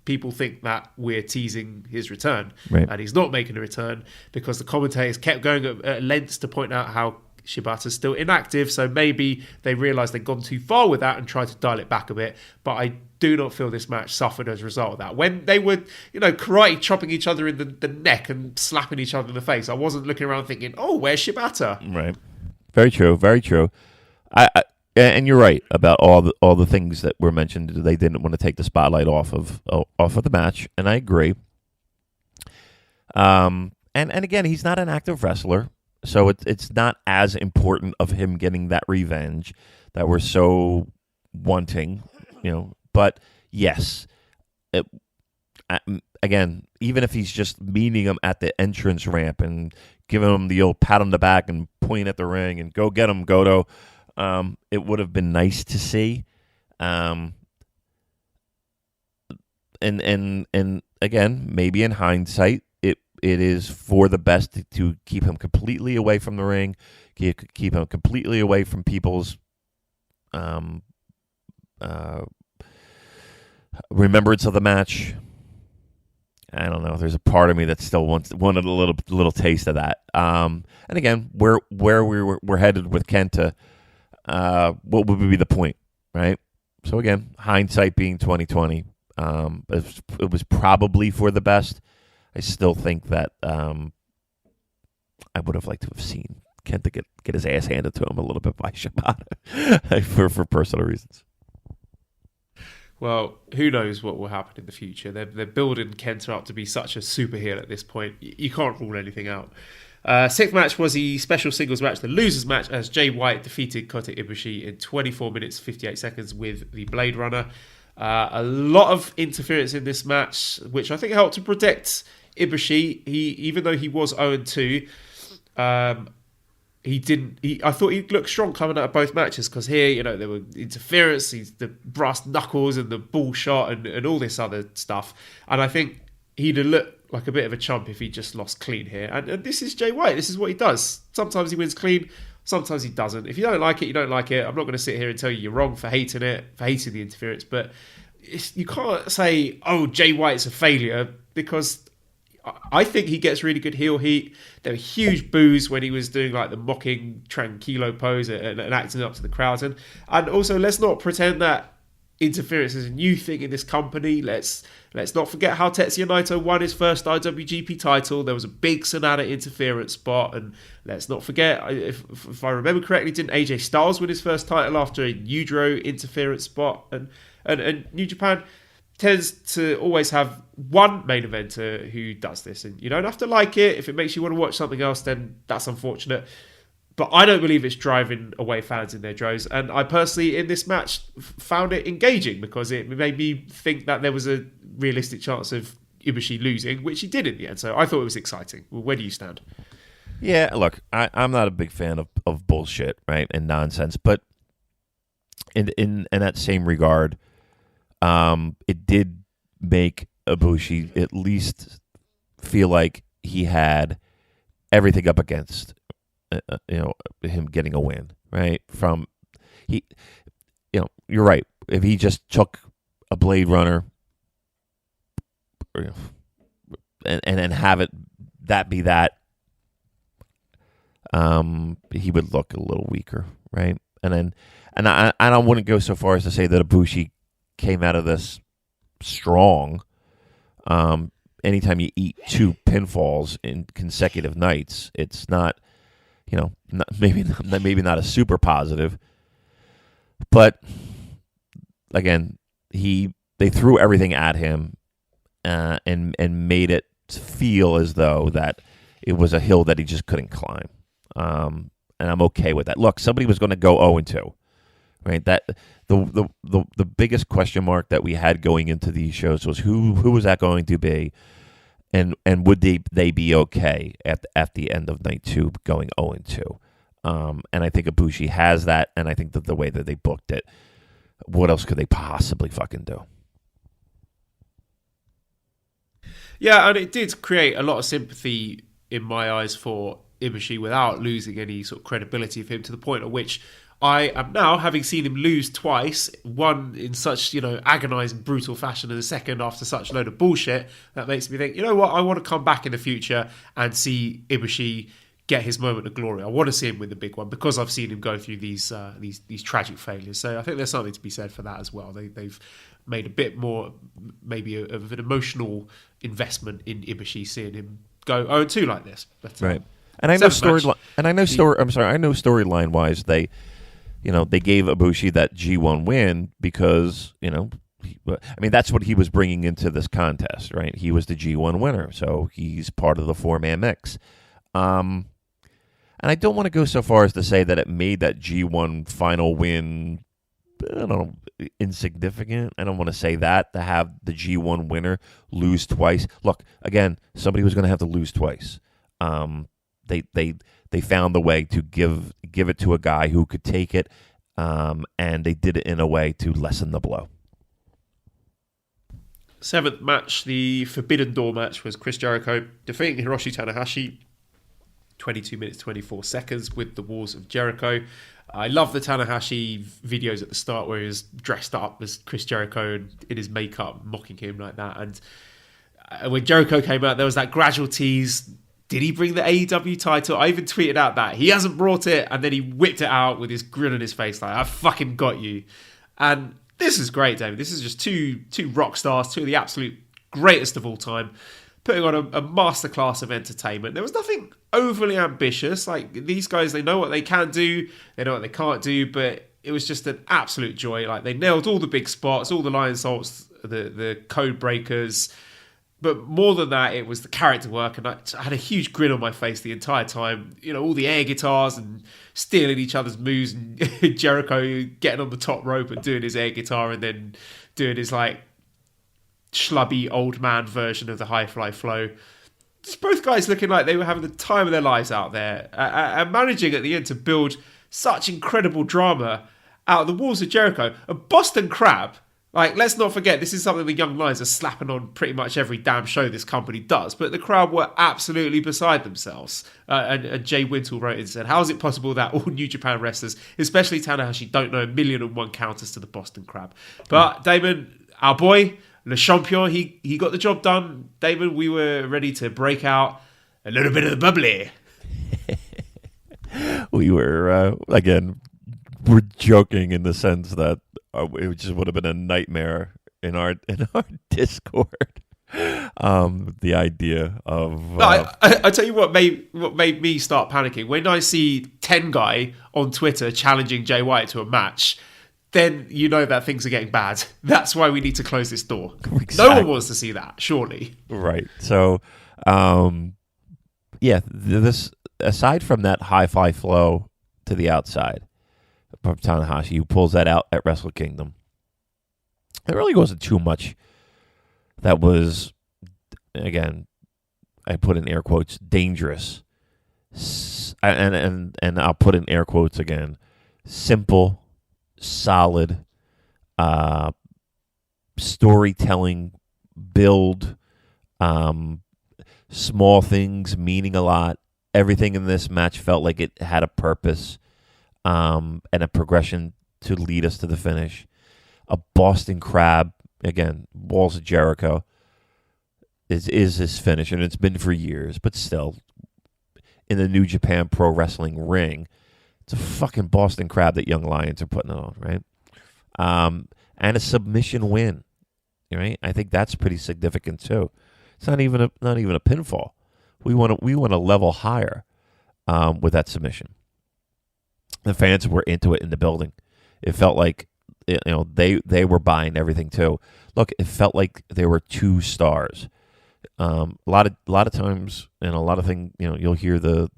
people think that we're teasing his return, right? And he's not making a return, because the commentators kept going at lengths to point out how Shibata's still inactive. So maybe they realised they'd gone too far with that and tried to dial it back a bit. But I do not feel this match suffered as a result of that. When they were, karate chopping each other in the neck and slapping each other in the face, I wasn't looking around thinking, oh, where's Shibata? Right. Very true. Very true. And you're right about all the things that were mentioned. They didn't want to take the spotlight off of the match, and I agree. And again, he's not an active wrestler. So it's not as important of him getting that revenge that we're so wanting, But yes, again, even if he's just meeting him at the entrance ramp and giving him the old pat on the back and pointing at the ring and go get him, Goto, it would have been nice to see. And again, maybe in hindsight, it is for the best to keep him completely away from the ring, keep him completely away from people's remembrance of the match. I don't know. There's a part of me that still wanted a little taste of that. And again, where we're headed with Kenta, what would be the point, right? So again, hindsight being 2020, it was probably for the best. I still think that I would have liked to have seen Kenta get his ass handed to him a little bit by Shibata for personal reasons. Well, who knows what will happen in the future. They're building Kenta up to be such a super heel at this point. You can't rule anything out. Sixth match was the special singles match, the losers match, as Jay White defeated Kota Ibushi in 24 minutes 58 seconds with the Blade Runner. A lot of interference in this match, which I think helped to protect Ibushi. Even though he was 0-2, I thought he looked strong coming out of both matches, because here, there were interference, the brass knuckles and the bull shot and all this other stuff. And I think he'd have looked like a bit of a chump if he just lost clean here. And this is Jay White. This is what he does. Sometimes he wins clean. Sometimes he doesn't. If you don't like it, you don't like it. I'm not going to sit here and tell you you're wrong for hating it, for hating the interference. But you can't say, oh, Jay White's a failure, because I think he gets really good heel heat. There were huge boos when he was doing like the mocking tranquilo pose and acting up to the crowd. And also, let's not pretend that interference is a new thing in this company. Let's not forget how Tetsuya Naito won his first IWGP title. There was a big Sonata interference spot, and let's not forget, if I remember correctly, didn't AJ Styles win his first title after a Yujiro interference spot? And New Japan tends to always have one main eventer who does this, and you don't have to like it. If it makes you want to watch something else, then that's unfortunate. But I don't believe it's driving away fans in their droves. And I personally, in this match, found it engaging because it made me think that there was a realistic chance of Ibushi losing, which he did in the end. So I thought it was exciting. Well, where do you stand? Yeah, look, I'm not a big fan of bullshit, right, and nonsense. But in that same regard, it did make Ibushi at least feel like he had everything up against him getting a win, right? You're right. If he just took a Blade Runner and have it that be that, he would look a little weaker, right? And I wouldn't go so far as to say that Ibushi came out of this strong. Anytime you eat 2 pinfalls in consecutive nights, it's not. Maybe not a super positive, but again, they threw everything at him and made it feel as though that it was a hill that he just couldn't climb. And I'm okay with that. Look, somebody was going to go 0-2, right? That the biggest question mark that we had going into these shows was who was that going to be? And would they be okay at the end of night 2 going 0-2? And I think Ibushi has that, and I think that the way that they booked it, what else could they possibly fucking do? Yeah, and it did create a lot of sympathy in my eyes for Ibushi without losing any sort of credibility of him, to the point at which I am now, having seen him lose twice, one in such, agonising, brutal fashion, and the second after such a load of bullshit, that makes me think, you know what, I want to come back in the future and see Ibushi get his moment of glory. I want to see him win the big one because I've seen him go through these tragic failures. So I think there's something to be said for that as well. They've made a bit more, maybe, of an emotional investment in Ibushi, seeing him go 0-2 like this. But, right. And I know storyline wise they gave Ibushi that G1 win because, that's what he was bringing into this contest, right? He was the G1 winner, so he's part of the 4-man mix. And I don't want to go so far as to say that it made that G1 final win, insignificant. I don't want to say that, to have the G1 winner lose twice. Look, again, somebody was going to have to lose twice. They found the way to give it to a guy who could take it, and they did it in a way to lessen the blow. 7th match, the Forbidden Door match, was Chris Jericho defeating Hiroshi Tanahashi, 22 minutes 24 seconds with the Walls of Jericho. I love the Tanahashi videos at the start where he was dressed up as Chris Jericho and in his makeup, mocking him like that. And when Jericho came out, there was that gradual tease. Did he bring the AEW title? I even tweeted out that he hasn't brought it, and then he whipped it out with his grin on his face like, I fucking got you. And this is great, David. This is just two rock stars, two of the absolute greatest of all time, putting on a masterclass of entertainment. There was nothing overly ambitious. Like, these guys, they know what they can do, they know what they can't do, but it was just an absolute joy. Like, they nailed all the big spots, all the lion salts, the code breakers. But more than that, it was the character work, and I had a huge grin on my face the entire time. All the air guitars and stealing each other's moves, and Jericho getting on the top rope and doing his air guitar, and then doing his schlubby old man version of the high fly flow. Just both guys looking like they were having the time of their lives out there, and managing at the end to build such incredible drama out of the Walls of Jericho. A Boston Crab. Let's not forget, this is something the Young Lions are slapping on pretty much every damn show this company does, but the crowd were absolutely beside themselves. And Jay Wintle wrote and said, how is it possible that all New Japan wrestlers, especially Tanahashi, don't know 1,000,001 counters to the Boston Crab? But Damon, our boy, Le Champion, he got the job done. Damon, we were ready to break out a little bit of the bubbly. We were, again, we're joking in the sense that it just would have been a nightmare in our Discord. The idea of I tell you what made me start panicking when I see 10 guy on Twitter challenging Jay White to a match. Then you know that things are getting bad. That's why we need to close this door. Exactly. No one wants to see that, surely. Right. So, this aside from that high-fly flow to the outside from Tanahashi, who pulls that out at Wrestle Kingdom, there really wasn't too much that was, again, I put in air quotes, dangerous. And I'll put in air quotes again, simple, solid storytelling, build, small things meaning a lot. Everything in this match felt like it had a purpose and a progression to lead us to the finish. A Boston Crab, again, Walls of Jericho, is his finish, and it's been for years, but still, in the New Japan Pro Wrestling ring, it's a fucking Boston Crab that Young Lions are putting it on, right? And a submission win, right? I think that's pretty significant too. It's not even a pinfall. We want a level higher with that submission. The fans were into it in the building. It felt like they were buying everything too. Look, it felt like there were two stars. A lot of times, and a lot of things, you'll hear the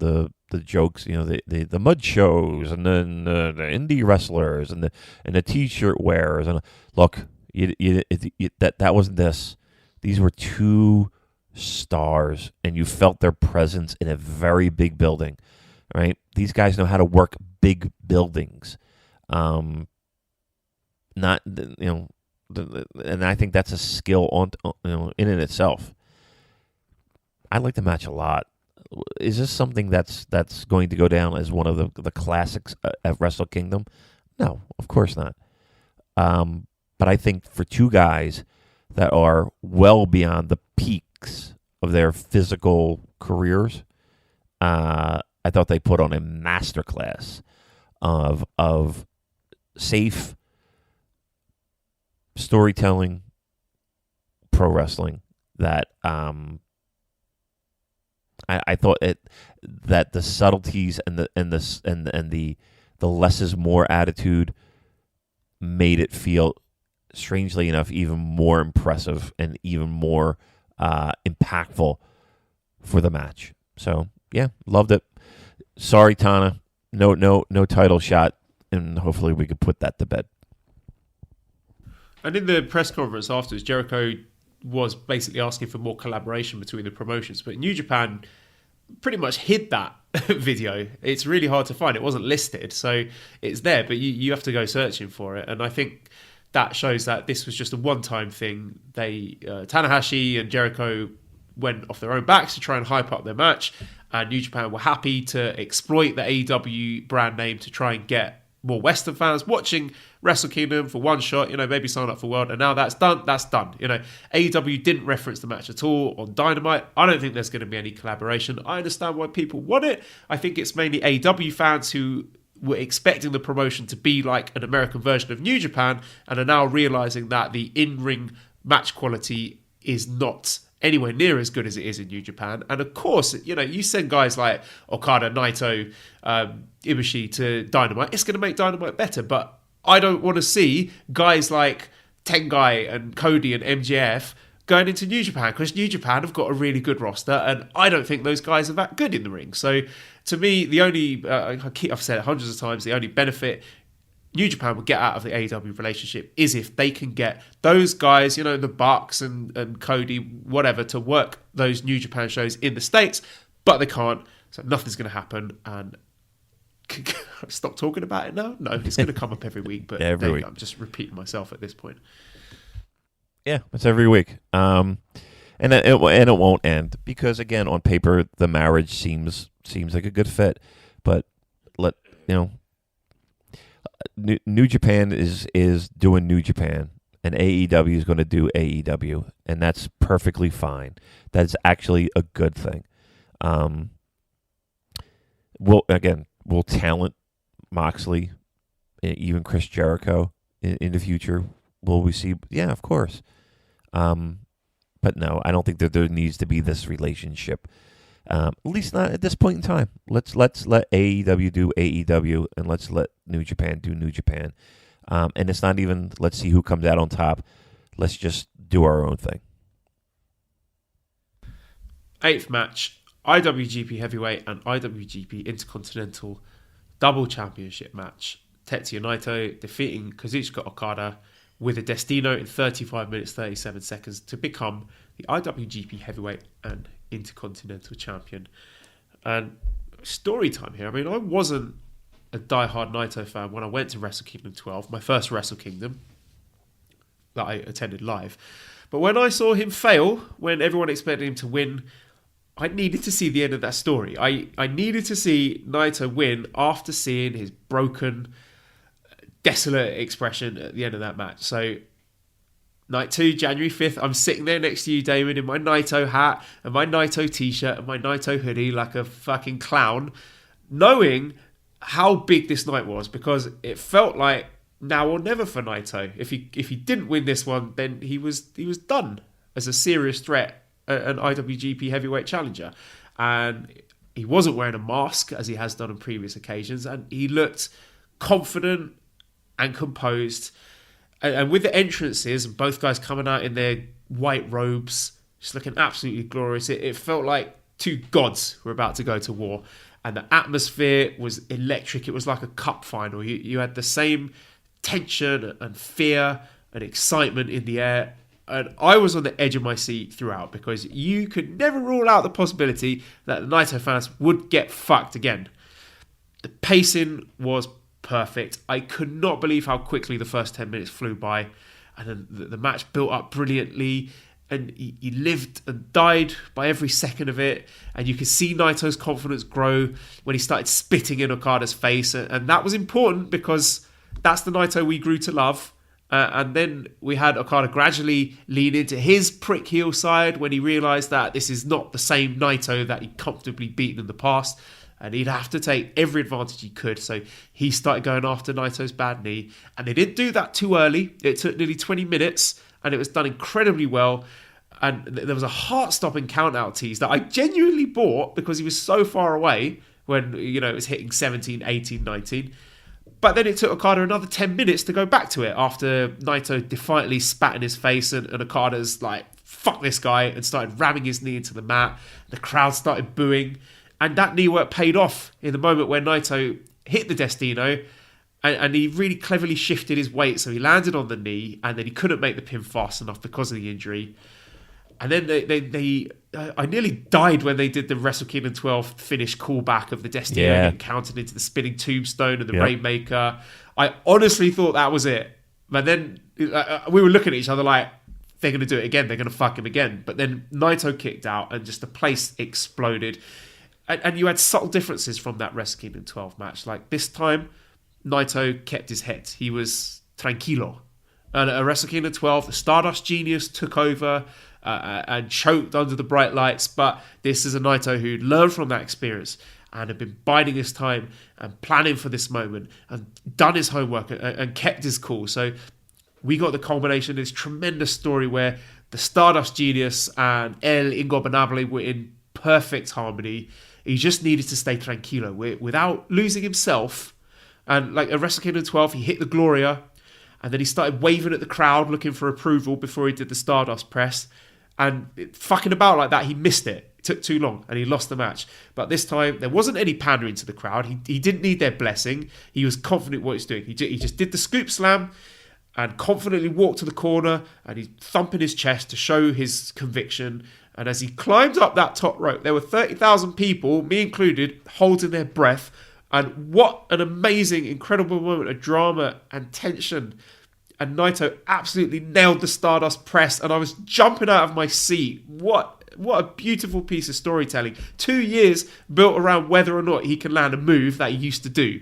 jokes, the mud shows, and then the indie wrestlers, and the t-shirt wearers, and look, that wasn't this. These were two stars, and you felt their presence in a very big building, right? These guys know how to work big buildings, and I think that's a skill in and itself. I like the match a lot. Is this something that's going to go down as one of the classics at Wrestle Kingdom? No, of course not. But I think for two guys that are well beyond the peaks of their physical careers, I thought they put on a masterclass of safe storytelling, pro wrestling that I thought that the subtleties and the less is more attitude made it feel, strangely enough, even more impressive and even more impactful for the match. So yeah, loved it. Sorry, Tana, no title shot, and hopefully we could put that to bed. And in the press conference afterwards, Jericho was basically asking for more collaboration between the promotions, but New Japan pretty much hid that video. It's really hard to find. It wasn't listed, so it's there, but you have to go searching for it. And I think that shows that this was just a one-time thing. Tanahashi and Jericho went off their own backs to try and hype up their match, and New Japan were happy to exploit the AEW brand name to try and get more Western fans watching Wrestle Kingdom for one shot, maybe sign up for World, and now that's done. AEW didn't reference the match at all on Dynamite. I don't think there's going to be any collaboration. I understand why people want it. I think it's mainly AEW fans who were expecting the promotion to be like an American version of New Japan and are now realizing that the in-ring match quality is not anywhere near as good as it is in New Japan. And of course, you send guys like Okada, Naito, Ibushi to Dynamite, it's going to make Dynamite better. But I don't want to see guys like Tengai and Cody and MJF going into New Japan, because New Japan have got a really good roster, and I don't think those guys are that good in the ring. So to me, the only, I've said it hundreds of times, the only benefit New Japan will get out of the AEW relationship is if they can get those guys, the Bucks and Cody, whatever, to work those New Japan shows in the States, but they can't, so nothing's going to happen. And stop talking about it now? No, it's going to come up every week, but every week. I'm just repeating myself at this point. Yeah, it's every week. And it won't end, because again, on paper, the marriage seems like a good fit, but New Japan is doing New Japan, and AEW is going to do AEW, and that's perfectly fine. That's actually a good thing. Will talent Moxley, even Chris Jericho in the future? Will we see? Yeah, of course. But no, I don't think that there needs to be this relationship. At least not at this point in time. Let's let AEW do AEW, and let's let New Japan do New Japan. And it's not even let's see who comes out on top. Let's just do our own thing. 8th match, IWGP Heavyweight and IWGP Intercontinental Double Championship match. Tetsuya Naito defeating Kazuchika Okada with a Destino in 35 minutes 37 seconds to become the IWGP Heavyweight and Intercontinental Champion. And story time here. I mean, I wasn't a diehard Naito fan when I went to Wrestle Kingdom 12, my first Wrestle Kingdom that I attended live. But when I saw him fail, when everyone expected him to win, I needed to see the end of that story. I needed to see Naito win after seeing his broken, desolate expression at the end of that match. So, night 2, January 5th, I'm sitting there next to you, Damon, in my Naito hat and my Naito t-shirt and my Naito hoodie like a fucking clown, knowing how big this night was, because it felt like now or never for Naito. If he didn't win this one, then he was done as a serious threat, an IWGP heavyweight challenger. And he wasn't wearing a mask as he has done on previous occasions, and he looked confident and composed. And with the entrances and both guys coming out in their white robes, just looking absolutely glorious, it felt like two gods were about to go to war. And the atmosphere was electric. It was like a cup final. You had the same tension and fear and excitement in the air. And I was on the edge of my seat throughout, because you could never rule out the possibility that the Naito fans would get fucked again. The pacing was perfect. I could not believe how quickly the first 10 minutes flew by. And then the match built up brilliantly. And he lived and died by every second of it. And you could see Naito's confidence grow when he started spitting in Okada's face. And that was important, because that's the Naito we grew to love. And then we had Okada gradually lean into his prick heel side when he realised that this is not the same Naito that he'd comfortably beaten in the past. And he'd have to take every advantage he could. So he started going after Naito's bad knee. And they didn't do that too early. It took nearly 20 minutes. And it was done incredibly well. And there was a heart-stopping count-out tease that I genuinely bought, because he was so far away when, it was hitting 17, 18, 19. But then it took Okada another 10 minutes to go back to it after Naito defiantly spat in his face and Okada's like, fuck this guy, and started ramming his knee into the mat. The crowd started booing. And that knee work paid off in the moment where Naito hit the Destino. And he really cleverly shifted his weight, so he landed on the knee, and then he couldn't make the pin fast enough because of the injury. And then I nearly died when they did the Wrestle Kingdom 12 finish callback of the Destino getting counted into the spinning tombstone and the Rainmaker. I honestly thought that was it. But then we were looking at each other like, they're going to do it again. They're going to fuck him again. But then Naito kicked out and just the place exploded. And you had subtle differences from that Wrestle Kingdom 12 match. Like this time, Naito kept his head. He was tranquilo. And at Wrestle Kingdom 12, the Stardust Genius took over and choked under the bright lights. But this is a Naito who learned from that experience and had been biding his time and planning for this moment and done his homework and kept his cool. So we got the culmination of this tremendous story where the Stardust Genius and El Ingobernable were in perfect harmony. He just needed to stay tranquilo without losing himself. And like at Wrestle Kingdom 12, he hit the Gloria, and then he started waving at the crowd looking for approval before he did the Stardust press. And fucking about like that, he missed it. It took too long, and he lost the match. But this time, there wasn't any pandering to the crowd. He didn't need their blessing. He was confident what he was doing. He just did the scoop slam and confidently walked to the corner, and he's thumping his chest to show his conviction. And as he climbed up that top rope, there were 30,000 people, me included, holding their breath. And what an amazing, incredible moment of drama and tension. And Naito absolutely nailed the Stardust press, and I was jumping out of my seat. What a beautiful piece of storytelling. 2 years built around whether or not he can land a move that he used to do.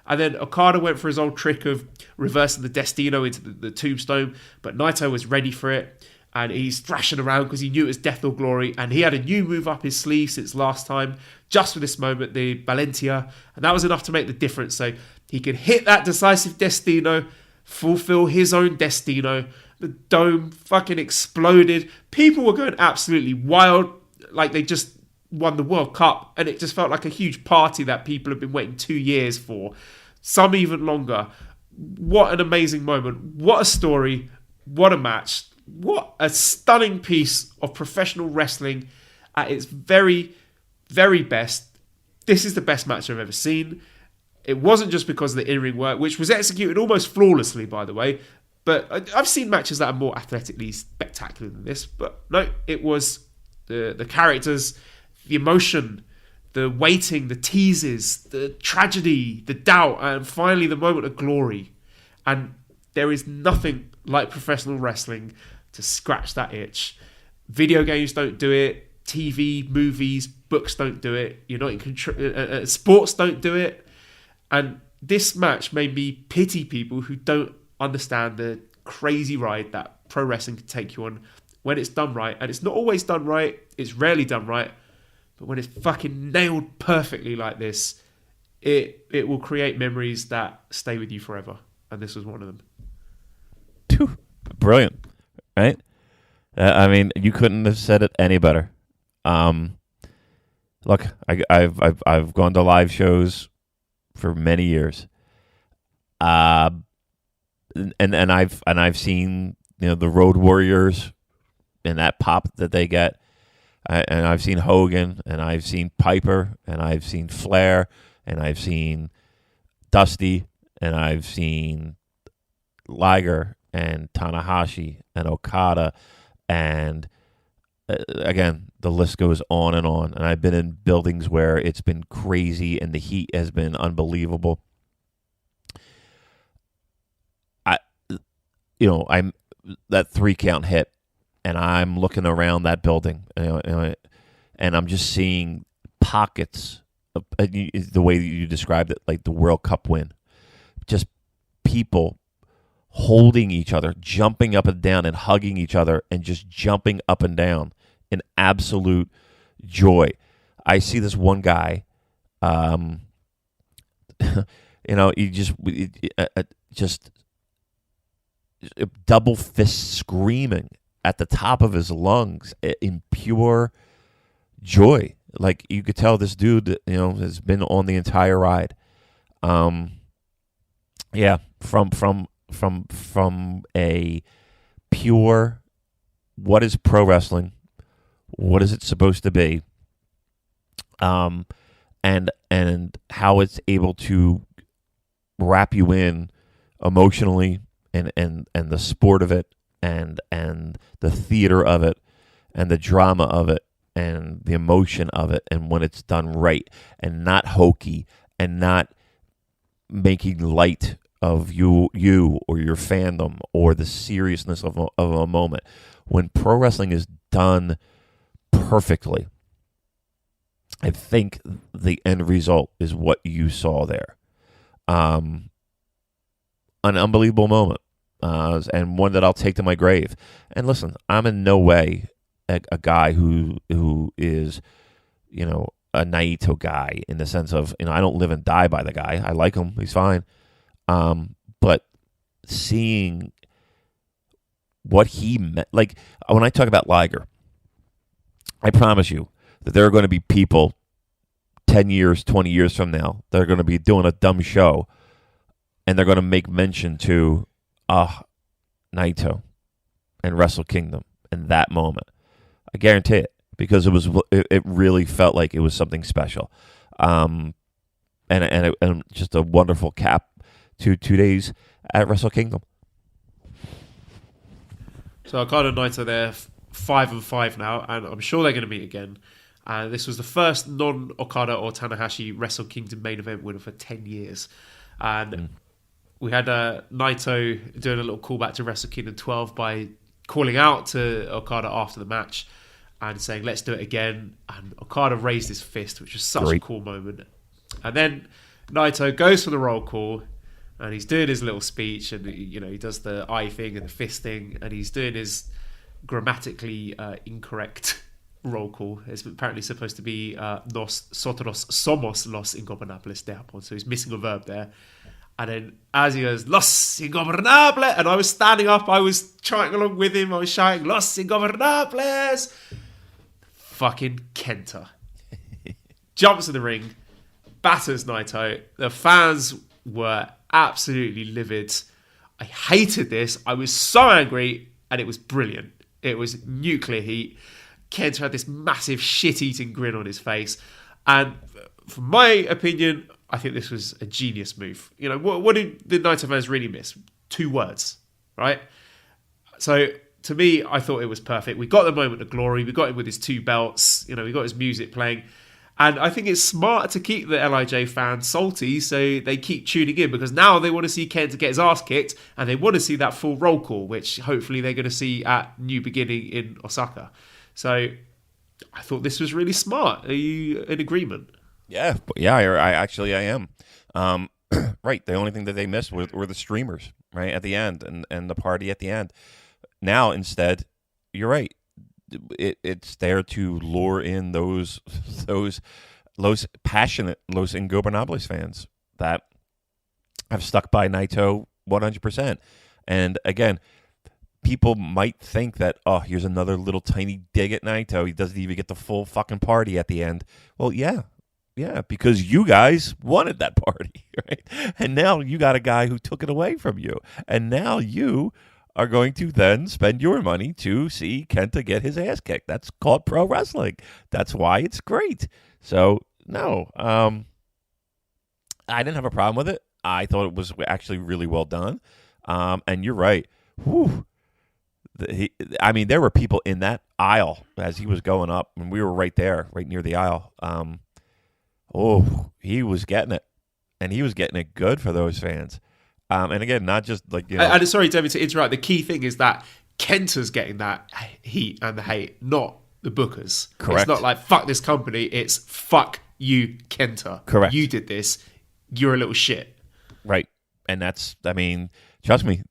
And then Okada went for his old trick of reversing the Destino into the tombstone, but Naito was ready for it. And he's thrashing around because he knew it was death or glory. And he had a new move up his sleeve since last time, just for this moment, the Valentia. And that was enough to make the difference. So he could hit that decisive Destino, fulfill his own Destino. The dome fucking exploded. People were going absolutely wild, like they just won the World Cup. And it just felt like a huge party that people have been waiting 2 years for. Some even longer. What an amazing moment. What a story. What a match. What a stunning piece of professional wrestling at its very, very best. This is the best match I've ever seen. It wasn't just because of the in-ring work, which was executed almost flawlessly, by the way. But I've seen matches that are more athletically spectacular than this. But no, it was the characters, the emotion, the waiting, the teases, the tragedy, the doubt, and finally the moment of glory. And there is nothing like professional wrestling to scratch that itch. Video games don't do it. TV, movies, books don't do it. You're not in control. Sports don't do it. And this match made me pity people who don't understand the crazy ride that pro wrestling can take you on when it's done right. And it's not always done right. It's rarely done right. But when it's fucking nailed perfectly like this, it will create memories that stay with you forever. And this was one of them. Brilliant, right? I mean, you couldn't have said it any better. Look, I've gone to live shows for many years, and I've seen the Road Warriors and that pop that they get, and I've seen Hogan, and I've seen Piper, and I've seen Flair, and I've seen Dusty, and I've seen Liger and Tanahashi and Okada, and again, the list goes on. And I've been in buildings where it's been crazy and the heat has been unbelievable. I'm that 3 count hit, and I'm looking around that building, and I'm just seeing pockets of the way that you described it, like the World Cup win, just people holding each other, jumping up and down and hugging each other and just jumping up and down in absolute joy. I see this one guy, he just double fist screaming at the top of his lungs in pure joy. Like you could tell this dude, has been on the entire ride. From a pure, what is pro wrestling? What is it supposed to be? And how it's able to wrap you in emotionally, and the sport of it, and the theater of it, and the drama of it, and the emotion of it, and when it's done right, and not hokey, and not making light of you or your fandom or the seriousness of a moment. When pro wrestling is done perfectly, I think the end result is what you saw there. An unbelievable moment, and one that I'll take to my grave. And listen, I'm in no way a guy who is, a Naito guy in the sense of, I don't live and die by the guy. I like him. He's fine. But seeing what he meant, like when I talk about Liger, I promise you that there are going to be people 10 years, 20 years from now that are going to be doing a dumb show, and they're going to make mention to Naito and Wrestle Kingdom in that moment. I guarantee it, because it really felt like it was something special, and just a wonderful cap to 2 days at Wrestle Kingdom. So Okada and Naito, they're 5-5 now, and I'm sure they're going to meet again. This was the first non-Okada or Tanahashi Wrestle Kingdom main event winner for 10 years. And we had Naito doing a little callback to Wrestle Kingdom 12 by calling out to Okada after the match and saying, "Let's do it again." And Okada raised his fist, which was such a cool moment. And then Naito goes for the roll call, and he's doing his little speech, and he does the eye thing and the fist thing, and he's doing his grammatically incorrect roll call. It's apparently supposed to be nosotros somos los ingobernables de Japón, so he's missing a verb there. And then as he goes, Los Ingobernables, and I was standing up, I was chanting along with him, I was shouting, Los Ingobernables! Fucking Kenta. Jumps in the ring, batters Naito. The fans were absolutely livid. I hated this. I was so angry, and it was brilliant. It was nuclear heat. Kenta had this massive shit-eating grin on his face. And from my opinion, I think this was a genius move. What did the Naito fans really miss? 2 words, right? So to me, I thought it was perfect. We got the moment of glory. We got him with his 2 belts. We got his music playing. And I think it's smart to keep the LIJ fans salty so they keep tuning in, because now they want to see Kenta get his ass kicked, and they want to see that full roll call, which hopefully they're going to see at New Beginning in Osaka. So I thought this was really smart. Are you in agreement? Yeah, I am. Right, the only thing that they missed were the streamers, right, at the end, and the party at the end. Now, instead, you're right. It's there to lure in those passionate Los Ingobernables fans that have stuck by Naito 100%. And again, people might think that, here's another little tiny dig at Naito. He doesn't even get the full fucking party at the end. Well, yeah, because you guys wanted that party, right? And now you got a guy who took it away from you. And now you are going to then spend your money to see Kenta get his ass kicked. That's called pro wrestling. That's why it's great. So, no, I didn't have a problem with it. I thought it was actually really well done. And you're right. Whew. There were people in that aisle as he was going up, and we were right there, right near the aisle. He was getting it, and he was getting it good for those fans. And again, not just And sorry, David, to interrupt. The key thing is that Kenta's getting that heat and the hate, not the bookers. Correct. It's not like fuck this company. It's fuck you, Kenta. Correct. You did this. You're a little shit. Right, and that's. Trust me.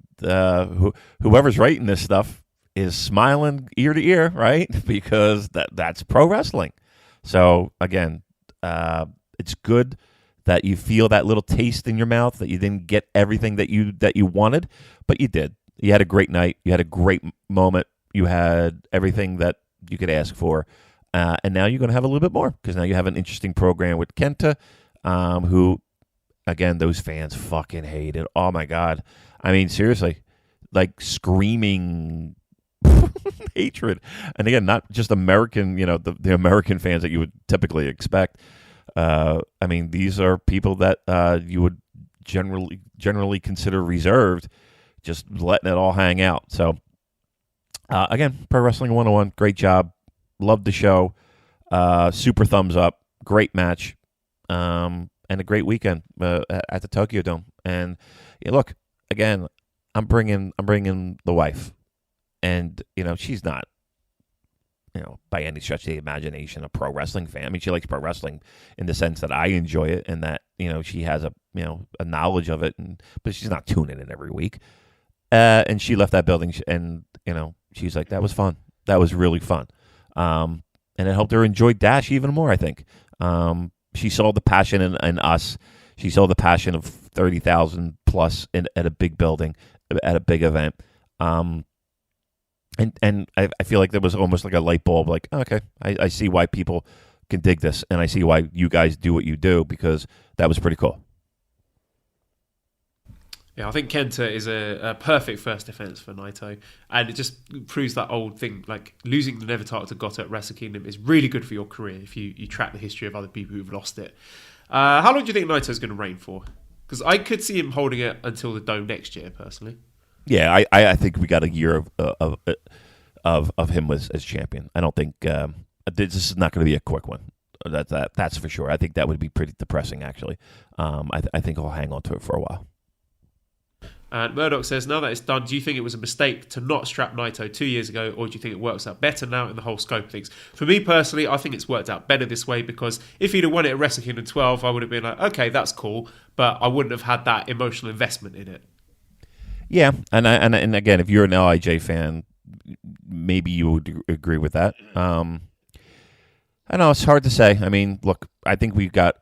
Whoever's writing this stuff is smiling ear to ear, right? Because that's pro wrestling. So again, it's good that you feel that little taste in your mouth, that you didn't get everything that you wanted, but you did. You had a great night. You had a great moment. You had everything that you could ask for. And now you're going to have a little bit more, because now you have an interesting program with Kenta, who, again, those fans fucking hated. Oh, my God. Seriously, like screaming hatred. And again, not just American, the American fans that you would typically expect. These are people that you would generally consider reserved, just letting it all hang out. So, again, Pro Wrestling 101, great job. Loved the show. Super thumbs up. Great match. And a great weekend at the Tokyo Dome. And look, again, I'm bringing the wife, and she's not, by any stretch of the imagination, a pro wrestling fan. She likes pro wrestling in the sense that I enjoy it, and that she has a knowledge of it, but she's not tuning in every week. And she left that building, and she's like, that was fun. That was really fun. And it helped her enjoy Dash even more, I think. She saw the passion in us. She saw the passion of 30,000 plus at a big building, at a big event. And I feel like there was almost like a light bulb, like, okay, I see why people can dig this, and I see why you guys do what you do, because that was pretty cool. Yeah, I think Kenta is a perfect first defense for Naito, and it just proves that old thing, like losing the Never title to Kota at Wrestle Kingdom is really good for your career if you track the history of other people who've lost it. How long do you think Naito's going to reign for? Because I could see him holding it until the Dome next year, personally. Yeah, I think we got a year of him as champion. I don't think this is not going to be a quick one. That's for sure. I think that would be pretty depressing, actually. I think he'll hang on to it for a while. And Murdoch says, now that it's done, do you think it was a mistake to not strap Naito 2 years ago, or do you think it works out better now in the whole scope of things? For me personally, I think it's worked out better this way, because if he'd have won it at Wrestle Kingdom 12, I would have been like, okay, that's cool, but I wouldn't have had that emotional investment in it. Yeah, and again, if you're an LIJ fan, maybe you would agree with that. I know it's hard to say. I mean, look, I think we've got.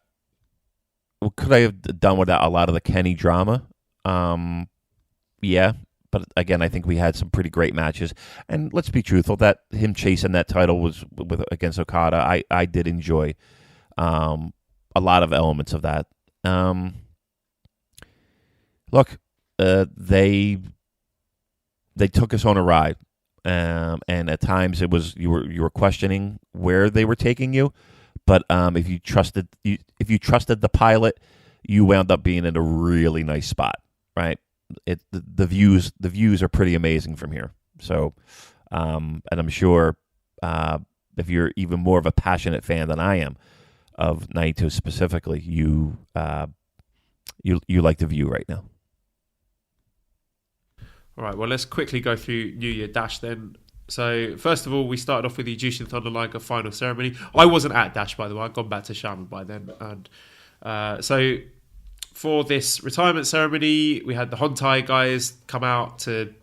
What could I have done without a lot of the Kenny drama? Yeah, but again, I think we had some pretty great matches. And let's be truthful, that him chasing that title was against Okada. I did enjoy a lot of elements of that. Look, they took us on a ride, and at times it was you were questioning where they were taking you. But if you trusted the pilot, you wound up being in a really nice spot, right? The views are pretty amazing from here. So, and I'm sure if you're even more of a passionate fan than I am of Naito specifically, you like the view right now. All right, well, let's quickly go through New Year Dash then. So, first of all, we started off with the Jushin Thunder Liger final ceremony. I wasn't at Dash, by the way. I'd gone back to Shaman by then. And so, for this retirement ceremony, we had the Hontai guys come out to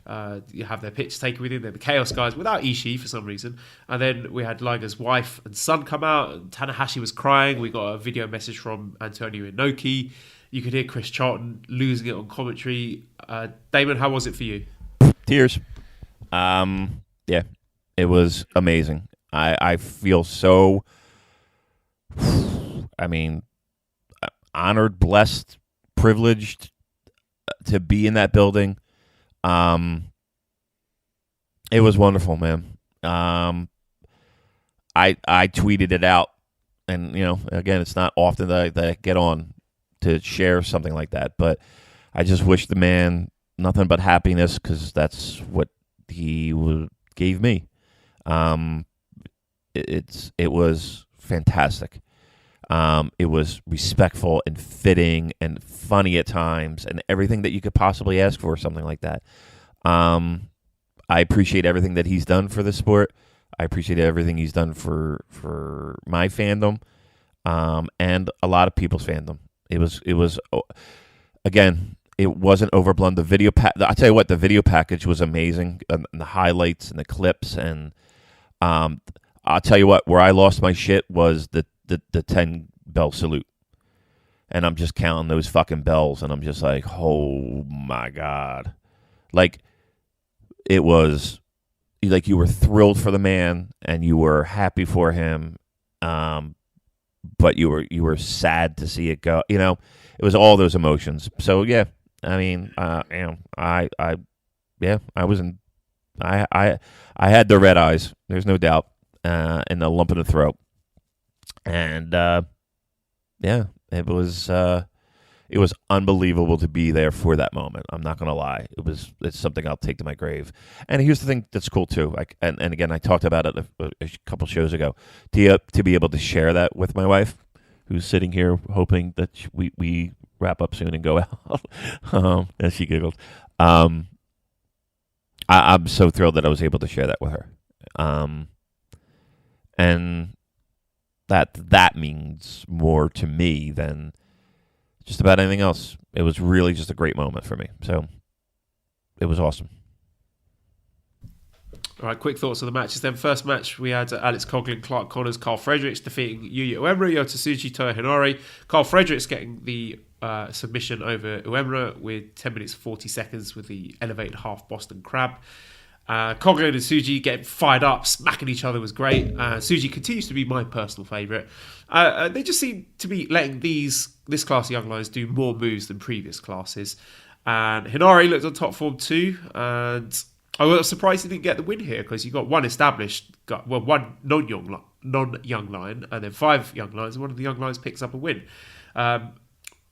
have their pictures taken with him. Then the Chaos guys, without Ishii for some reason. And then we had Liger's wife and son come out. And Tanahashi was crying. We got a video message from Antonio Inoki. You could hear Chris Charlton losing it on commentary. Damon, how was it for you? Tears. Yeah, it was amazing. I feel so, honored, blessed, privileged to be in that building. It was wonderful, man. I tweeted it out, and again, it's not often that I get on to share something like that, but I just wish the man nothing but happiness, because that's what he gave me. It was fantastic. It was respectful and fitting and funny at times, and everything that you could possibly ask for, something like that. I appreciate everything that he's done for the sport. I appreciate everything he's done for my fandom, and a lot of people's fandom. It was again. It wasn't overblown. The video I'll tell you what, the video package was amazing, and the highlights and the clips, and I'll tell you what, where I lost my shit was the 10 bell salute. And I'm just counting those fucking bells, and I'm just like, oh my God. Like, it was like you were thrilled for the man and you were happy for him, but you were sad to see it go. It was all those emotions. So yeah, I mean, I had the red eyes. There's no doubt, and a lump in the throat, and yeah, it was unbelievable to be there for that moment. I'm not gonna lie, it's something I'll take to my grave. And here's the thing that's cool too. And again, I talked about it a couple shows ago. To be able to share that with my wife, who's sitting here hoping that we wrap up soon and go out. As she giggled. I'm so thrilled that I was able to share that with her. And that means more to me than just about anything else. It was really just a great moment for me. So it was awesome. All right, quick thoughts on the matches then. First match, we had Alex Coughlin, Clark Connors, Carl Fredericks defeating Yuya Uemura, Yota Tsuji, Toa Henare. Carl Fredericks getting the submission over Uemura with 10 minutes 40 seconds with the elevated half Boston Crab. Coughlin and Tsuji getting fired up, smacking each other was great. Tsuji continues to be my personal favourite. They just seem to be letting this class of young lions do more moves than previous classes. And Henare looked on top form too, and I was surprised he didn't get the win here, because you got one non-young lion, and then 5 young lions, and one of the young lions picks up a win.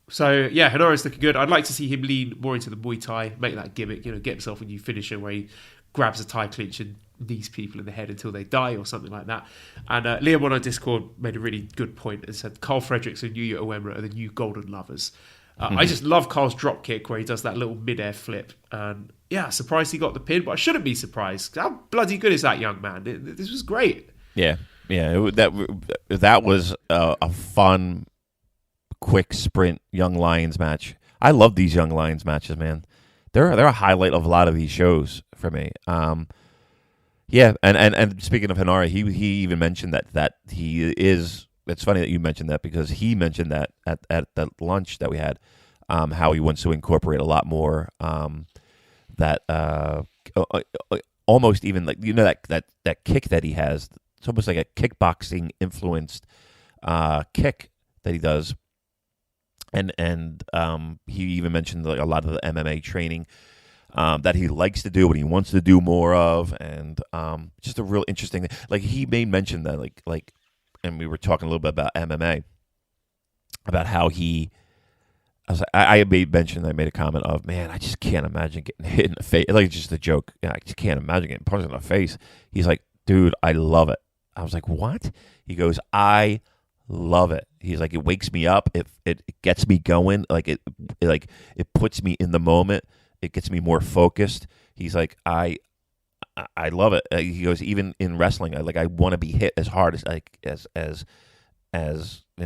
So yeah, Henora's looking good. I'd like to see him lean more into the Muay Thai, make that gimmick, get himself a new finisher where he grabs a tie clinch and knees people in the head until they die or something like that. And Liam on our Discord made a really good point and said Carl Fredericks and Yuya Uemura are the new Golden Lovers. I just love Carl's drop kick where he does that little mid-air flip. And yeah, surprised he got the pin, but I shouldn't be surprised. How bloody good is that young man? This was great. Yeah. That was a fun, quick sprint Young Lions match. I love these Young Lions matches, man. They're a highlight of a lot of these shows for me. Yeah, and speaking of Henare, he even mentioned that he is. It's funny that you mentioned that because he mentioned that at the lunch that we had, how he wants to incorporate a lot more that almost even like that kick that he has. It's almost like a kickboxing influenced kick that he does, and he even mentioned like a lot of the MMA training that he likes to do and he wants to do more of, and just a real interesting thing. Like he made mention that like, and we were talking a little bit about MMA, about how I made mention, I made a comment of, man, I just can't imagine getting hit in the face. Like, just a joke. I just can't imagine getting punched in the face. He's like, dude, I love it. I was like, what? He goes, I love it. He's like, it wakes me up. It gets me going. Like it puts me in the moment. It gets me more focused. He's like, I love it. He goes, even in wrestling, I want to be hit as hard as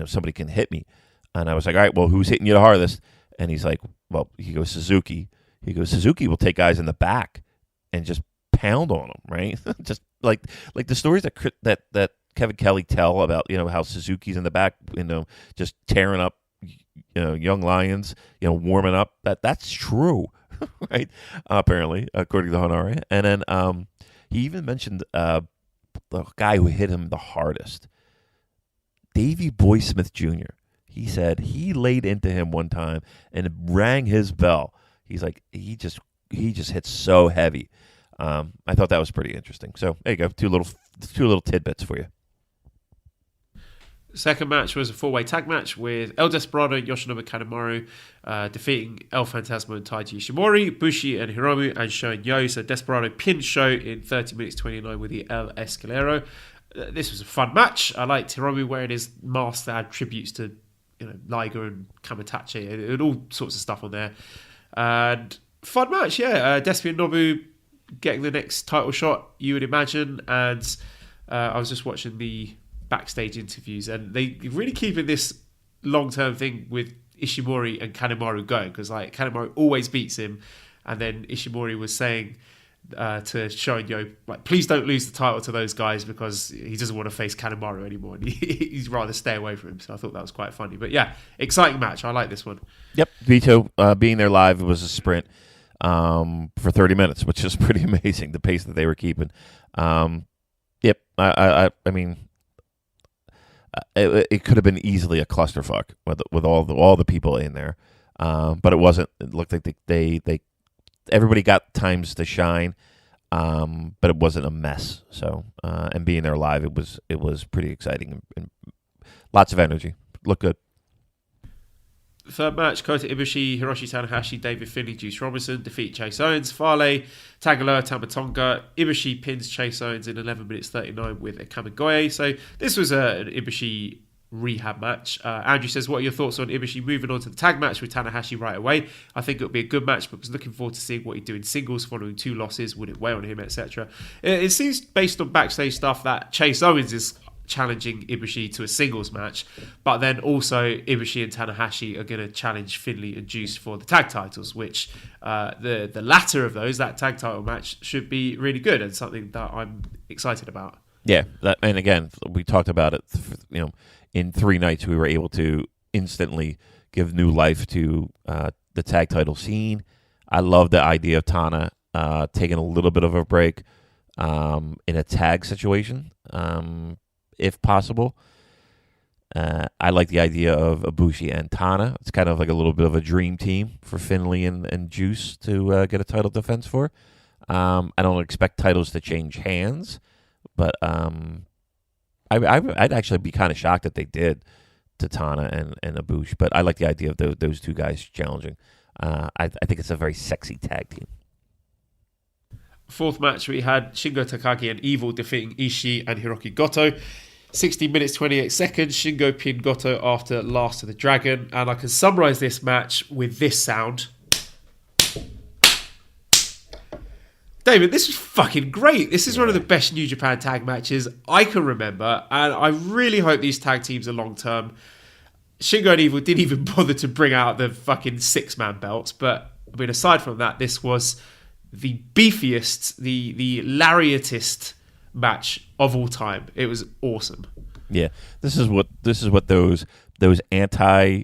somebody can hit me. And I was like, all right, well, who's hitting you the hardest? And he's like, well, he goes, Suzuki. He goes, Suzuki will take guys in the back and just pound on them, right? Just like the stories that Kevin Kelly tell about, how Suzuki's in the back, just tearing up, young lions, warming up. That's true, right? Apparently, according to Henare. And then he even mentioned the guy who hit him the hardest, Davey Boy Smith Jr. He said he laid into him one time and rang his bell. He's like, he just hits so heavy. I thought that was pretty interesting. So there you go, two little tidbits for you. Second match was a four-way tag match with El Desperado and Yoshinobu Kanemaru defeating El Fantasma and Taiji Ishimori, Bushi and Hiromu, and Sho and Yo. So Desperado pinned Sho in 30 minutes 29 with the El Escalero. This was a fun match. I liked Hiromu wearing his mask that had tributes to Liger and Kamitachi and all sorts of stuff on there. And fun match, yeah. Despy and Nobu getting the next title shot, you would imagine. And I was just watching the backstage interviews, and they really keeping this long-term thing with Ishimori and Kanemaru going, because like Kanemaru always beats him, and then Ishimori was saying to Sho and Yo, like, please don't lose the title to those guys because he doesn't want to face Kanemaru anymore, and he'd rather stay away from him. So I thought that was quite funny. But yeah, exciting match. I like this one. Yep, Vito being there live, it was a sprint for 30 minutes, which is pretty amazing, the pace that they were keeping. Yep, I mean, it could have been easily a clusterfuck with all the people in there, but it wasn't. It looked like they everybody got times to shine, but it wasn't a mess. So and being there live, it was pretty exciting and lots of energy. Looked good. Third match, Kota Ibushi, Hiroshi Tanahashi, David Finlay, Juice Robinson defeat Chase Owens, Fale, Tangaloa, Tamatonga. Ibushi pins Chase Owens in 11 minutes 39 with a Kamigoye. So this was an Ibushi rehab match. Andrew says, what are your thoughts on Ibushi moving on to the tag match with Tanahashi right away? I think it'll be a good match, but was looking forward to seeing what he'd do in singles following 2 losses. Would it weigh on him, etc.? It seems, based on backstage stuff, that Chase Owens is challenging Ibushi to a singles match, but then also Ibushi and Tanahashi are going to challenge Finlay and Juice for the tag titles, which the latter of those, that tag title match, should be really good and something that I'm excited about. Yeah, and again, we talked about it. In 3 nights, we were able to instantly give new life to the tag title scene. I love the idea of Tana taking a little bit of a break in a tag situation. If possible. I like the idea of Ibushi and Tana. It's kind of like a little bit of a dream team for Finlay and Juice to get a title defense for. I don't expect titles to change hands, but I'd actually be kind of shocked if they did to Tana and Ibushi. But I like the idea of those 2 guys challenging. I think it's a very sexy tag team. Fourth match, we had Shingo Takagi and Evil defeating Ishii and Hiroki Goto. 16 minutes 28 seconds. Shingo pinned Goto after Last of the Dragon, and I can summarise this match with this sound. David, this was fucking great. This is one of the best New Japan tag matches I can remember, and I really hope these tag teams are long term. Shingo and Evil didn't even bother to bring out the fucking 6-man belts, but I mean, aside from that, this was the beefiest, the lariatist match of all time. It was awesome. Yeah, this is what those anti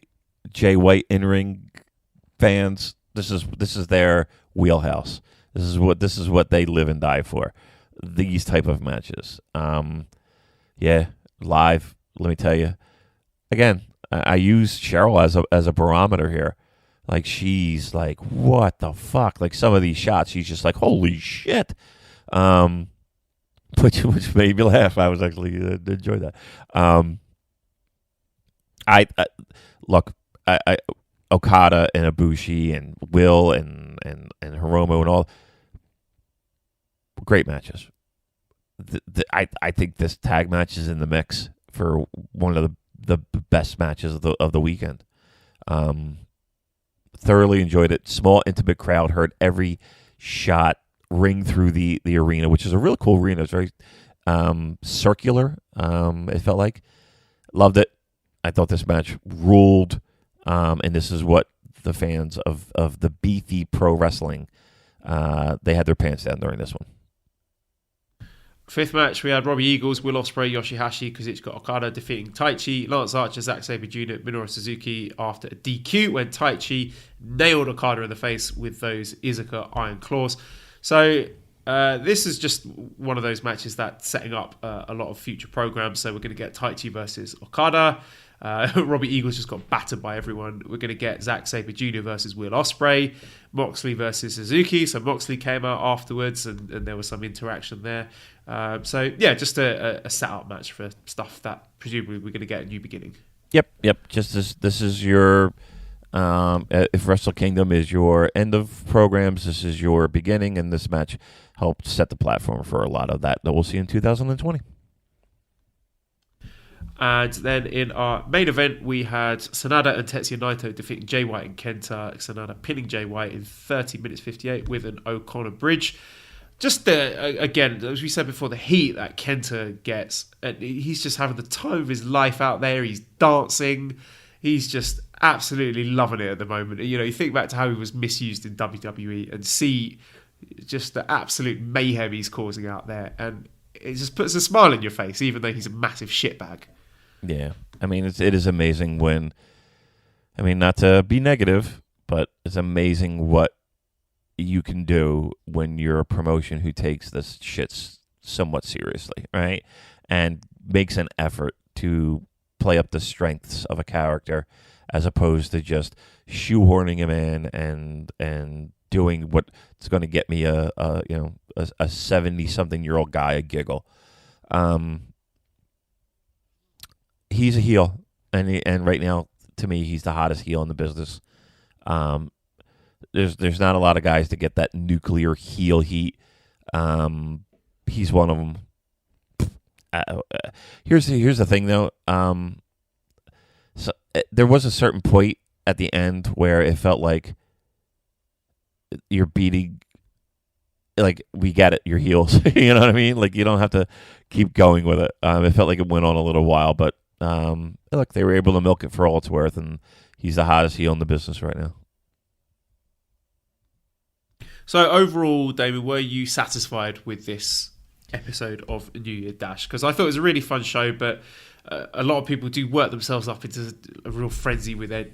Jay White in ring fans. This is their wheelhouse. This is what they live and die for. These type of matches. Yeah, live. Let me tell you. Again, I use Cheryl as a barometer here. Like, she's like, what the fuck? Like, some of these shots, she's just like, holy shit. Which made me laugh. I was actually enjoy that. I look, Okada and Ibushi and Will and Hiromu and all, great matches. I think this tag match is in the mix for one of the best matches of the weekend. Thoroughly enjoyed it. Small, intimate crowd, heard every shot ring through the arena, which is a really cool arena. It's very circular. It felt like. Loved it. I thought this match ruled, and this is what the fans of the beefy pro wrestling, they had their pants down during this one. Fifth match, we had Robbie Eagles, Will Ospreay, Yoshihashi, Kazuchika Okada defeating Taichi, Lance Archer, Zack Sabre Jr., Minoru Suzuki after a DQ when Taichi nailed Okada in the face with those Izuka Iron Claws. So this is just one of those matches that's setting up a lot of future programs. So we're going to get Taichi versus Okada. Robbie Eagles just got battered by everyone. We're going to get Zack Sabre Jr. versus Will Ospreay, Moxley versus Suzuki. So Moxley came out afterwards, and there was some interaction there. So yeah, just a setup match for stuff that presumably we're going to get a new beginning. Yep. Just this is your if Wrestle Kingdom is your end of programs, this is your beginning, and this match helped set the platform for a lot of that we'll see in 2020. And then in our main event, we had Sanada and Tetsuya Naito defeating Jay White and Kenta. Sanada pinning Jay White in 30 minutes 58 with an O'Connor bridge. Just again, as we said before, the heat that Kenta gets, and he's just having the time of his life out there. He's dancing. He's just absolutely loving it at the moment. You know, you think back to how he was misused in WWE and see just the absolute mayhem he's causing out there, and it just puts a smile on your face, even though he's a massive shitbag. Yeah, I mean, it is amazing when, I mean, not to be negative, but it's amazing what you can do when you're a promotion who takes this shit somewhat seriously, right? And makes an effort to play up the strengths of a character as opposed to just shoehorning him in and doing what's going to get me a 70-something-year-old guy a giggle. He's a heel, and right now, to me, he's the hottest heel in the business. There's not a lot of guys that get that nuclear heel heat. He's one of them. Here's the thing, though. So there was a certain point at the end where it felt like you're beating. Like, we get it, your heels. You know what I mean? Like, you don't have to keep going with it. It felt like it went on a little while, but look, they were able to milk it for all it's worth, and he's the hottest heel in the business right now. So overall, Damon, were you satisfied with this episode of New Year Dash? Because I thought it was a really fun show, but a lot of people do work themselves up into a real frenzy with their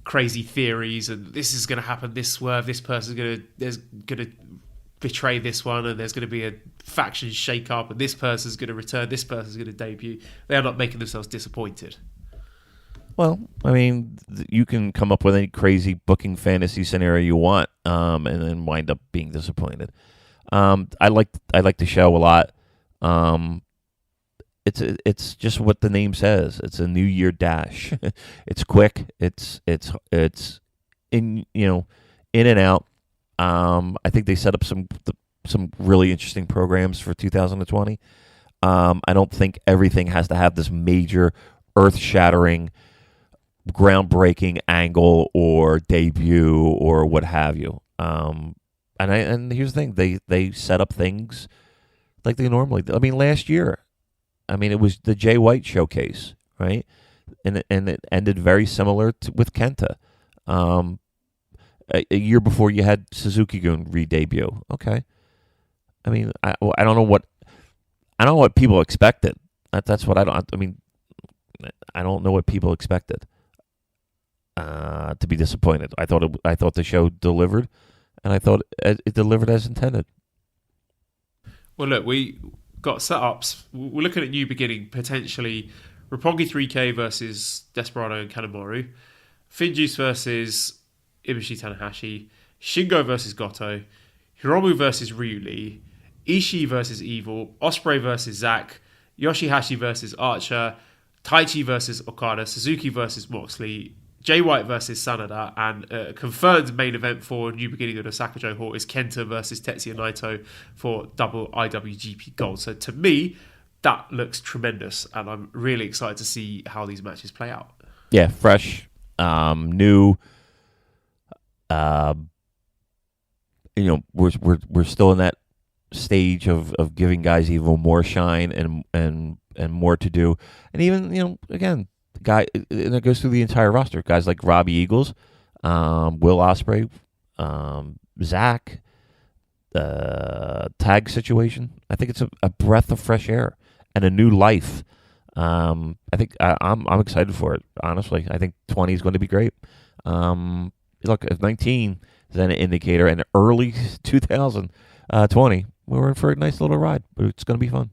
crazy theories, and this is going to happen, this swerve, this person's going to betray this one, and there's going to be a faction shake-up, and this person's going to return, this person's going to debut. They are not making themselves disappointed. Well, I mean, you can come up with any crazy booking fantasy scenario you want, and then wind up being disappointed. I like the show a lot. It's just what the name says. It's a New Year Dash. It's quick. It's in and out. I think they set up some really interesting programs for 2020. I don't think everything has to have this major, earth-shattering, groundbreaking angle or debut or what have you. And here's the thing: they set up things like they normally do. I mean, last year, it was the Jay White showcase, right? And it ended very similar with Kenta. A year before, you had Suzuki-gun re-debut. Okay, I don't know what people expected. That's what I don't. I don't know what people expected. To be disappointed. I thought the show delivered, and I thought it delivered as intended. Well, look, we got setups. We're looking at New Beginning, potentially Roppongi 3K versus Desperado and Kanemaru, Finjuice versus Ibushi Tanahashi, Shingo versus Goto, Hiromu versus Ryu Lee, Ishii versus Evil, Ospreay versus Zack, Yoshihashi versus Archer, Taichi versus Okada, Suzuki versus Moxley, Jay White versus Sanada, and a confirmed main event for New Beginning of Osaka Joe Hall is Kenta versus Tetsuya Naito for double IWGP Gold. So to me, that looks tremendous, and I'm really excited to see how these matches play out. Yeah, fresh, new. We're still in that stage of giving guys even more shine and more to do, and even again. Guy, and it goes through the entire roster. Guys like Robbie Eagles, Will Ospreay, Zach, tag situation. I think it's a breath of fresh air and a new life. I think I'm excited for it. Honestly, I think 20 is going to be great. Look, if 19 is an indicator, and early 2020, we're in for a nice little ride. But it's going to be fun.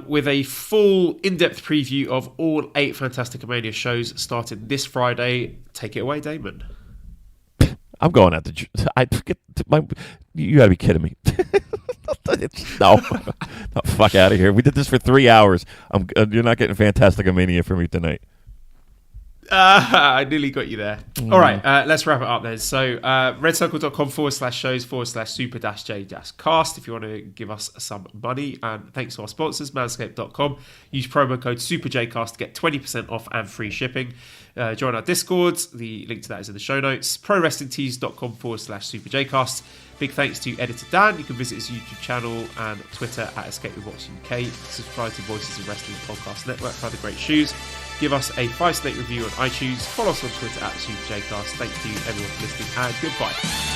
With a full in-depth preview of all 8 Fantastic Mania shows starting this Friday. Take it away, Damon. I'm going out to... You gotta be kidding me. No, fuck out of here. We did this for 3 hours. You're not getting Fantastic Mania from me tonight. I nearly got you there. All right, let's wrap it up then. So, redcircle.com/shows/super-j-cast if you want to give us some money. And thanks to our sponsors, Manscaped.com. Use promo code SuperJcast to get 20% off and free shipping. Join our Discords. The link to that is in the show notes. ProWrestlingTees.com/SuperJcast. Big thanks to editor Dan. You can visit his YouTube channel and Twitter at EscapeWithWatchUK. Subscribe to Voices of Wrestling Podcast Network for other great shoes. Give us a 5-star review on iTunes. Follow us on Twitter at SuperJcast. Thank you everyone for listening, and goodbye.